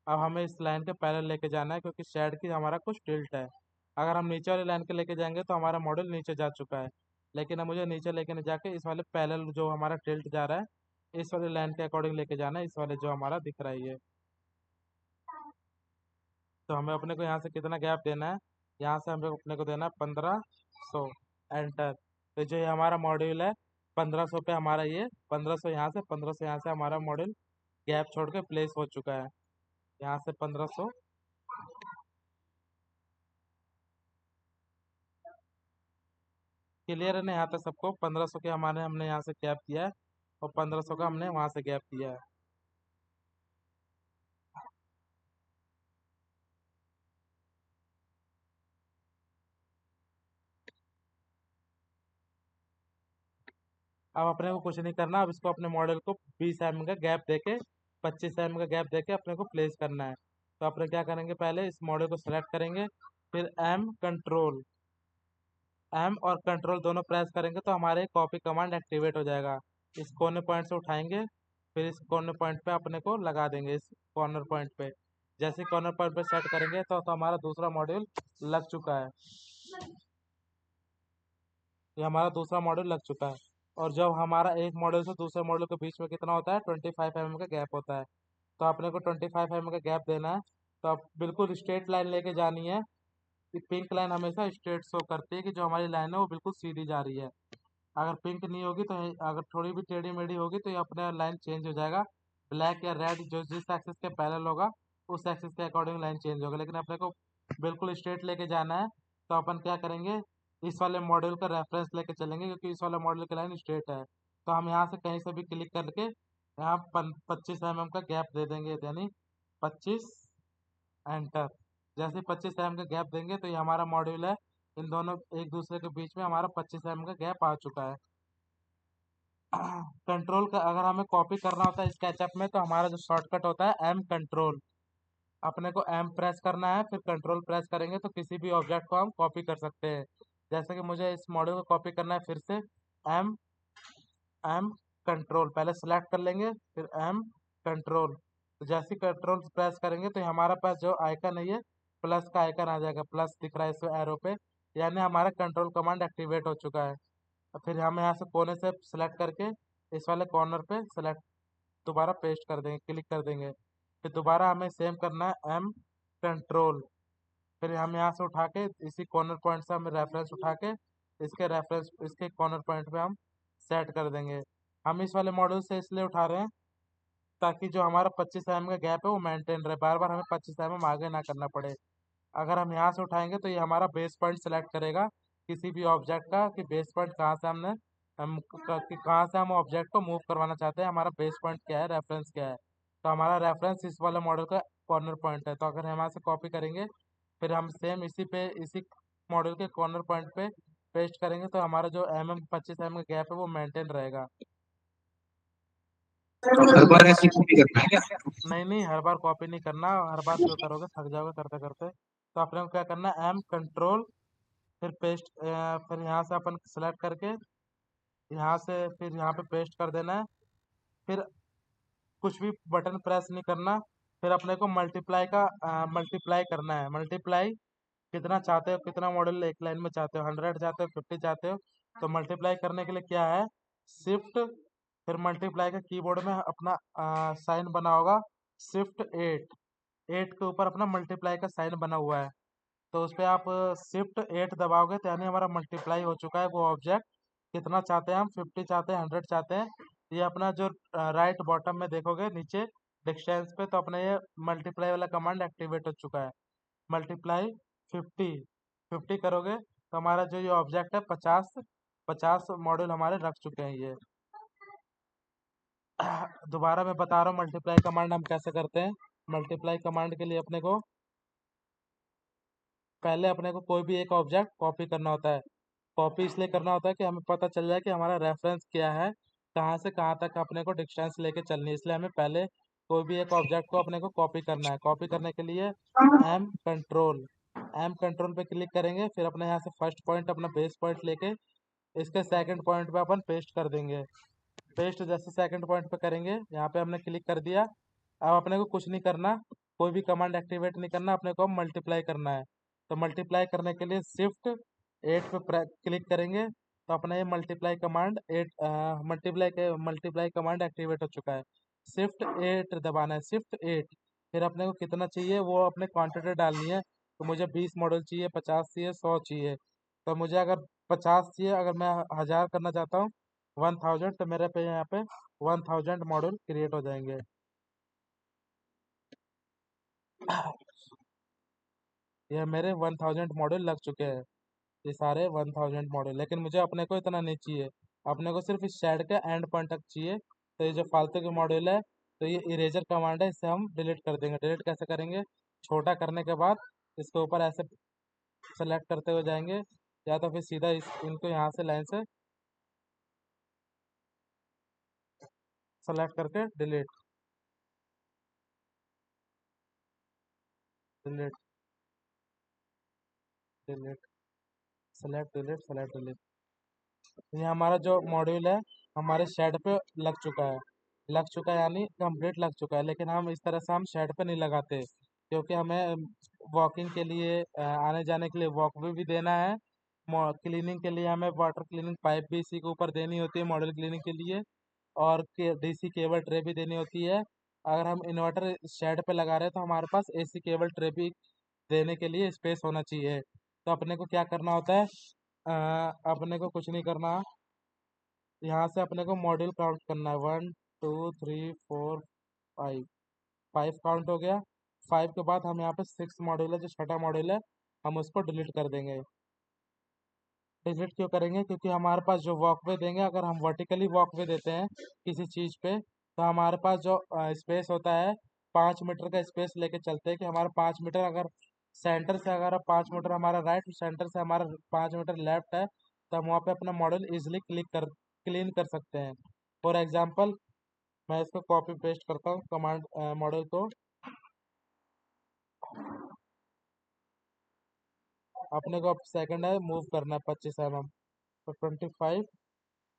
अब हमें इस लाइन के पैरेलल लेके जाना है, क्योंकि शेड की हमारा कुछ टिल्ट है। अगर हम नीचे वाली लाइन के लेके जाएंगे तो हमारा मॉडल नीचे जा चुका है, लेकिन अब मुझे नीचे लेके नहीं जाके इस वाले पैरेलल जो हमारा टिल्ट जा रहा है इस वाले लाइन के अकॉर्डिंग लेके जाना है, इस वाले जो हमारा दिख रहा है ये। तो हमें अपने को यहाँ से कितना गैप देना है, यहाँ से हमें अपने को देना है 1500, एंटर। तो जो ये हमारा मॉड्यूल है 1500 पे, हमारा ये 1500 यहाँ से 1500 यहाँ से हमारा मॉड्यूल गैप छोड़ के प्लेस हो चुका है। यहाँ से 1500, क्लियर है ना यहाँ तक सबको? 1500 के हमारे हमने यहाँ से गैप दिया है और 1500 का हमने वहाँ से गैप दिया है। अब अपने को कुछ नहीं करना, अब इसको अपने मॉडल को 20 mm का गैप देके 25 mm का गैप देके अपने को प्लेस करना है। तो अपने क्या करेंगे, पहले इस मॉडल को सेलेक्ट करेंगे, फिर एम और कंट्रोल दोनों प्रेस करेंगे तो हमारे कॉपी कमांड एक्टिवेट हो जाएगा। इस कोने पॉइंट से उठाएंगे, फिर इस कॉर्नर पॉइंट पे अपने को लगा देंगे, इस कॉर्नर पॉइंट पे। जैसे कॉर्नर पॉइंट पे सेट करेंगे तो हमारा दूसरा मॉड्यूल लग चुका है, ये हमारा दूसरा मॉड्यूल लग चुका है। और जब हमारा एक मॉडल से दूसरे मॉडल के बीच में कितना होता है, 25 mm का गैप होता है। तो अपने को 25 mm का गैप देना है। तो आप बिल्कुल स्ट्रेट लाइन लेके जानी है। ये पिंक लाइन हमेशा स्ट्रेट शो करती है कि जो हमारी लाइन है वो बिल्कुल सीधी जा रही है। अगर पिंक नहीं होगी तो अगर थोड़ी भी टेढ़ी मेढ़ी होगी तो ये अपने लाइन चेंज हो जाएगा। ब्लैक या रेड जो जिस एक्सिस के पैरेलल होगा उस एक्सिस के अकॉर्डिंग लाइन चेंज होगा, लेकिन अपने को बिल्कुल स्ट्रेट लेके जाना है। तो अपन क्या करेंगे, इस वाले मॉडल का रेफरेंस लेके चलेंगे, क्योंकि इस वाले मॉडल की लाइन स्ट्रेट है। तो हम यहाँ से कहीं से भी क्लिक करके यहाँ 25 mm का गैप दे देंगे, यानी 25, एंटर। जैसे 25 mm का गैप देंगे तो ये हमारा मॉड्यूल है, इन दोनों एक दूसरे के बीच में हमारा 25 mm का गैप आ चुका है। कंट्रोल का अगर हमें कॉपी करना होता है स्केचअप में तो हमारा जो शॉर्टकट होता है एम कंट्रोल, अपने को एम प्रेस करना है, फिर कंट्रोल प्रेस करेंगे तो किसी भी ऑब्जेक्ट को हम कॉपी कर सकते हैं। जैसे कि मुझे इस मॉडल को कॉपी करना है, फिर से एम एम कंट्रोल, पहले सेलेक्ट कर लेंगे फिर एम कंट्रोल। तो जैसे कंट्रोल प्रेस करेंगे तो हमारा पास जो आइकन है ये प्लस का आइकन आ जाएगा, प्लस दिख रहा है इस एरो पे, यानी हमारा कंट्रोल कमांड एक्टिवेट हो चुका है। और फिर हम यहाँ से कोने से सेलेक्ट करके इस वाले कॉर्नर पे सेलेक्ट दोबारा पेस्ट कर देंगे, क्लिक कर देंगे। फिर दोबारा हमें सेम करना है एम कंट्रोल, फिर हम यहाँ से उठा के इसी कॉर्नर पॉइंट से हमें रेफरेंस उठा के इसके कॉर्नर पॉइंट पे हम सेट कर देंगे। हम इस वाले मॉडल से इसलिए उठा रहे हैं ताकि जो हमारा 25 mm का गैप है वो मेंटेन रहे, बार बार हमें 25 mm आगे ना करना पड़े। अगर हम यहाँ से उठाएंगे तो ये हमारा बेस पॉइंट सेलेक्ट करेगा किसी भी ऑब्जेक्ट का, कि बेस पॉइंट कहाँ से कि कहाँ से हम ऑब्जेक्ट को मूव करवाना चाहते हैं, हमारा बेस पॉइंट क्या है, रेफरेंस क्या है। तो हमारा रेफरेंस इस वाले मॉडल का कॉर्नर पॉइंट है। तो अगर हम यहाँ से कॉपी करेंगे फिर हम सेम इसी मॉडल के कॉर्नर पॉइंट पे पेस्ट करेंगे तो हमारा जो 25 mm का गैप है वो मेंटेन रहेगा। हर बार ऐसी कॉपी करना है क्या? नहीं नहीं, हर बार कॉपी नहीं करना, हर बार क्यों करोगे, थक जाओगे करते करते। तो अपने को क्या करना है, एम कंट्रोल, फिर पेस्ट, फिर यहाँ से अपन सेलेक्ट करके यहाँ से फिर यहाँ पे पेस्ट कर देना है। फिर कुछ भी बटन प्रेस नहीं करना। फिर अपने को मल्टीप्लाई करना है। मल्टीप्लाई कितना चाहते हो, कितना मॉडल एक लाइन में चाहते हो, 100 चाहते हो, 50 चाहते हो। तो मल्टीप्लाई करने के लिए क्या है, शिफ्ट, फिर मल्टीप्लाई का कीबोर्ड में अपना साइन बना होगा, शिफ्ट 8 के ऊपर अपना मल्टीप्लाई का साइन बना हुआ है। तो उस पर आप Shift 8 दबाओगे तो यानी हमारा मल्टीप्लाई हो चुका है वो ऑब्जेक्ट। कितना चाहते हैं हम, 50 चाहते हैं, 100 चाहते हैं। ये अपना जो राइट बॉटम में देखोगे नीचे डिस्टेंस पे, तो अपने ये मल्टीप्लाई वाला कमांड एक्टिवेट हो चुका है। मल्टीप्लाई 50 50 करोगे तो हमारा जो ये ऑब्जेक्ट है 50 मॉड्यूल हमारे रख चुके हैं ये। दोबारा मैं बता रहा हूँ मल्टीप्लाई कमांड हम कैसे करते हैं। मल्टीप्लाई कमांड के लिए अपने को पहले अपने को कोई भी एक ऑब्जेक्ट कॉपी करना होता है। कॉपी इसलिए करना होता है कि हमें पता चल जाए कि हमारा रेफरेंस क्या है, कहाँ से कहाँ तक अपने को डिस्टेंस लेके चलनी है। इसलिए हमें पहले कोई भी एक ऑब्जेक्ट को अपने को कॉपी करना है। कॉपी करने के लिए एम कंट्रोल पे क्लिक करेंगे, फिर अपने यहाँ से फर्स्ट पॉइंट अपना बेस पॉइंट लेके इसके सेकंड पॉइंट पे अपन पेस्ट कर देंगे। पेस्ट जैसे सेकंड पॉइंट पे करेंगे, यहाँ पे हमने क्लिक कर दिया। अब अपने को कुछ नहीं करना, कोई भी कमांड एक्टिवेट नहीं करना, अपने को मल्टीप्लाई करना है। तो मल्टीप्लाई करने के लिए Shift 8 पे क्लिक करेंगे तो अपना ये मल्टीप्लाई कमांड एक्टिवेट हो चुका है। Shift 8 दबाना है, Shift 8। फिर अपने को कितना चाहिए वो अपने क्वांटिटी डालनी है। तो मुझे 20 मॉडल चाहिए, 50 चाहिए, 100 चाहिए। तो मुझे अगर 50 चाहिए, अगर मैं 1000 करना चाहता हूँ 1000, तो मेरे पे यहाँ पे 1000 मॉड्यूल क्रिएट हो जाएंगे। ये मेरे 1000 मॉड्यूल लग चुके हैं, ये सारे 1000 मॉड्यूल। लेकिन मुझे अपने को इतना नहीं चाहिए, अपने को सिर्फ इस शेड के एंड पॉइंट तक चाहिए। तो ये जो फालतू के मॉड्यूल है, तो ये इरेजर कमांड है, इसे हम डिलीट कर देंगे। डिलीट कैसे करेंगे, छोटा करने के बाद इसके ऊपर ऐसे सेलेक्ट करते हुए जाएंगे, या तो फिर सीधा इनको यहाँ से लाइन से सेलेक्ट करके delete delete delete select delete select delete. ये हमारा जो मॉड्यूल है हमारे शेड पे लग चुका है। लग चुका है यानी कंप्लीट लग चुका है। लेकिन हम इस तरह से हम शेड पे नहीं लगाते, क्योंकि हमें वॉकिंग के लिए आने जाने के लिए वॉकवे भी देना है। क्लीनिंग के लिए हमें वाटर क्लीनिंग पाइप भी इसी के ऊपर देनी होती है मॉड्यूल क्लीनिंग के लिए। और डीसी केबल ट्रे भी देनी होती है। अगर हम इन्वर्टर शेड पे लगा रहे हैं तो हमारे पास एसी केबल ट्रे भी देने के लिए स्पेस होना चाहिए। तो अपने को क्या करना होता है, अपने को कुछ नहीं करना। यहाँ से अपने को मॉड्यूल काउंट करना है, 1 2 3 4 5। 5 काउंट हो गया। 5 के बाद हम यहाँ पे 6 मॉड्यूल है, जो छठा मॉड्यूल है, हम उसको डिलीट कर देंगे। डिलीट क्यों करेंगे, क्योंकि हमारे पास जो वॉकवे देंगे, अगर हम वर्टिकली वॉकवे देते हैं किसी चीज़ पे, तो हमारे पास जो स्पेस होता है 5 मीटर का स्पेस लेके चलते हैं। कि हमारा 5 मीटर अगर सेंटर से, अगर 5 मीटर हमारा राइट, सेंटर से हमारा 5 मीटर लेफ्ट है, तो हम वहाँ पे अपना मॉडल इजिली क्लीन कर सकते हैं। फॉर एग्जाम्पल मैं इसको कॉपी पेस्ट करता हूँ कमांड मॉडल को। अपने को अब सेकंड है मूव करना है 25 mm, तो 25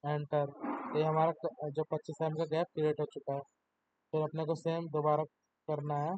एंटर। ये हमारा जो 25 mm का गैप क्रिएट हो चुका है। फिर अपने को सेम दोबारा करना है।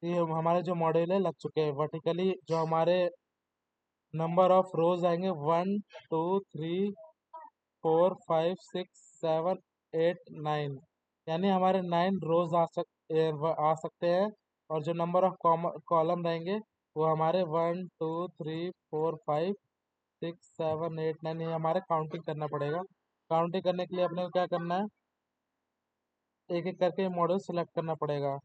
ये हमारे जो मॉड्यूल है लग चुके हैं वर्टिकली। जो हमारे नंबर ऑफ रोज आएंगे 1 2 3 4 5 6 7 8 9, यानी हमारे 9 रोज आ सकते हैं। और जो नंबर ऑफ कॉलम रहेंगे वो हमारे 1 2 3 4 5 6 7 8 9, ये हमारे काउंटिंग करना पड़ेगा। काउंटिंग करने के लिए अपने को क्या करना है, एक एक करके मॉडल सेलेक्ट करना पड़ेगा।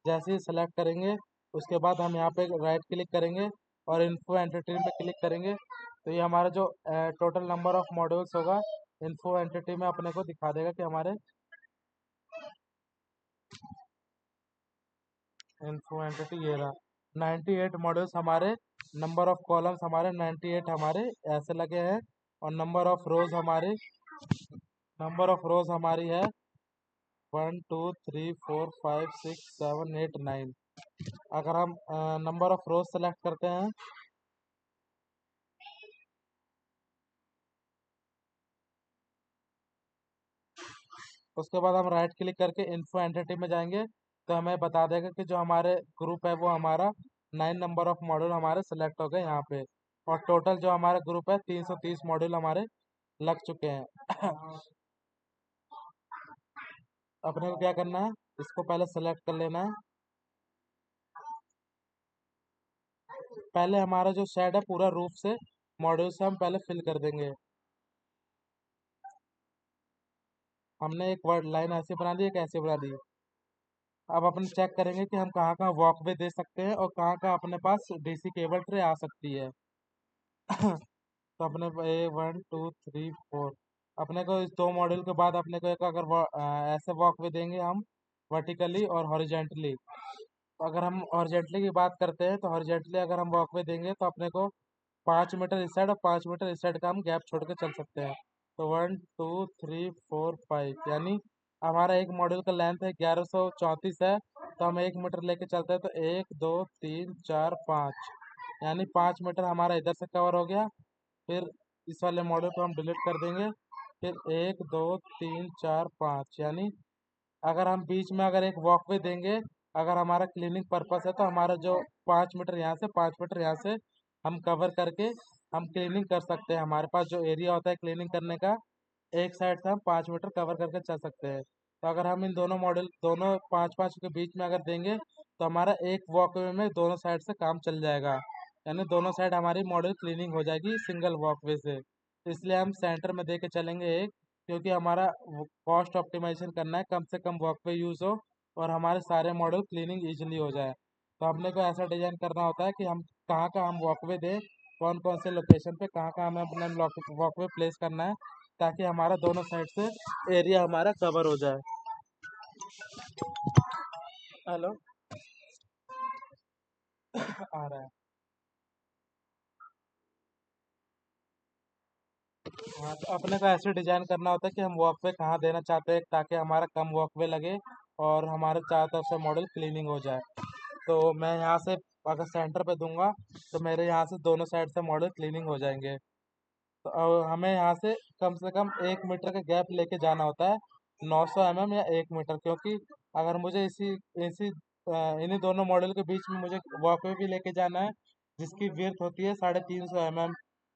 जैसे ही सेलेक्ट करेंगे उसके बाद हम यहाँ पे राइट क्लिक करेंगे और इन्फो एंटिटी में क्लिक करेंगे, तो ये हमारा जो टोटल नंबर ऑफ मॉड्यूल्स होगा इन्फो एंटिटी में अपने को दिखा देगा कि हमारे इन्फो एंटिटी ये रहा। 98 मॉड्यूल्स हमारे, नंबर ऑफ कॉलम्स हमारे 98 हमारे ऐसे लगे हैं, और नंबर ऑफ रोज हमारे नंबर ऑफ रोज हमारी है 1 2 3 4 5 6 7 8 9। अगर हम नंबर ऑफ रोज सेलेक्ट करते हैं उसके बाद हम राइट क्लिक करके इन्फो एंटिटी में जाएंगे तो हमें बता देगा कि जो हमारे ग्रुप है वो हमारा 9 नंबर ऑफ मॉड्यूल हमारे सेलेक्ट हो गए यहाँ पे। और टोटल जो हमारा ग्रुप है 330 मॉड्यूल हमारे लग चुके हैं। अपने को क्या करना है, इसको पहले सेलेक्ट कर लेना है। पहले हमारा जो शेड है पूरा रूफ से मॉड्यूल से हम पहले फिल कर देंगे। हमने एक वर्ड लाइन ऐसे बना दी, एक ऐसे बना दी। अब अपन चेक करेंगे कि हम कहाँ कहाँ वॉकवे दे सकते हैं और कहाँ कहाँ अपने पास डीसी केबल ट्रे आ सकती है। तो अपने 1 2 3 4 अपने को इस दो मॉड्यूल के बाद अपने को एक अगर ऐसे वॉकवे देंगे हम वर्टिकली और हॉरिजेंटली। अगर हम हॉरिजेंटली की बात करते हैं तो हॉरिजेंटली अगर हम वॉकवे देंगे तो अपने को 5 मीटर इस साइड और 5 मीटर इस साइड का हम गैप छोड़ के चल सकते हैं। तो 1 2 3 4 5 यानी हमारा एक मॉड्यूल का लेंथ है 1134 है, तो हम 1 मीटर लेके चलते हैं तो 1 2 3 4 5 यानी 5 मीटर हमारा इधर से कवर हो गया। फिर इस वाले मॉड्यूल को हम डिलीट कर देंगे। फिर 1 2 3 4 5 यानी अगर हम बीच में अगर एक वॉकवे देंगे, अगर हमारा क्लीनिंग पर्पस है तो हमारा जो 5 मीटर यहाँ से 5 मीटर यहाँ से हम कवर करके हम क्लीनिंग कर सकते हैं। हमारे पास जो एरिया होता है क्लीनिंग करने का, एक साइड से हम 5 मीटर कवर करके चल सकते हैं। तो अगर हम इन दोनों मॉडल दोनों 5 5 के बीच में अगर देंगे तो हमारा एक वॉकवे में दोनों साइड से काम चल जाएगा। यानी दोनों साइड हमारी मॉडल क्लीनिंग हो जाएगी सिंगल वॉकवे से। इसलिए हम सेंटर में दे के चलेंगे एक, क्योंकि हमारा कॉस्ट ऑप्टिमाइजेशन करना है, कम से कम वॉकवे यूज़ हो और हमारे सारे मॉडल क्लीनिंग इजीली हो जाए। तो हमने को ऐसा डिजाइन करना होता है कि हम कहाँ कहाँ हम वॉकवे दें, कौन कौन से लोकेशन पे कहाँ कहाँ हमें अपना वॉकवे प्लेस करना है, ताकि हमारा दोनों साइड से एरिया हमारा कवर हो जाए। हेलो। आ रहा है। हाँ, तो अपने को ऐसे डिजाइन करना होता है कि हम वॉकवे कहाँ देना चाहते हैं ताकि हमारा कम वॉकवे लगे और हमारे चारों तरफ से मॉडल क्लीनिंग हो जाए। तो मैं यहाँ से अगर सेंटर पे दूंगा तो मेरे यहाँ से दोनों साइड से मॉडल क्लीनिंग हो जाएंगे। तो हमें यहाँ से कम 1 मीटर का गैप लेके जाना होता है, 900 mm या 1 मीटर, क्योंकि अगर मुझे इसी इसी इन्हीं दोनों मॉडल के बीच में मुझे वॉकवे भी लेके जाना है जिसकी विड्थ होती है 350 mm।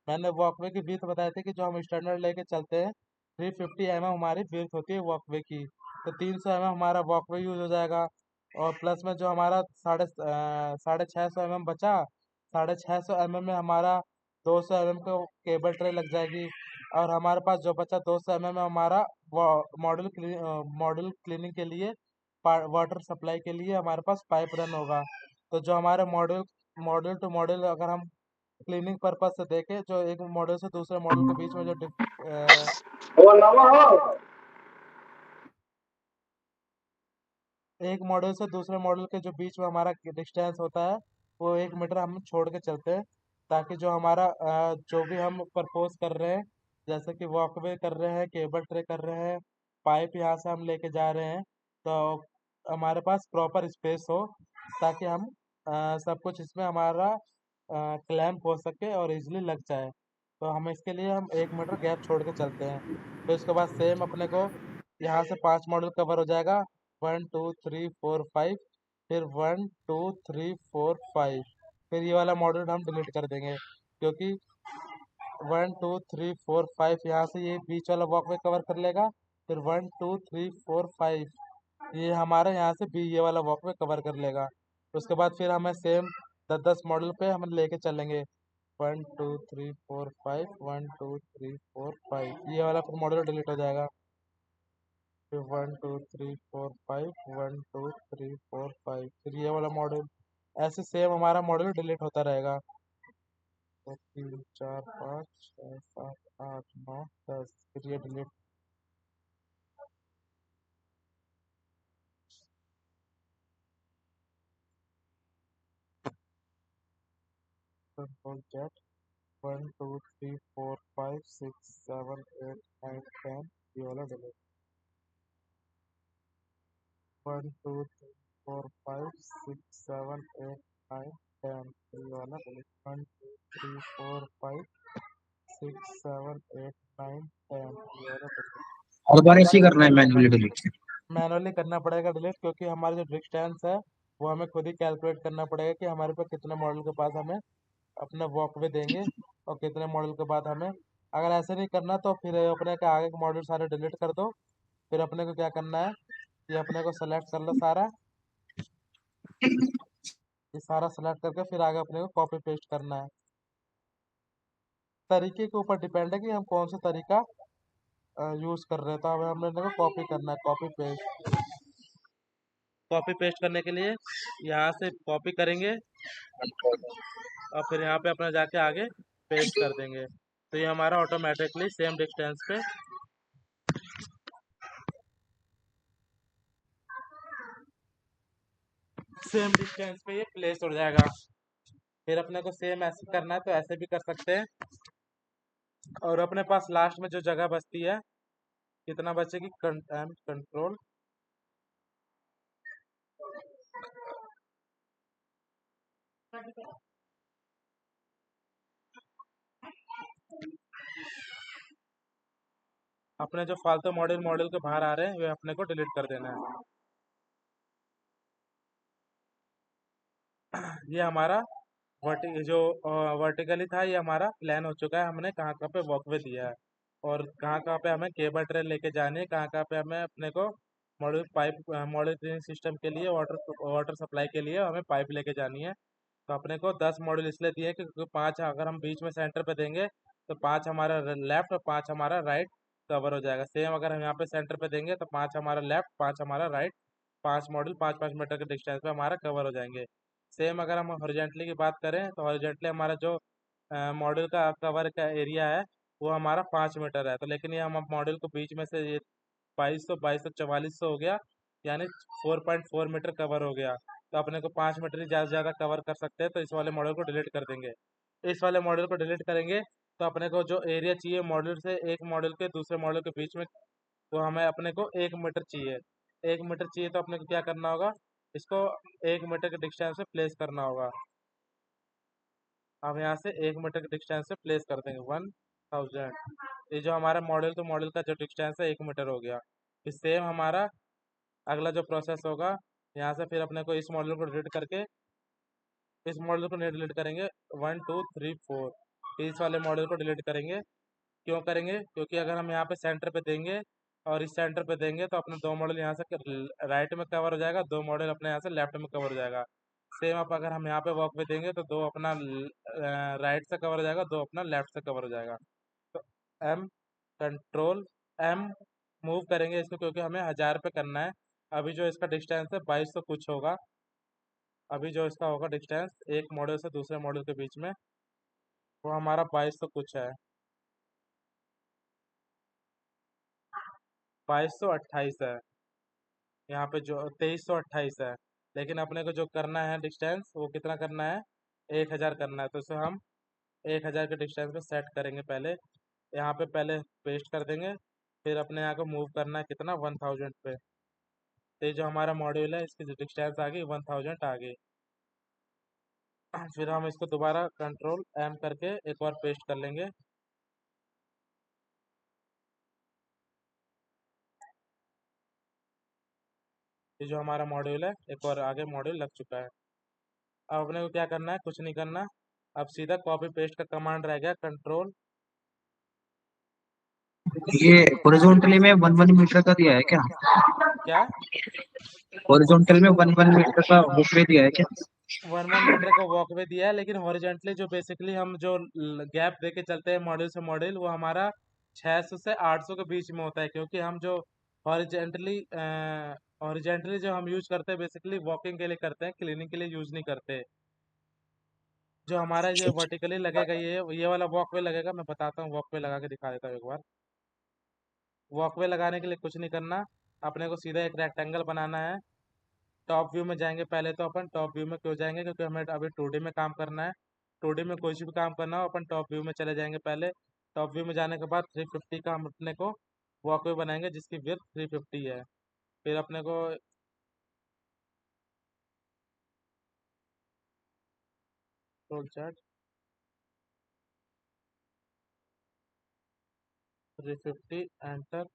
मैंने वॉकवे की विड्थ बताई थी कि जो हम स्टैंडर्ड लेके चलते हैं 350 mm हमारी विड्थ होती है वॉकवे की। तो 300 mm हमारा वॉकवे यूज हो जाएगा और प्लस में जो हमारा 650 mm बचा, 650 mm में हमारा 200 mm का केबल ट्रे लग जाएगी। और हमारे पास जो बचा 200 mm में हमारा मॉडल क्लीनिंग के लिए वाटर सप्लाई के लिए हमारे पास पाइप रन होगा। तो जो हमारे मॉडल मॉडल टू मॉडल अगर हम क्लीनिंग पर्पज से देखें, जो एक मॉडल से दूसरे मॉडल के बीच में जो एक मॉडल से दूसरे मॉडल के जो बीच में हमारा डिस्टेंस होता है वो 1 मीटर हम छोड़ के चलते हैं, ताकि जो हमारा जो भी हम प्रपोज कर रहे हैं, जैसे कि वॉकवे कर रहे हैं, केबल ट्रे कर रहे हैं, पाइप यहाँ से हम लेके जा रहे हैं, तो हमारे पास प्रॉपर स्पेस हो ताकि हम सब कुछ इसमें हमारा क्लैंप हो सके और इजीली लग जाए। तो हम इसके लिए हम 1 मीटर गैप छोड़ के चलते हैं। फिर उसके बाद सेम अपने को यहाँ से 5 मॉडल कवर हो जाएगा, 1 2 3 4 5। फिर 1 2 3 4 5। फिर ये वाला मॉडल हम डिलीट कर देंगे, क्योंकि 1 2 3 4 5 यहाँ से ये बीच वाला वॉकवे कवर कर लेगा। फिर 1 2 3 4 5 ये हमारे यहाँ से भी ये वाला वॉकवे कवर कर लेगा। उसके बाद फिर हमें सेम 10 10 मॉडल पे हम लेके चलेंगे, 1 2 3 4 5, 1 2 3 4 5, ये वाला फिर मॉडल डिलीट हो जाएगा। फिर 1 2 3 4 5, 1 2 3 4 5, फिर ये वाला मॉडल, ऐसे सेम हमारा मॉडल डिलीट होता रहेगा। तो 3 4 5 6 7 8 9 10, फिर ये डिलीट। कंट्रोल जेट 1 2 3 4 5 6 7 8 9 10 ये वाला डिलीट। 1 2 3 4 5 6 7 8 9 10, ये वाला डिलीट। 1 2 3 4 5 6 7 8 9 10, ये वाला डिलीट। हर बार ऐसे ही करना है मैन्युअली डिलीट? मैनुअली करना पड़ेगा डिलीट, क्योंकि हमारे जो डिस्टेंस है वो हमें खुद ही कैलकुलेट करना पड़ेगा कि हमारे पास कितने मॉडल के बाद हमें अपना वॉकवे देंगे और कितने मॉडल के बाद हमें। अगर ऐसे नहीं करना तो फिर अपने के आगे के मॉडल सारे डिलीट कर दो। फिर अपने को क्या करना है, ये अपने को सेलेक्ट कर लो सारा, ये सारा सेलेक्ट करके फिर आगे अपने को कॉपी पेस्ट करना है। तरीके के ऊपर डिपेंड है कि हम कौन सा तरीका यूज कर रहे हैं। तो हमें हमने को कॉपी करना है, कॉपी पेस्ट। कॉपी पेस्ट करने के लिए यहाँ से कॉपी करेंगे और फिर यहाँ पे अपना जाके आगे पेस्ट कर देंगे, तो ये हमारा ऑटोमेटिकली सेम डिस्टेंस पे ये प्लेस हो जाएगा। फिर अपने को सेम ऐसे करना है तो ऐसे भी कर सकते हैं। और अपने पास लास्ट में जो जगह बचती है, कितना बचेगी, कंट्रोल अपने जो फालतू मॉडल के बाहर आ रहे हैं वे अपने को डिलीट कर देना है। ये हमारा वर्टिकली था, ये हमारा प्लान हो चुका है। हमने कहाँ कहाँ पे वॉकवे दिया है और कहाँ कहाँ पे हमें केबल ट्रे लेके जानी है, कहाँ कहाँ पे हमें अपने को मॉडल ड्रेनेज सिस्टम के लिए वाटर सप्लाई के लिए हमें पाइप लेके जानी है। तो अपने को 10 मॉडल इसलिए दिए क्योंकि 5 अगर हम बीच में सेंटर पे देंगे तो 5 हमारा लेफ्ट और 5 हमारा राइट कवर हो जाएगा। सेम अगर हम यहाँ पे सेंटर पे देंगे तो 5 हमारा लेफ्ट, 5 हमारा राइट, 5 मॉडल 5-5 मीटर के डिस्टेंस पे हमारा कवर हो जाएंगे। सेम अगर हम हॉरिजेंटली की बात करें तो हॉरिजेंटली हमारा जो मॉडल का कवर का एरिया है वो हमारा 5 मीटर है। तो लेकिन ये हम मॉडल को बीच में से ये 2200 4400 हो गया, यानी 4.4 मीटर कवर हो गया। तो अपने को 5 मीटर ही ज़्यादा से ज़्यादा कवर कर सकते हैं, तो इस वाले मॉडल को डिलीट कर देंगे। इस वाले मॉडल को डिलीट करेंगे तो अपने को जो एरिया चाहिए मॉडल से एक मॉडल के दूसरे मॉडल के बीच में, वो हमें अपने को 1 मीटर चाहिए। 1 मीटर चाहिए तो अपने को क्या करना होगा, इसको 1 मीटर के डिस्टेंस से प्लेस करना होगा। हम यहाँ से 1 मीटर के डिस्टेंस से प्लेस कर देंगे 1000। ये जो हमारा मॉडल तो मॉडल का जो डिस्टेंस है 1 मीटर हो गया। फिर सेम हमारा अगला जो प्रोसेस होगा, यहाँ से फिर अपने को इस मॉडल को डिलीट करके इस मॉडल को नहीं डिलीट करेंगे, 1 2 3 4 इस वाले मॉडल को डिलीट करेंगे। क्यों करेंगे, क्योंकि अगर हम यहाँ पे सेंटर पे देंगे और इस सेंटर पे देंगे तो अपने 2 मॉडल यहाँ से राइट में कवर हो जाएगा, 2 मॉडल अपने यहाँ से लेफ्ट में कवर हो जाएगा। सेम अब अगर हम यहाँ पे वॉक पे देंगे तो 2 अपना राइट से कवर हो जाएगा, 2 अपना लेफ्ट से कवर हो जाएगा। तो एम कंट्रोल एम मूव करेंगे इसको, क्योंकि हमें 1000 पे करना है। अभी जो इसका डिस्टेंस है 2200 कुछ होगा। अभी जो इसका होगा डिस्टेंस एक मॉडल से दूसरे मॉडल के बीच में, वो हमारा 2200 कुछ है, 2228 है। यहाँ पे जो 2328 है, लेकिन अपने को जो करना है डिस्टेंस वो कितना करना है, 1000 करना है। तो इसे हम 1000 के डिस्टेंस पे सेट करेंगे। पहले यहाँ पे पहले पेस्ट कर देंगे, फिर अपने यहाँ को मूव करना है कितना, 1000 पे। तो ये जो हमारा मॉड्यूल है इसकी जो डिस्टेंस आ गई 1000 आ गई। फिर हम इसको दोबारा कंट्रोल एम करके एक बार पेस्ट कर लेंगे। ये जो हमारा मॉड्यूल है एक और आगे मॉड्यूल लग चुका है। अब अपने को क्या करना है, कुछ नहीं करना। अब सीधा कॉपी पेस्ट का कमांड रह गया, कंट्रोल ये हॉरिजॉन्टली में 1 1 मीटर का दिया है क्या? क्या, हॉरिजॉन्टल में 1 1 मीटर का बुकवे दिया है क्या? 1 1 मीटर का वॉकवे दिया है, लेकिन हॉरिजेंटली जो बेसिकली हम जो गैप दे के चलते हैं मॉड्यूल से मॉड्यूल, वो हमारा 600 से 800 के बीच में होता है। क्योंकि हम जो हॉरिजेंटली हॉरिजेंटली जो हम यूज करते हैं बेसिकली वॉकिंग के लिए करते हैं, क्लीनिंग के लिए यूज नहीं करते। जो हमारा ये वर्टिकली लगेगा, ये वाला वॉकवे लगेगा, मैं बताता हूँ, वॉकवे लगा के दिखा देता हूँ एक बार। वॉकवे लगाने के लिए कुछ नहीं करना, अपने को सीधा एक रेक्टेंगल बनाना है। टॉप व्यू में जाएंगे पहले, तो अपन टॉप व्यू में क्यों जाएंगे, क्योंकि हमें अभी 2D में काम करना है। 2D में कोई सी भी काम करना हो अपन टॉप व्यू में चले जाएंगे पहले। टॉप व्यू में जाने के बाद 350 का हम अपने को वॉकवे बनाएंगे जिसकी विड्थ 350 है। फिर अपने को रोल चार्ट 350 एंटर।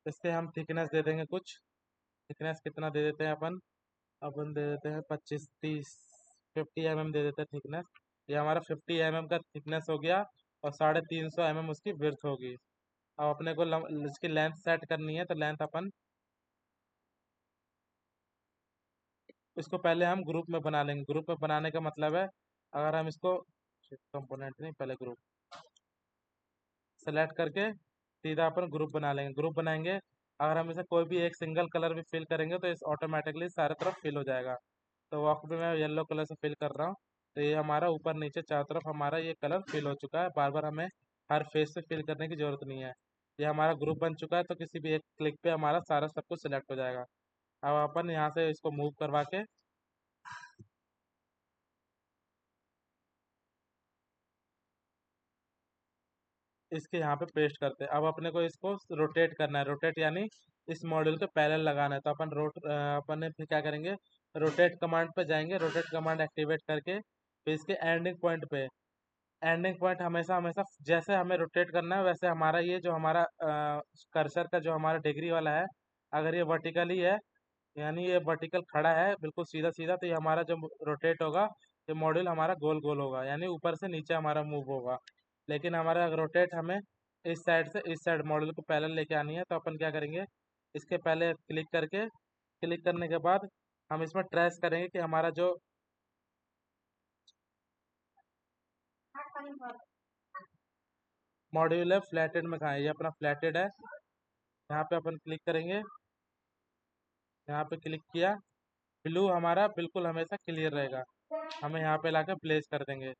इसके हम थिकनेस दे देंगे कुछ। थिकनेस कितना दे देते हैं अपन? अपन दे देते हैं 25-30 50 mm दे देते हैं थिकनेस। ये हमारा 50 mm का थिकनेस हो गया और 350 mm उसकी विड्थ होगी। अब अपने को इसकी लेंथ सेट करनी है, तो लेंथ अपन इसको पहले हम ग्रुप में बना लेंगे। ग्रुप में बनाने का मतलब है, अगर हम इसको कंपोनेंट नहीं, पहले ग्रुप सेलेक्ट करके सीधा अपन ग्रुप बना लेंगे। ग्रुप बनाएंगे, अगर हम इसे कोई भी एक सिंगल कलर भी फिल करेंगे तो इस ऑटोमेटिकली सारे तरफ फिल हो जाएगा। तो वॉक पे मैं येलो कलर से फिल कर रहा हूँ, तो ये हमारा ऊपर नीचे चारों तरफ हमारा ये कलर फिल हो चुका है। बार बार हमें हर फेस से फिल करने की जरूरत नहीं है। ये हमारा ग्रुप बन चुका है, तो किसी भी एक क्लिक पे हमारा सारा सब कुछ सिलेक्ट हो जाएगा। अब अपन यहाँ से इसको मूव करवा के इसके यहाँ पे पेस्ट करते हैं। अब अपने को इसको रोटेट करना है। रोटेट यानी इस मॉड्यूल के पैरेलल लगाना है। तो अपन ने फिर क्या करेंगे, रोटेट कमांड पे जाएंगे। रोटेट कमांड एक्टिवेट करके फिर इसके एंडिंग पॉइंट पे, एंडिंग पॉइंट हमेशा हमेशा जैसे हमें रोटेट करना है वैसे हमारा ये जो हमारा कर्सर का जो हमारा डिग्री वाला है, अगर ये वर्टिकली है यानी ये वर्टिकल खड़ा है बिल्कुल सीधा सीधा, तो ये हमारा जो रोटेट होगा, ये मॉड्यूल हमारा गोल गोल होगा, यानी ऊपर से नीचे हमारा मूव होगा। लेकिन हमारा अगर रोटेट हमें इस साइड से इस साइड मॉड्यूल को पैरेलल लेके आनी है, तो अपन क्या करेंगे, इसके पहले क्लिक करने के बाद हम इसमें ट्रेस करेंगे कि हमारा जो मॉड्यूल है फ्लैटेड में कहाँ है। ये अपना फ्लैटेड है। यहाँ पे अपन क्लिक करेंगे, यहाँ पे क्लिक किया, ब्लू हमारा बिल्कुल हमेशा क्लियर रहेगा। हमें यहाँ पे लाके प्लेस कर देंगे।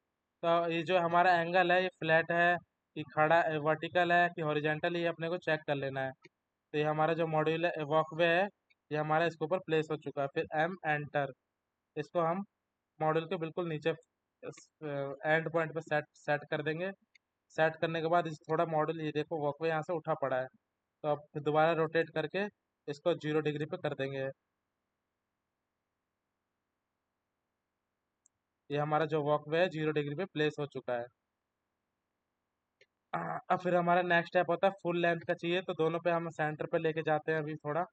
तो ये जो हमारा एंगल है, ये फ्लैट है कि खड़ा वर्टिकल है कि हॉरिजेंटल, ये अपने को चेक कर लेना है। तो ये हमारा जो मॉड्यूल है वॉकवे है, ये हमारा इसके ऊपर प्लेस हो चुका है। फिर एम एंटर, इसको हम मॉड्यूल के बिल्कुल नीचे एंड पॉइंट पे सेट सेट कर देंगे। सेट करने के बाद इस थोड़ा मॉड्यूल, ये देखो वॉकवे यहाँ से उठा पड़ा है, तो अब फिर दोबारा रोटेट करके इसको 0 डिग्री पे कर देंगे। ये हमारा जो वॉकवे है 0 डिग्री पे प्लेस हो चुका है। अब फिर हमारा नेक्स्ट स्टेप होता है फुल लेंथ का चाहिए, तो दोनों पे हम सेंटर पे लेके जाते हैं। अभी थोड़ा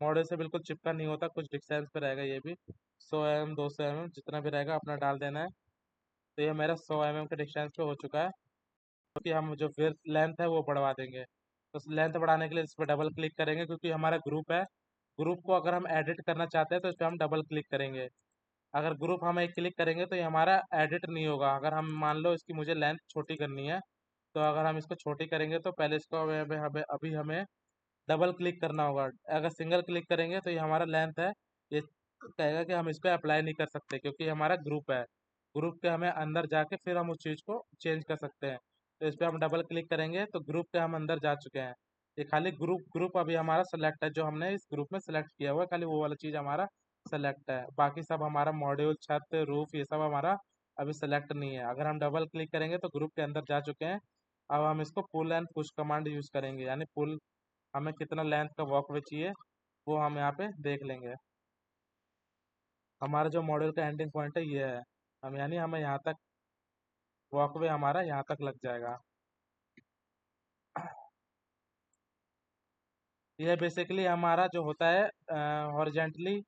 मॉडल से बिल्कुल चिपका नहीं होता, कुछ डिस्टेंस पे रहेगा। ये भी 100 mm 200 mm जितना भी रहेगा अपना डाल देना है। तो ये मेरा 100 mm के डिस्टेंस पे हो चुका है, क्योंकि हम जो फिर लेंथ है वो बढ़वा देंगे। तो लेंथ बढ़ाने के लिए इस पर डबल क्लिक करेंगे, क्योंकि हमारा ग्रुप है। ग्रुप को अगर हम एडिट करना चाहते हैं तो इस पर हम डबल क्लिक करेंगे। अगर ग्रुप हम एक क्लिक करेंगे तो ये हमारा एडिट नहीं होगा। अगर हम मान लो इसकी मुझे लेंथ छोटी करनी है, तो अगर हम इसको छोटी करेंगे तो पहले इसको अभी हमें डबल क्लिक करना होगा। अगर सिंगल क्लिक करेंगे तो ये हमारा लेंथ है, ये कहेगा कि हम इसको अप्लाई नहीं कर सकते, क्योंकि ये हमारा ग्रुप है। ग्रुप के हमें अंदर जाके फिर हम उस चीज़ को चेंज कर सकते हैं। तो इस पर हम डबल क्लिक करेंगे तो ग्रुप के हम अंदर जा चुके हैं। ये खाली ग्रुप ग्रुप अभी हमारा सेलेक्ट है, जो हमने इस ग्रुप में सेलेक्ट किया हुआ है, खाली वो वाला चीज़ हमारा सेलेक्ट है। बाकी सब हमारा मॉड्यूल, छत, रूफ, ये सब हमारा अभी सेलेक्ट नहीं है। अगर हम डबल क्लिक करेंगे तो ग्रुप के अंदर जा चुके हैं। अब हम इसको pull and push command use करेंगे, यानी पुल, हमें कितना लेंथ का वॉकवे चाहिए वो हम यहाँ पे देख लेंगे। हमारा जो मॉड्यूल का एंडिंग पॉइंट है ये है, हम यानी हमें यहाँ तक वॉकवे हमारा यहाँ तक लग जाएगा। यह बेसिकली हमारा जो होता है हॉरिजेंटली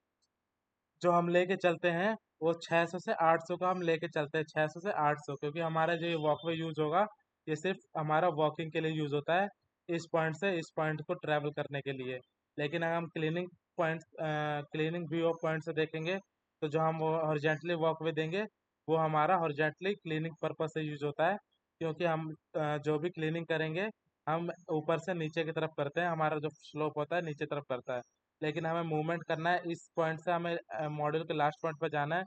जो हम लेके चलते हैं, वो 600 से 800 का हम लेके चलते हैं। 600 से 800, क्योंकि हमारा जो ये वॉकवे यूज होगा ये सिर्फ हमारा वॉकिंग के लिए यूज होता है, इस पॉइंट से इस पॉइंट को ट्रैवल करने के लिए। लेकिन अगर हम क्लीनिंग व्यू ऑफ पॉइंट से देखेंगे, तो जो हम हॉरिजेंटली वॉकवे देंगे वो हमारा हॉरिजेंटली क्लीनिंग पर्पज से यूज होता है, क्योंकि हम जो भी क्लीनिंग करेंगे हम ऊपर से नीचे की तरफ करते हैं, हमारा जो स्लोप होता है नीचे तरफ करता है। लेकिन हमें मूवमेंट करना है, इस पॉइंट से हमें मॉड्यूल के लास्ट पॉइंट पर जाना है,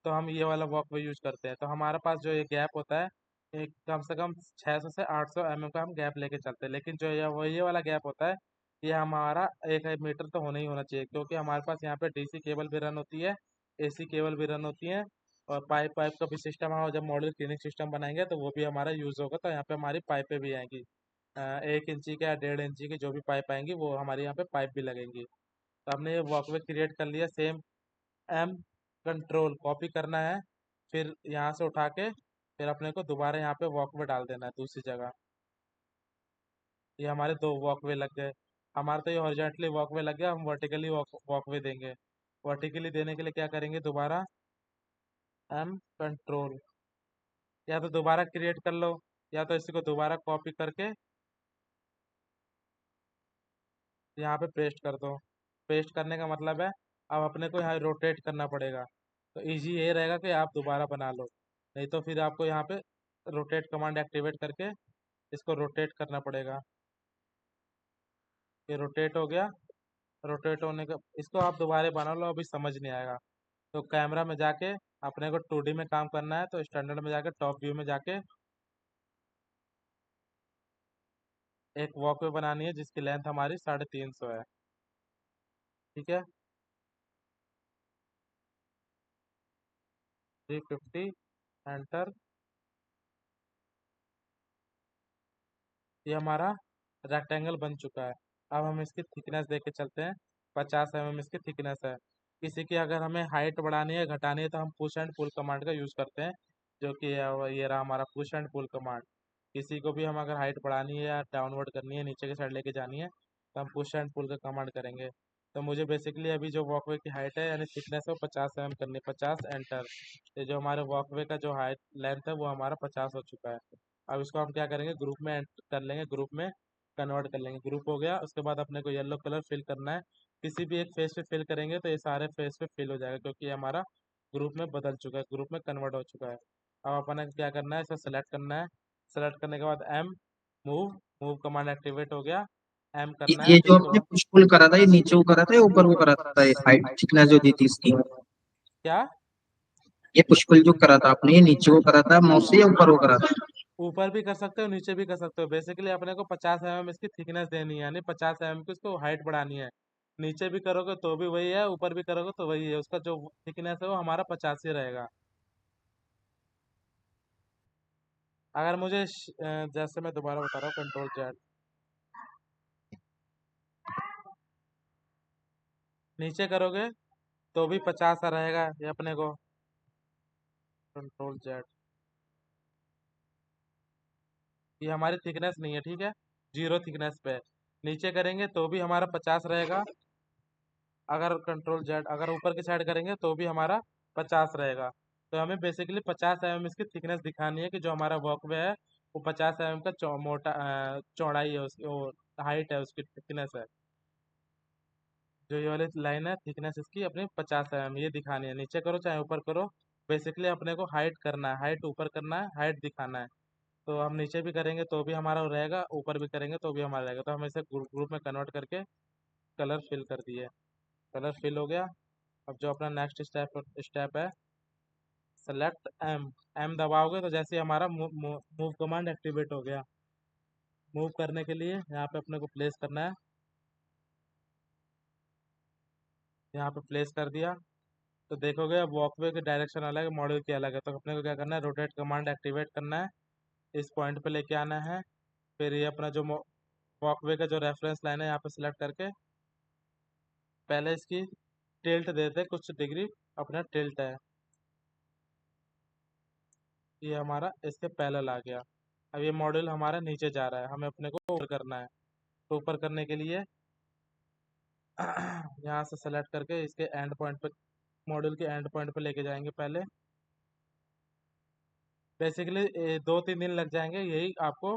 तो हम ये वाला वॉकवे यूज करते हैं। तो हमारे पास जो ये गैप होता है, एक कम से कम 600 से 800 mm का हम गैप लेके चलते हैं। लेकिन जो ये वाला गैप होता है, ये हमारा 1 मीटर तो होना ही होना चाहिए, क्योंकि हमारे पास यहाँ पे डीसी केबल भी रन होती है, एसी केबल भी रन होती है। और पाइप पाइप का भी सिस्टम हम जब मॉड्यूलर क्लीनिंग सिस्टम बनाएंगे तो वो भी हमारा यूज़ होगा। तो यहाँ पे हमारी पाइपें भी आएंगी, 1 इंची का या 1.5 इंची की जो भी पाइप आएंगी वो हमारे यहाँ पे पाइप भी लगेंगी। तो हमने ये वॉकवे क्रिएट कर लिया। सेम एम कंट्रोल कॉपी करना है, फिर यहाँ से उठा के फिर अपने को दोबारा यहाँ पे वॉकवे डाल देना है दूसरी जगह। ये हमारे 2 वॉकवे लग गए। हमारा तो ये हॉरिजॉन्टली वॉकवे लग गया, हम वर्टिकली वॉकवे देंगे। वर्टिकली देने के लिए क्या करेंगे, दोबारा एम कंट्रोल, या तो दोबारा क्रिएट कर लो या तो इसी को दोबारा कॉपी करके यहाँ पे पेस्ट कर दो। पेस्ट करने का मतलब है अब अपने को यहाँ रोटेट करना पड़ेगा। तो इजी ये रहेगा कि आप दोबारा बना लो, नहीं तो फिर आपको यहाँ पे रोटेट कमांड एक्टिवेट करके इसको रोटेट करना पड़ेगा। ये रोटेट हो गया। रोटेट होने का इसको आप दोबारा बना लो, अभी समझ नहीं आएगा। तो कैमरा में जाके अपने को 2D में काम करना है, तो स्टैंडर्ड में जाके टॉप व्यू में जाके एक वॉकवे बनानी है जिसकी लेंथ हमारी 350 है। ठीक है, 350 एंटर। ये हमारा रेक्टेंगल बन चुका है। अब हम इसकी थिकनेस देख के चलते हैं। 50 mm इसकी थिकनेस है। किसी की अगर हमें हाइट बढ़ानी है घटानी है तो हम पुश एंड पुल कमांड का यूज़ करते हैं, जो कि ये रहा हमारा पुश एंड पुल कमांड। किसी को भी हम अगर हाइट बढ़ानी है या डाउनवर्ड करनी है, नीचे की साइड लेके जानी है, तो हम पुश एंड पुल का कमांड करेंगे। तो मुझे बेसिकली अभी जो वॉकवे की हाइट है यानी थिकनेस है वो 50 mm करनी है। 50 एंटर। ये जो हमारे वॉकवे का जो हाइट लेंथ है वो हमारा 50 हो चुका है। अब इसको हम क्या करेंगे, ग्रुप में कर लेंगे, ग्रुप में कन्वर्ट कर लेंगे। ग्रुप हो गया, उसके बाद अपने को येलो कलर फिल करना है। किसी भी एक फेस पे फिल करेंगे तो ये सारे फेस पे फिल हो जाएगा, क्योंकि ये हमारा ग्रुप में बदल चुका है, ग्रुप में कन्वर्ट हो चुका है। अब अपने को क्या करना है, इसे सेलेक्ट करना है। सेलेक्ट करने के बाद M move, move command activate हो गया। एम करना है ये जो इसको। आपने पुश पुल करा था, ये नीचे को करा था या ऊपर को करा था? ये हाइट थिकनेस जो दी थी इसकी, क्या, ये पुश पुल जो करा था आपने, ये नीचे को करा था माउस से या ऊपर को करा था? ऊपर भी कर सकते हो नीचे भी कर सकते हो। बेसिकली अपने को 50 mm इसकी थिकनेस देनी है, यानी 50 mm की इसको हाइट बढ़ानी है। नीचे भी करोगे तो भी वही है, ऊपर भी करोगे तो वही है। उसका जो थिकनेस है वो हमारा 50 ही रहेगा। अगर मुझे जैसे मैं दोबारा बता रहा हूँ, कंट्रोल जेड, नीचे करोगे तो भी 50 रहेगा ये अपने को। कंट्रोल जेड, ये हमारी थिकनेस नहीं है, ठीक है, 0 थिकनेस पे है। नीचे करेंगे तो भी हमारा 50 रहेगा। अगर कंट्रोल जेड अगर ऊपर की साइड करेंगे तो भी हमारा 50 रहेगा। तो हमें बेसिकली 50 mm इसकी थिकनेस दिखानी है कि जो हमारा वॉकवे है वो 50 mm का चौड़ाई है उसकी, वो हाइट है उसकी, थिकनेस है। जो ये वाली लाइन है थिकनेस इसकी अपनी 50 mm ये दिखानी है। नीचे करो चाहे ऊपर करो, बेसिकली अपने को हाइट करना है, हाइट ऊपर करना है, हाइट दिखाना है। तो हम नीचे भी करेंगे तो भी हमारा रहेगा, ऊपर भी करेंगे तो भी हमारा रहेगा। तो हम इसे ग्रुप ग्रुप में कन्वर्ट करके कलर फिल कर दिए। कलर फिल हो गया। अब जो अपना नेक्स्ट स्टेप है, सेलेक्ट एम। एम दबाओगे तो जैसे ही हमारा मूव कमांड एक्टिवेट हो गया। मूव करने के लिए यहाँ पे अपने को प्लेस करना है, यहाँ पे प्लेस कर दिया। तो देखोगे अब वॉकवे की डायरेक्शन अलग है, मॉड्यूल की अलग है। तो अपने को क्या करना है, रोटेट कमांड एक्टिवेट करना है, इस पॉइंट पे लेके आना है। फिर ये अपना जो वॉकवे का जो रेफरेंस लाइन है यहाँ पे सिलेक्ट करके पहले इसकी टिल्ट देते कुछ डिग्री, अपना टिल्ट है ये हमारा इसके पैरेलल आ गया। अब ये मॉड्यूल हमारा नीचे जा रहा है, हमें अपने को ऊपर करना है। तो ऊपर करने के लिए यहाँ से सेलेक्ट करके इसके एंड पॉइंट पे, मॉड्यूल के एंड पॉइंट पे लेके जाएंगे पहले। बेसिकली 2-3 दिन लग जाएंगे यही आपको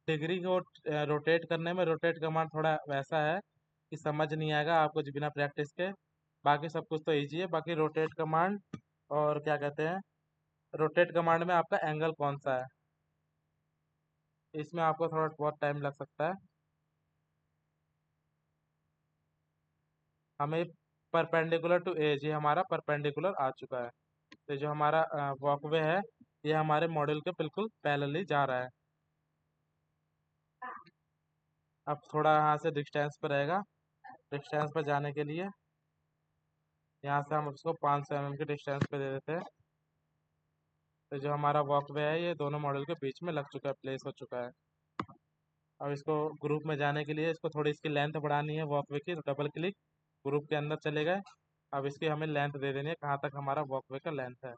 डिग्री को रोटेट करने में। रोटेट कमांड थोड़ा वैसा है कि समझ नहीं आएगा आपको बिना प्रैक्टिस के। बाकी सब कुछ तो ईजी है। बाकी रोटेट कमांड और क्या कहते हैं, रोटेट कमांड में आपका एंगल कौन सा है, इसमें आपको थोड़ा बहुत टाइम लग सकता है। हमें परपेंडिकुलर टू एज, ये हमारा परपेंडिकुलर आ चुका है। तो जो हमारा वॉकवे है ये हमारे मॉडल के बिल्कुल पैरेलली जा रहा है। अब थोड़ा यहाँ से डिस्टेंस पर रहेगा। डिस्टेंस पर जाने के लिए यहाँ से हम उसको 500 mm के डिस्टेंस पे दे देते हैं। तो जो हमारा वॉकवे है ये दोनों मॉड्यूल के बीच में लग चुका है, प्लेस हो चुका है। अब इसको ग्रुप में जाने के लिए इसको थोड़ी इसकी लेंथ बढ़ानी है वॉकवे की, तो डबल क्लिक, ग्रुप के अंदर चले गए। अब इसकी हमें लेंथ दे देनी है, कहाँ तक हमारा वॉकवे का लेंथ है।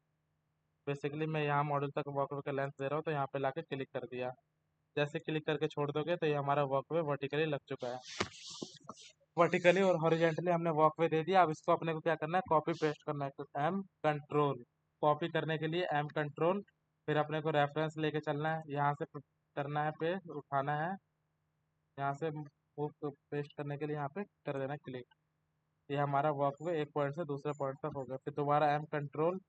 बेसिकली मैं यहाँ मॉड्यूल तक वॉकवे का लेंथ दे रहा हूँ, तो यहाँ पे लाके क्लिक कर दिया। जैसे क्लिक करके छोड़ दोगे तो ये हमारा वॉकवे वर्टिकली लग चुका है। वर्टिकली और हॉरिजेंटली हमने वॉकवे दे दिया। अब इसको अपने को क्या करना है, कॉपी पेस्ट करना है। तो एम कंट्रोल, कॉपी करने के लिए एम कंट्रोल, फिर अपने को रेफरेंस लेके चलना है, यहाँ से करना है पेस्ट, उठाना है, यहाँ से वो पेस्ट करने के लिए यहाँ पे कर देना क्लिक। ये हमारा वॉकवे एक पॉइंट से दूसरे पॉइंट तक हो गया। फिर दोबारा एम कंट्रोल,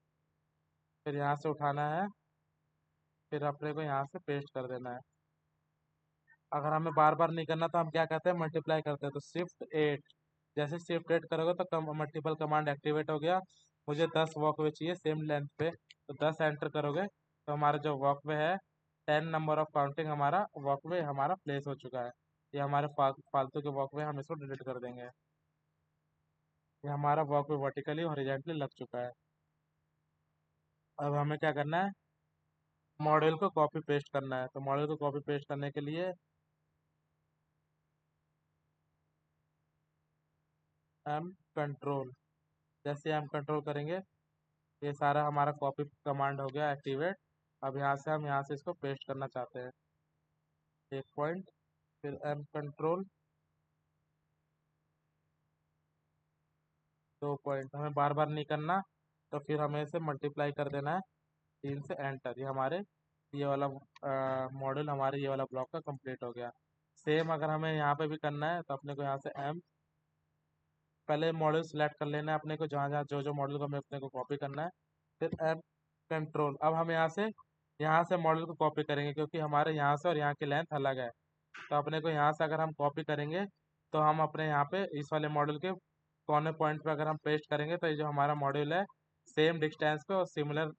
फिर यहाँ से उठाना है, फिर अपने को यहाँ से पेस्ट कर देना है। अगर हमें बार बार नहीं करना तो हम क्या कहते हैं, मल्टीप्लाई करते हैं। तो शिफ्ट 8, जैसे शिफ्ट 8 करोगे तो मल्टीपल कमांड एक्टिवेट हो गया। मुझे 10 वॉकवे चाहिए सेम लेंथ पे, तो 10 एंटर करोगे तो हमारा जो वॉकवे है 10 नंबर ऑफ काउंटिंग हमारा वॉकवे हमारा प्लेस हो चुका है। ये हमारे फालतू के वॉकवे, हम इसको डिलीट कर देंगे। ये हमारा वॉकवे वर्टिकली हॉरिजॉन्टली लग चुका है। अब हमें क्या करना है, मॉडल को कॉपी पेस्ट करना है। तो मॉडल को कॉपी पेस्ट करने के लिए एम कंट्रोल, जैसे एम कंट्रोल करेंगे ये सारा हमारा कॉपी कमांड हो गया एक्टिवेट। अब यहाँ से हम यहाँ से इसको पेस्ट करना चाहते हैं, एक पॉइंट, फिर एम कंट्रोल 2 पॉइंट। हमें बार बार नहीं करना, तो फिर हमें इसे मल्टीप्लाई कर देना है 3 से, एंटर। ये हमारे ये वाला मॉडल हमारे ये वाला ब्लॉक का कंप्लीट हो गया। सेम अगर हमें यहाँ पे भी करना है तो अपने को यहाँ से एम, पहले मॉडल सेलेक्ट कर लेना है अपने को, जहाँ जहाँ जो जो मॉडल को हमें अपने को कॉपी करना है। फिर एम कंट्रोल, अब हम यहाँ से मॉडल को कॉपी करेंगे, क्योंकि हमारे यहाँ से और यहाँ की लेंथ अलग है। तो अपने को यहाँ से अगर हम कॉपी करेंगे तो हम अपने यहाँ पे इस वाले मॉडल के कोने पॉइंट पे अगर हम पेस्ट करेंगे तो ये जो हमारा मॉड्यूल है सेम डिस्टेंस पे और सिमिलर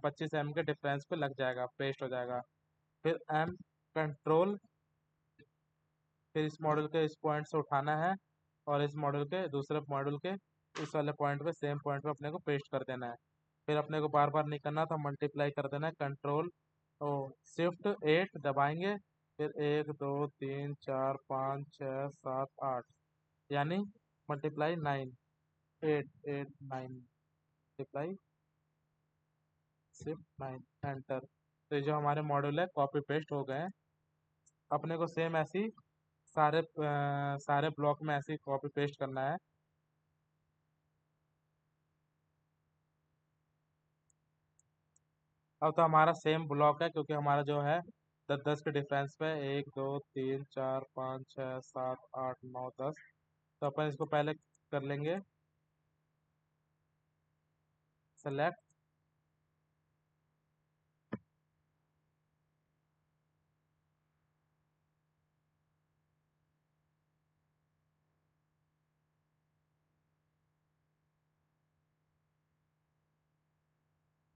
25 mm के डिफरेंस पे लग जाएगा, पेस्ट हो जाएगा। फिर एम कंट्रोल, फिर इस मॉडल के इस पॉइंट से उठाना है और इस मॉडल के दूसरे मॉडल के इस वाले पॉइंट पे, सेम पॉइंट पे अपने को पेस्ट कर देना है। फिर अपने को बार बार नहीं करना, तो मल्टीप्लाई कर देना है, कंट्रोल ओ शिफ्ट 8 दबाएंगे, फिर 1 2 3 4 5 6 7 8, यानी मल्टीप्लाई 9, 8 8 9, मल्टीप्लाई शिफ्ट 9, एंटर। तो ये जो हमारे मॉड्यूल है कॉपी पेस्ट हो गए हैं। अपने को सेम ऐसी सारे ब्लॉक में ऐसे ही कॉपी पेस्ट करना है। अब तो हमारा सेम ब्लॉक है, क्योंकि हमारा जो है 10 10 के डिफरेंस पे 1 2 3 4 5 6 7 8 9 10। तो अपन इसको पहले कर लेंगे सेलेक्ट,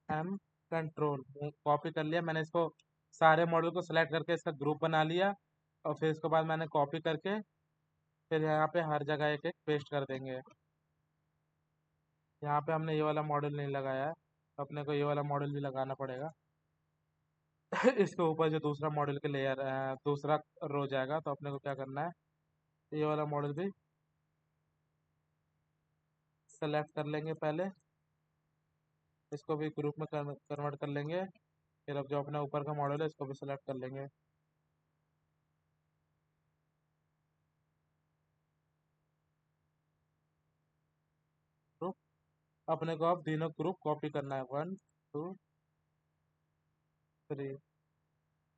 एम कंट्रोल, कॉपी कर लिया मैंने इसको, सारे मॉडल को सेलेक्ट करके इसका ग्रुप बना लिया। और फिर इसके बाद मैंने कॉपी करके फिर यहाँ पे हर जगह एक एक पेस्ट कर देंगे। यहाँ पे हमने ये वाला मॉडल नहीं लगाया है, तो अपने को ये वाला मॉडल भी लगाना पड़ेगा। इसके ऊपर जो दूसरा मॉडल के लेयर दूसरा रो जाएगा, तो अपने को क्या करना है, ये वाला मॉडल भी सेलेक्ट कर लेंगे पहले, इसको भी ग्रुप में कन्वर्ट कर लेंगे। फिर अब जो अपना ऊपर का मॉडल है इसको भी सेलेक्ट कर लेंगे। ग्रुप, अपने को अब तीनों ग्रुप कॉपी करना है, 1 2 3,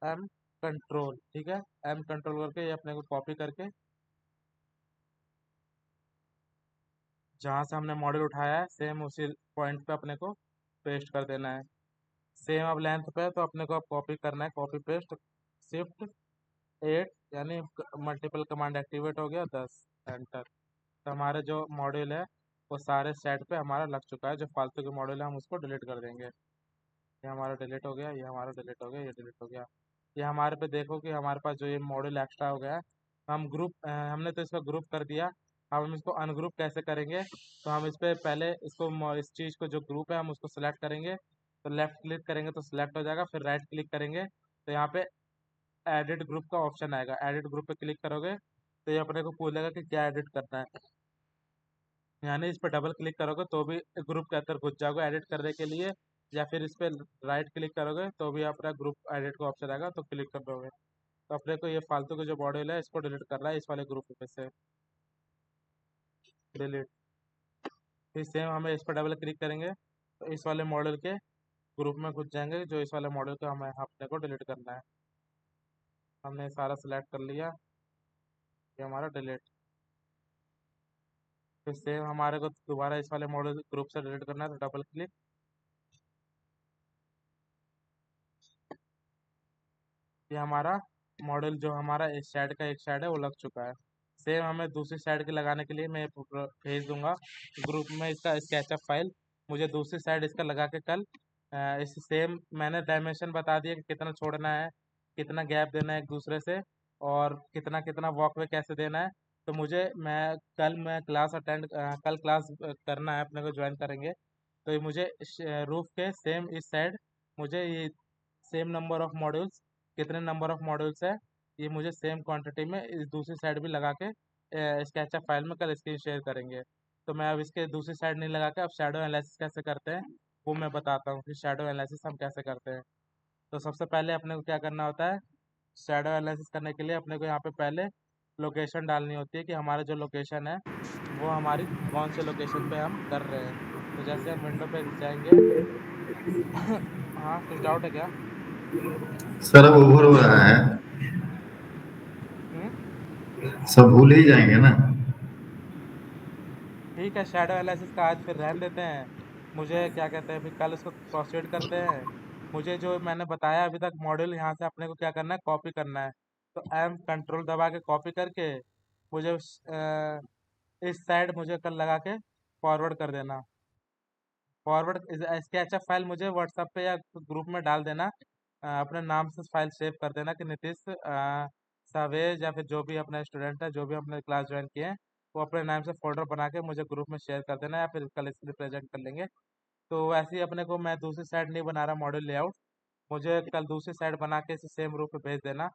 एम कंट्रोल, ठीक है। एम कंट्रोल करके ये अपने को कॉपी करके जहाँ से हमने मॉडल उठाया है सेम उसी पॉइंट पे अपने को पेस्ट कर देना है। सेम अब लेंथ पे, तो अपने को अब कॉपी करना है, कॉपी पेस्ट शिफ्ट 8, यानी मल्टीपल कमांड एक्टिवेट हो गया, 10 एंटर। तो हमारे जो मॉड्यूल है वो सारे सेट पे हमारा लग चुका है। जो फालतू के मॉड्यूल है हम उसको डिलीट कर देंगे। ये हमारा डिलीट हो गया, ये हमारा डिलीट हो गया, ये डिलीट हो गया। ये हमारे पे देखो कि हमारे पास जो ये मॉड्यूल एक्स्ट्रा हो गया है, हम हमने तो इसको ग्रुप कर दिया। अब हम इसको अनग्रुप कैसे करेंगे, तो हम इस पे पहले इसको इस चीज़ को जो ग्रुप है हम उसको सेलेक्ट करेंगे। तो लेफ्ट क्लिक करेंगे तो सिलेक्ट हो जाएगा, फिर राइट क्लिक करेंगे तो यहाँ पे एडिट ग्रुप का ऑप्शन आएगा। एडिट ग्रुप पे क्लिक करोगे तो ये अपने को पूछेगा कि क्या एडिट करना है, यानी इस पर डबल क्लिक करोगे तो भी ग्रुप के अंदर घुस जाओगे एडिट करने के लिए, या फिर इस पर राइट क्लिक करोगे तो भी अपना ग्रुप एडिट का ऑप्शन आएगा तो क्लिक कर दोगे। तो अपने को ये फालतू के जो मॉड्यूल है इसको डिलीट करना है इस वाले ग्रुप में से, डिलीट। फिर सेम हमें इस पर डबल क्लिक करेंगे तो इस वाले मॉडल के ग्रुप में घुस जाएंगे जो इस वाले मॉडल को हमें अपने को डिलीट करना है। हमने सारा सिलेक्ट कर लिया, ये हमारा डिलीट। फिर सेम हमारे को दोबारा इस वाले मॉडल ग्रुप से डिलीट करना है तो डबल क्लिक, ये हमारा मॉडल जो हमारा इस साइड का एक साइड है वो लग चुका है। सेम हमें दूसरी साइड के लगाने के लिए मैं भेज दूंगा ग्रुप में इसका स्केचअप फाइल, मुझे दूसरी साइड इसका लगा के कल इस सेम मैंने डायमेंशन बता दिया कि कितना छोड़ना है, कितना गैप देना है एक दूसरे से, और कितना कितना वॉकवे कैसे देना है। तो मुझे मैं क्लास अटेंड कल क्लास करना है, अपने को ज्वाइन करेंगे। तो ये मुझे रूफ के सेम इस साइड मुझे ये सेम नंबर ऑफ मॉड्यूल्स, कितने नंबर ऑफ मॉड्यूल्स है ये मुझे सेम क्वांटिटी में इस दूसरी साइड भी लगा के स्केचअप फाइल में कल स्क्रीन शेयर करेंगे। तो मैं अब इसके दूसरी साइड नहीं लगा के अब शैडो एनालिसिस कैसे करते हैं वो मैं बताता हूँ कि शैडो एनालिसिस हम कैसे करते हैं। तो सबसे पहले अपने को क्या करना होता है, शैडो एनालिसिस करने के लिए अपने को यहाँ पे पहले लोकेशन डालनी होती है कि हमारा जो लोकेशन है वो हमारी कौन से लोकेशन पे हम कर रहे हैं। तो जैसे हम विंडो पे जाएंगे हाँ कुछ डाउट है क्या? सर अब ओवर हो रहा है, हम्म सब भूल ही जाएंगे ना। ठीक है, शैडो एनालिसिस का आज फिर रहने देते हैं। मुझे क्या कहते हैं, फिर कल उसको प्रोसीड करते हैं। मुझे जो मैंने बताया अभी तक मॉड्यूल यहाँ से अपने को क्या करना है, कॉपी करना है। तो एम कंट्रोल दबा के कॉपी करके मुझे इस साइड मुझे कल लगा के फॉरवर्ड कर देना। फॉरवर्ड स्केचअप फाइल मुझे व्हाट्सएप पे या ग्रुप में डाल देना, अपने नाम से फाइल सेव कर देना कि नीतीश सावेज, या फिर जो भी अपना स्टूडेंट है जो भी अपने क्लास ज्वाइन किए हैं वो अपने नाम से फोल्डर बना के मुझे ग्रुप में शेयर कर देना, या फिर कल इसके लिए प्रेजेंट कर लेंगे। तो वैसे ही अपने को मैं दूसरी साइड नहीं बना रहा मॉड्यूल लेआउट, मुझे कल दूसरी साइड बना के इसे सेम रूप पे भेज देना।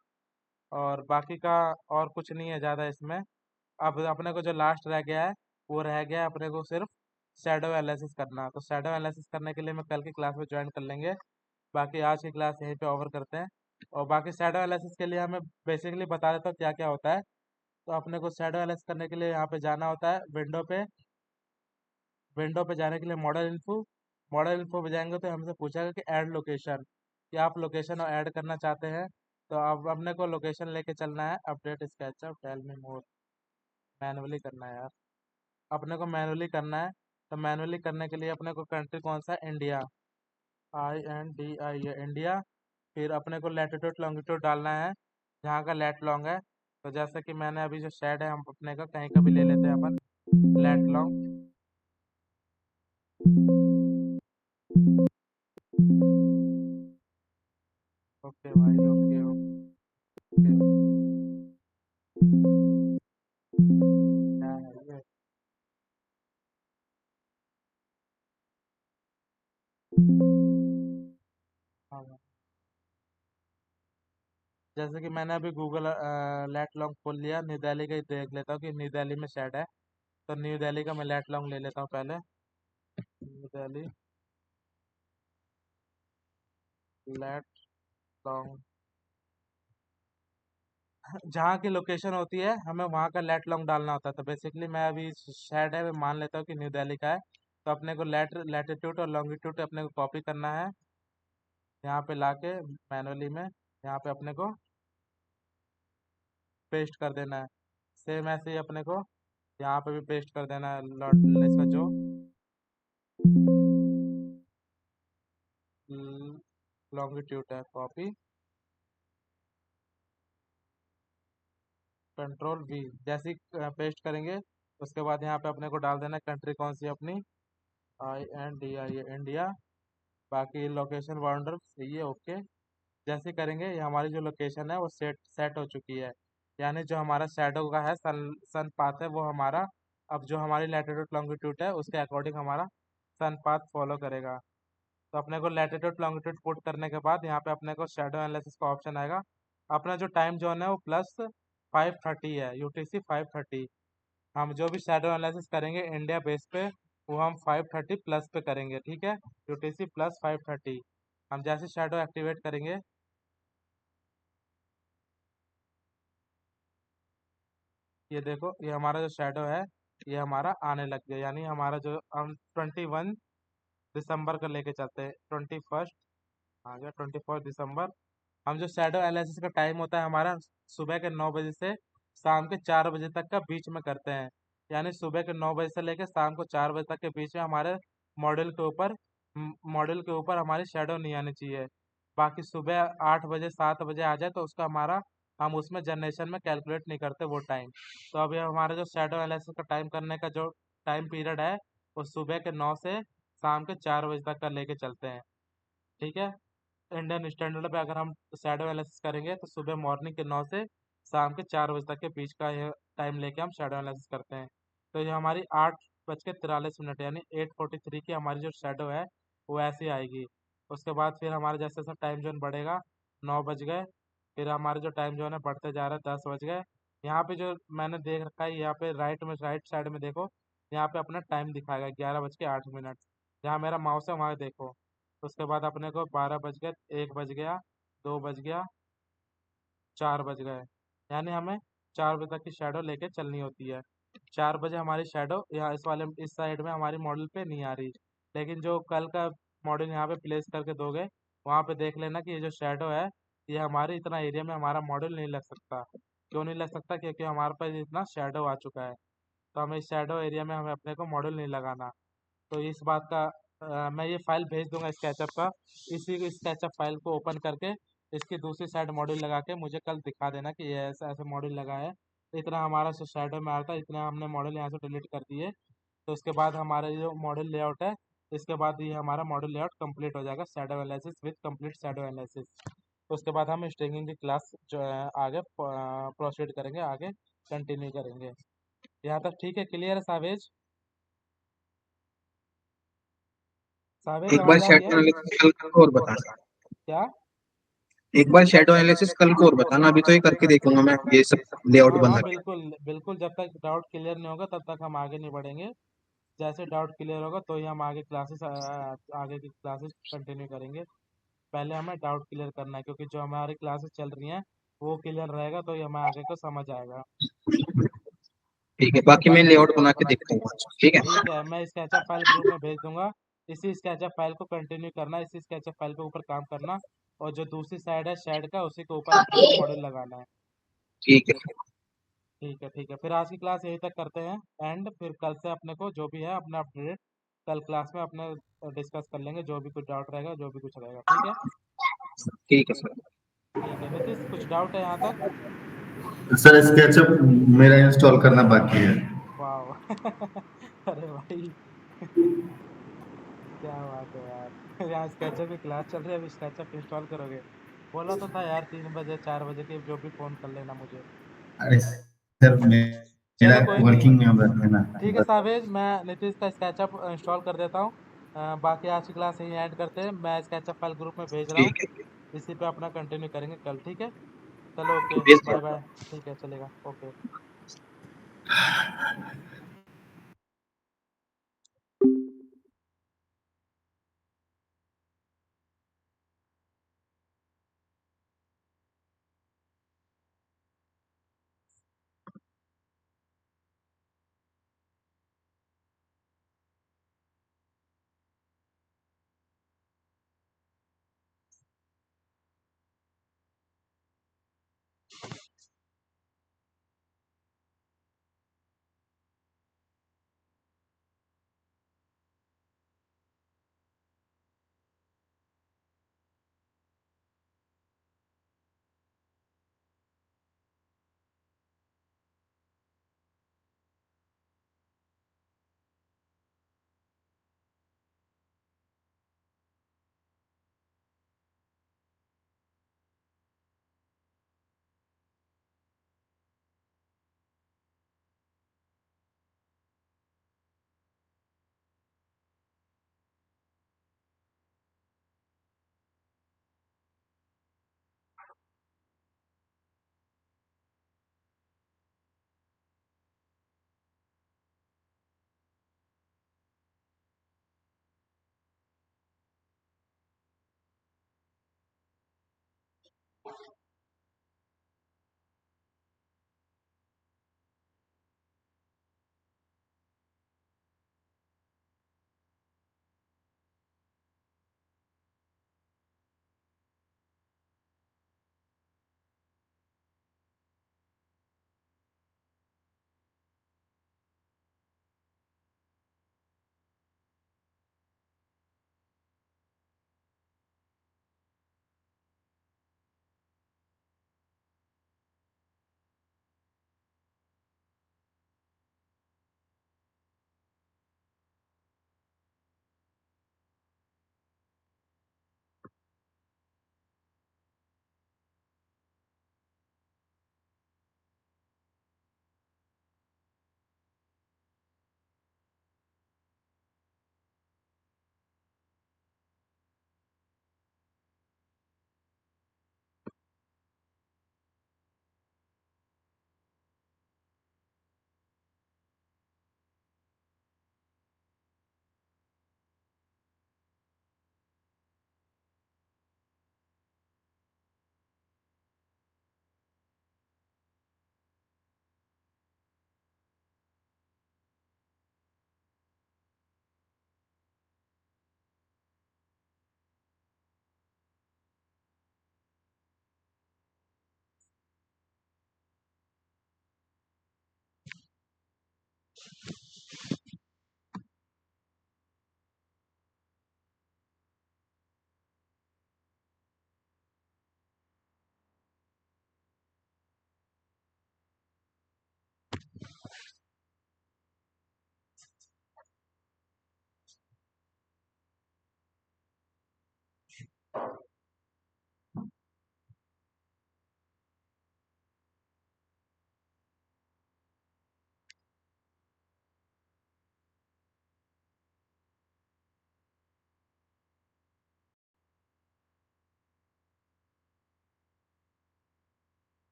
और बाकी का और कुछ नहीं है ज़्यादा इसमें। अब अपने को जो लास्ट रह गया है वो रह गया है अपने को सिर्फ शैडो एनालिसिस करना। तो शैडो एनालिसिस करने के लिए मैं कल की क्लास में ज्वाइन कर लेंगे। बाकी आज की क्लास यहीं पे ओवर करते हैं। और बाकी शैडो एनालिसिस के लिए हमें बेसिकली बता देता हूँ क्या क्या होता है। तो अपने को शैडो एनालिसिस करने के लिए यहाँ पे जाना होता है विंडो पे। विंडो पे जाने के लिए मॉडल इन्फो पे जाएंगे तो हमसे पूछेगा कि ऐड लोकेशन, कि आप लोकेशन ऐड करना चाहते हैं। तो अब अपने को लोकेशन लेके चलना है, अपडेट स्केचअप टेल मी मोर, मैनुअली करना है यार, अपने को मैनुअली करना है। तो मैनुअली करने के लिए अपने को कंट्री कौन सा है, इंडिया, INDIA इंडिया। फिर अपने को लैटिट्यूड लॉन्गिट्यूड डालना है जहाँ का लैट लॉन्ग है। तो जैसे कि मैंने अभी जो शेड है हम अपने का कहीं का भी ले लेते हैं अपन, लैट लॉन्ग। ओके भाई, ओके ओके। क्या है ये? हाँ भाई। जैसे कि मैंने अभी गूगल लैट लॉन्ग खोल लिया, न्यू दिल्ली का ही देख लेता हूँ कि न्यू दिल्ली में शेड है। तो न्यू दिल्ली का मैं लैट लॉन्ग ले लेता हूँ पहले, न्यू दिल्ली लैट लॉन्ग। जहाँ की लोकेशन होती है हमें वहाँ का लैट लॉन्ग डालना होता है। तो बेसिकली मैं अभी शायद है मैं मान लेता हूँ कि न्यू दिल्ली का है। तो अपने को लैटिट्यूड और लॉन्गिट्यूड अपने को कॉपी करना है, यहाँ पे लाके मैनुअली में यहाँ पे अपने को पेस्ट कर देना है। सेम ऐसे ही अपने को यहाँ पे भी पेस्ट कर देना है इसका जो लॉन्गिट्यूड है, कॉपी कंट्रोल V, जैसे ही पेस्ट करेंगे उसके बाद यहाँ पे अपने को डाल देना कंट्री कौन सी है अपनी, INDIA इंडिया। बाकी लोकेशन बाउंडर सही है, ओके। जैसे करेंगे ये हमारी जो लोकेशन है वो सेट सेट हो चुकी है, यानी जो हमारा शैडो का है सन पाथ है वो हमारा अब जो हमारी लैटिट्यूड लॉन्गिट्यूड है उसके अकॉर्डिंग हमारा सन पाथ फॉलो करेगा। तो तो अपने को लैटिट्यूड लॉन्गिट्यूड पुट करने के बाद यहाँ पे अपने को शेडो एनालिसिस का ऑप्शन आएगा। अपना जो टाइम जोन है वो +5:30 है, UTC 5:30। हम जो भी शेडो एनालिसिस करेंगे इंडिया बेस पे वो हम 5:30 प्लस पे करेंगे, ठीक है, UTC +5:30। हम जैसे शेडो एक्टिवेट करेंगे, ये देखो ये हमारा जो शेडो है ये हमारा आने लग गया, यानी हमारा जो हम 21 दिसंबर का लेके चलते हैं, 21 आ गया 21 दिसंबर। हम जो शेडो एनालिसिस का टाइम होता है हमारा सुबह के 9 बजे से शाम के 4 बजे तक का बीच में करते हैं। यानी सुबह के 9 बजे से लेकर शाम को 4 बजे तक के बीच में हमारे मॉडल के ऊपर हमारी शेडो नहीं आनी चाहिए। बाकी सुबह 8 बजे 7 बजे आ जाए तो उसका हमारा हम उसमें जनरेशन में कैलकुलेट नहीं करते वो टाइम। तो अभी हमारा जो शेडो एनालिसिस का टाइम करने का जो टाइम पीरियड है वो सुबह के 9 से शाम के 4 बजे तक का लेके चलते हैं, ठीक है। इंडियन स्टैंडर्ड पे अगर हम शैडो एनालिसिस करेंगे तो सुबह मॉर्निंग के 9 से शाम के 4 बजे तक के बीच का ये टाइम लेके हम शैडो एनालिसिस करते हैं। तो ये हमारी 8:43 यानी 8:43 की हमारी जो शैडो है वो ऐसी आएगी। उसके बाद फिर हमारा जैसे जैसे टाइम जोन बढ़ेगा, 9 बज गए, फिर हमारे जो टाइम जोन है बढ़ते जा रहा है, 10 बज गए। यहाँ पे जो मैंने देख रखा है यहाँ पे राइट साइड में देखो, यहाँ पे अपना टाइम दिखाएगा 11:08। जहाँ मेरा माउस है वहाँ देखो। उसके बाद अपने को 12 बज गए, 1 बज गया, 2 बज गया, 4 बज गए। यानी हमें 4 बजे तक की शेडो लेके चलनी होती है। 4 बजे हमारी शेडो यहाँ इस साइड में हमारी मॉडल पे नहीं आ रही, लेकिन जो कल का मॉडल यहाँ पे प्लेस करके दोगे वहाँ पे देख लेना कि ये जो शेडो है ये हमारे इतना एरिया में हमारा मॉडल नहीं लग सकता। क्यों नहीं लग सकता? क्योंकि हमारे पास इतना शेडो आ चुका है, तो हमें इस शेडो एरिया में हमें अपने को मॉडल नहीं लगाना। तो इस बात का मैं ये फाइल भेज दूंगा स्केचअप का। इसी स्केचअप फाइल को ओपन करके इसकी दूसरी साइड मॉड्यूल लगा के मुझे कल दिखा देना कि ये ऐसा ऐसा मॉड्यूल लगा है। इतना हमारा शेडो में आ रहा था, इतना हमने मॉडल यहाँ से डिलीट कर दिए। तो उसके बाद हमारा ये जो मॉडल लेआउट है, इसके बाद ये हमारा मॉडल लेआउट कंप्लीट हो जाएगा, shadow analysis with complete shadow analysis. तो उसके बाद हम स्ट्रिंगिंग की क्लास जो है आगे प्रोसीड करेंगे, आगे कंटिन्यू करेंगे। यहाँ तक ठीक है? क्लियर है सावेज? सावेज एक बार आवाज आ रही शेडो है एनालिसिस कल को और बता, क्या? एक बार शेडो एनालिसिस कल को और बताना, अभी तो ये करके देखूंगा मैं ये सब लेआउट हाँ हाँ बना के। बिल्कुल बिल्कुल, जब तक डाउट क्लियर नहीं होगा तब तक हम आगे नहीं बढ़ेंगे। जैसे डाउट क्लियर होगा तो ही हम आगे की क्लासेस कंटिन्यू करेंगे। पहले हमें डाउट क्लियर करना है, क्योंकि जो हमारी क्लासेस चल रही हैं वो क्लियर रहेगा तो ही हमें आगे को समझ आएगा। ठीक है, बाकी मैं लेआउट बना के देखता हूँ। ठीक है। ठीक है, मैं स्केचअप फाइल ग्रुप में भेज दूंगा। इसी स्केचअप फाइल को कंटिन्यू करना, इसी स्केचअप फाइल के ऊपर काम करना, और जो दूसरी साइड है शेड का उसी के ऊपर अपने को मॉडल लगाना है। ठीक है। ठीक है ठीक है, फिर आज की क्लास यहीं तक करते हैं एंड फिर कल से अपने को जो भी है अपना अपडेट कल क्लास में अपने डिस्कस कर लेंगे, जो भी कुछ डाउट रहेगा, जो भी कुछ रहेगा, ठीक है। ठीक है सर। ठीक है नीतीश, कुछ डाउट है यहाँ तक? सर स्केचअप मेरा इंस्टॉल करना बाकी है। वाह अरे भाई क्या बात है यार यहाँ स्केचअप की क्लास चल रही है, अभी स्केचअप इंस्टॉल करोगे? बोला तो था यार 3 बजे 4 बजे के जो भी फोन कर लेना मुझे। अरे सर मेरा चलो कोई नहीं, वर्किंग में हम रहते हैं ना। ठीक है सावेज, मैं नीतीश का स्केचअप इंस्टॉल कर देता हूँ। बाकी आज की क्लास यहीं ऐड करते हैं, मैं स्केचअप फाइल ग्रुप में भेज रहा हूँ। ठीक है, इसी पे अपना कंटिन्यू करेंगे कल, ठीक है। चलो ओके, भेज बाय दो। बाय। ठीक है चलेगा, ओके।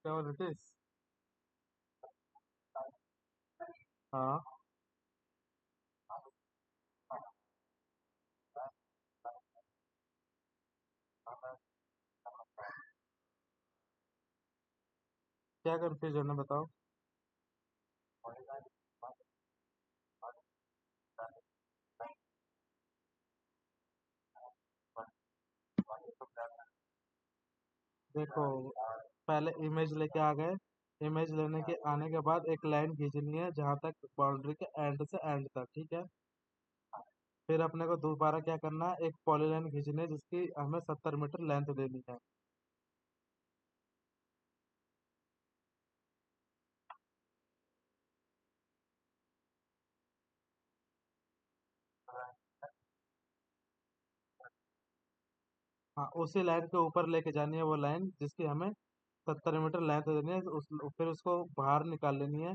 क्या बोल रहे थे? हाँ, क्या कंफ्यूजन है बताओ। देखो, पहले इमेज लेके आ गए। इमेज लेने के आने के बाद एक लाइन खींचनी है जहां तक बाउंड्री के एंड से एंड तक, ठीक है। फिर अपने को दोबारा क्या करना है, एक पॉलीलाइन खींचनी है जिसकी हमें 70 मीटर लेंथ देनी है। हाँ, उसी लाइन के ऊपर लेके जानी है वो लाइन जिसकी हमें 70 मीटर लेंथ देनी है। फिर उसको बाहर निकाल लेनी है।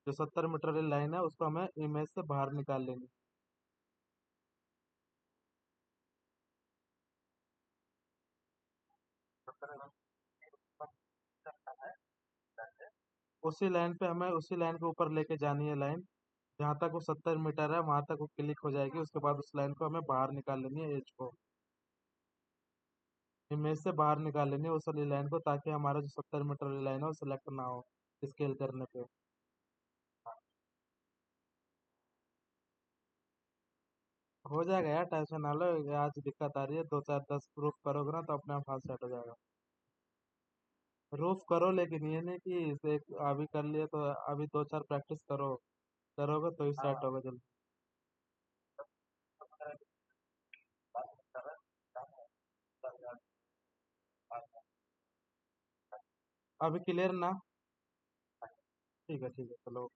जो 70 मीटर वाली लाइन है उसको हमें इमेज से बाहर निकाल लेनी है। उसी लाइन के ऊपर लेके जानी है लाइन। जहाँ तक वो 70 मीटर है वहां तक वो क्लिक हो जाएगी। उसके बाद उस लाइन को हमें बाहर निकाल लेनी है, एज को इमेज से बाहर निकाल लेनी है उस वाली लाइन को, ताकि हमारा जो 70 मीटर वाली लाइन है वो सिलेक्ट ना हो स्केल करने पे। हो जाएगा यार, टेंशन ना लो। ये आज दिक्कत आ रही है, 2 4 10 प्रूफ करोगे ना तो अपने आप हाथ सेट हो जाएगा। प्रूफ करो, लेकिन ये नहीं कि इसे अभी कर लिए तो अभी 2 4 प्रैक्टिस करो। करोगे तो ही सेट होगा जल्दी। अभी क्लियर ना? ठीक है, ठीक है, चलो।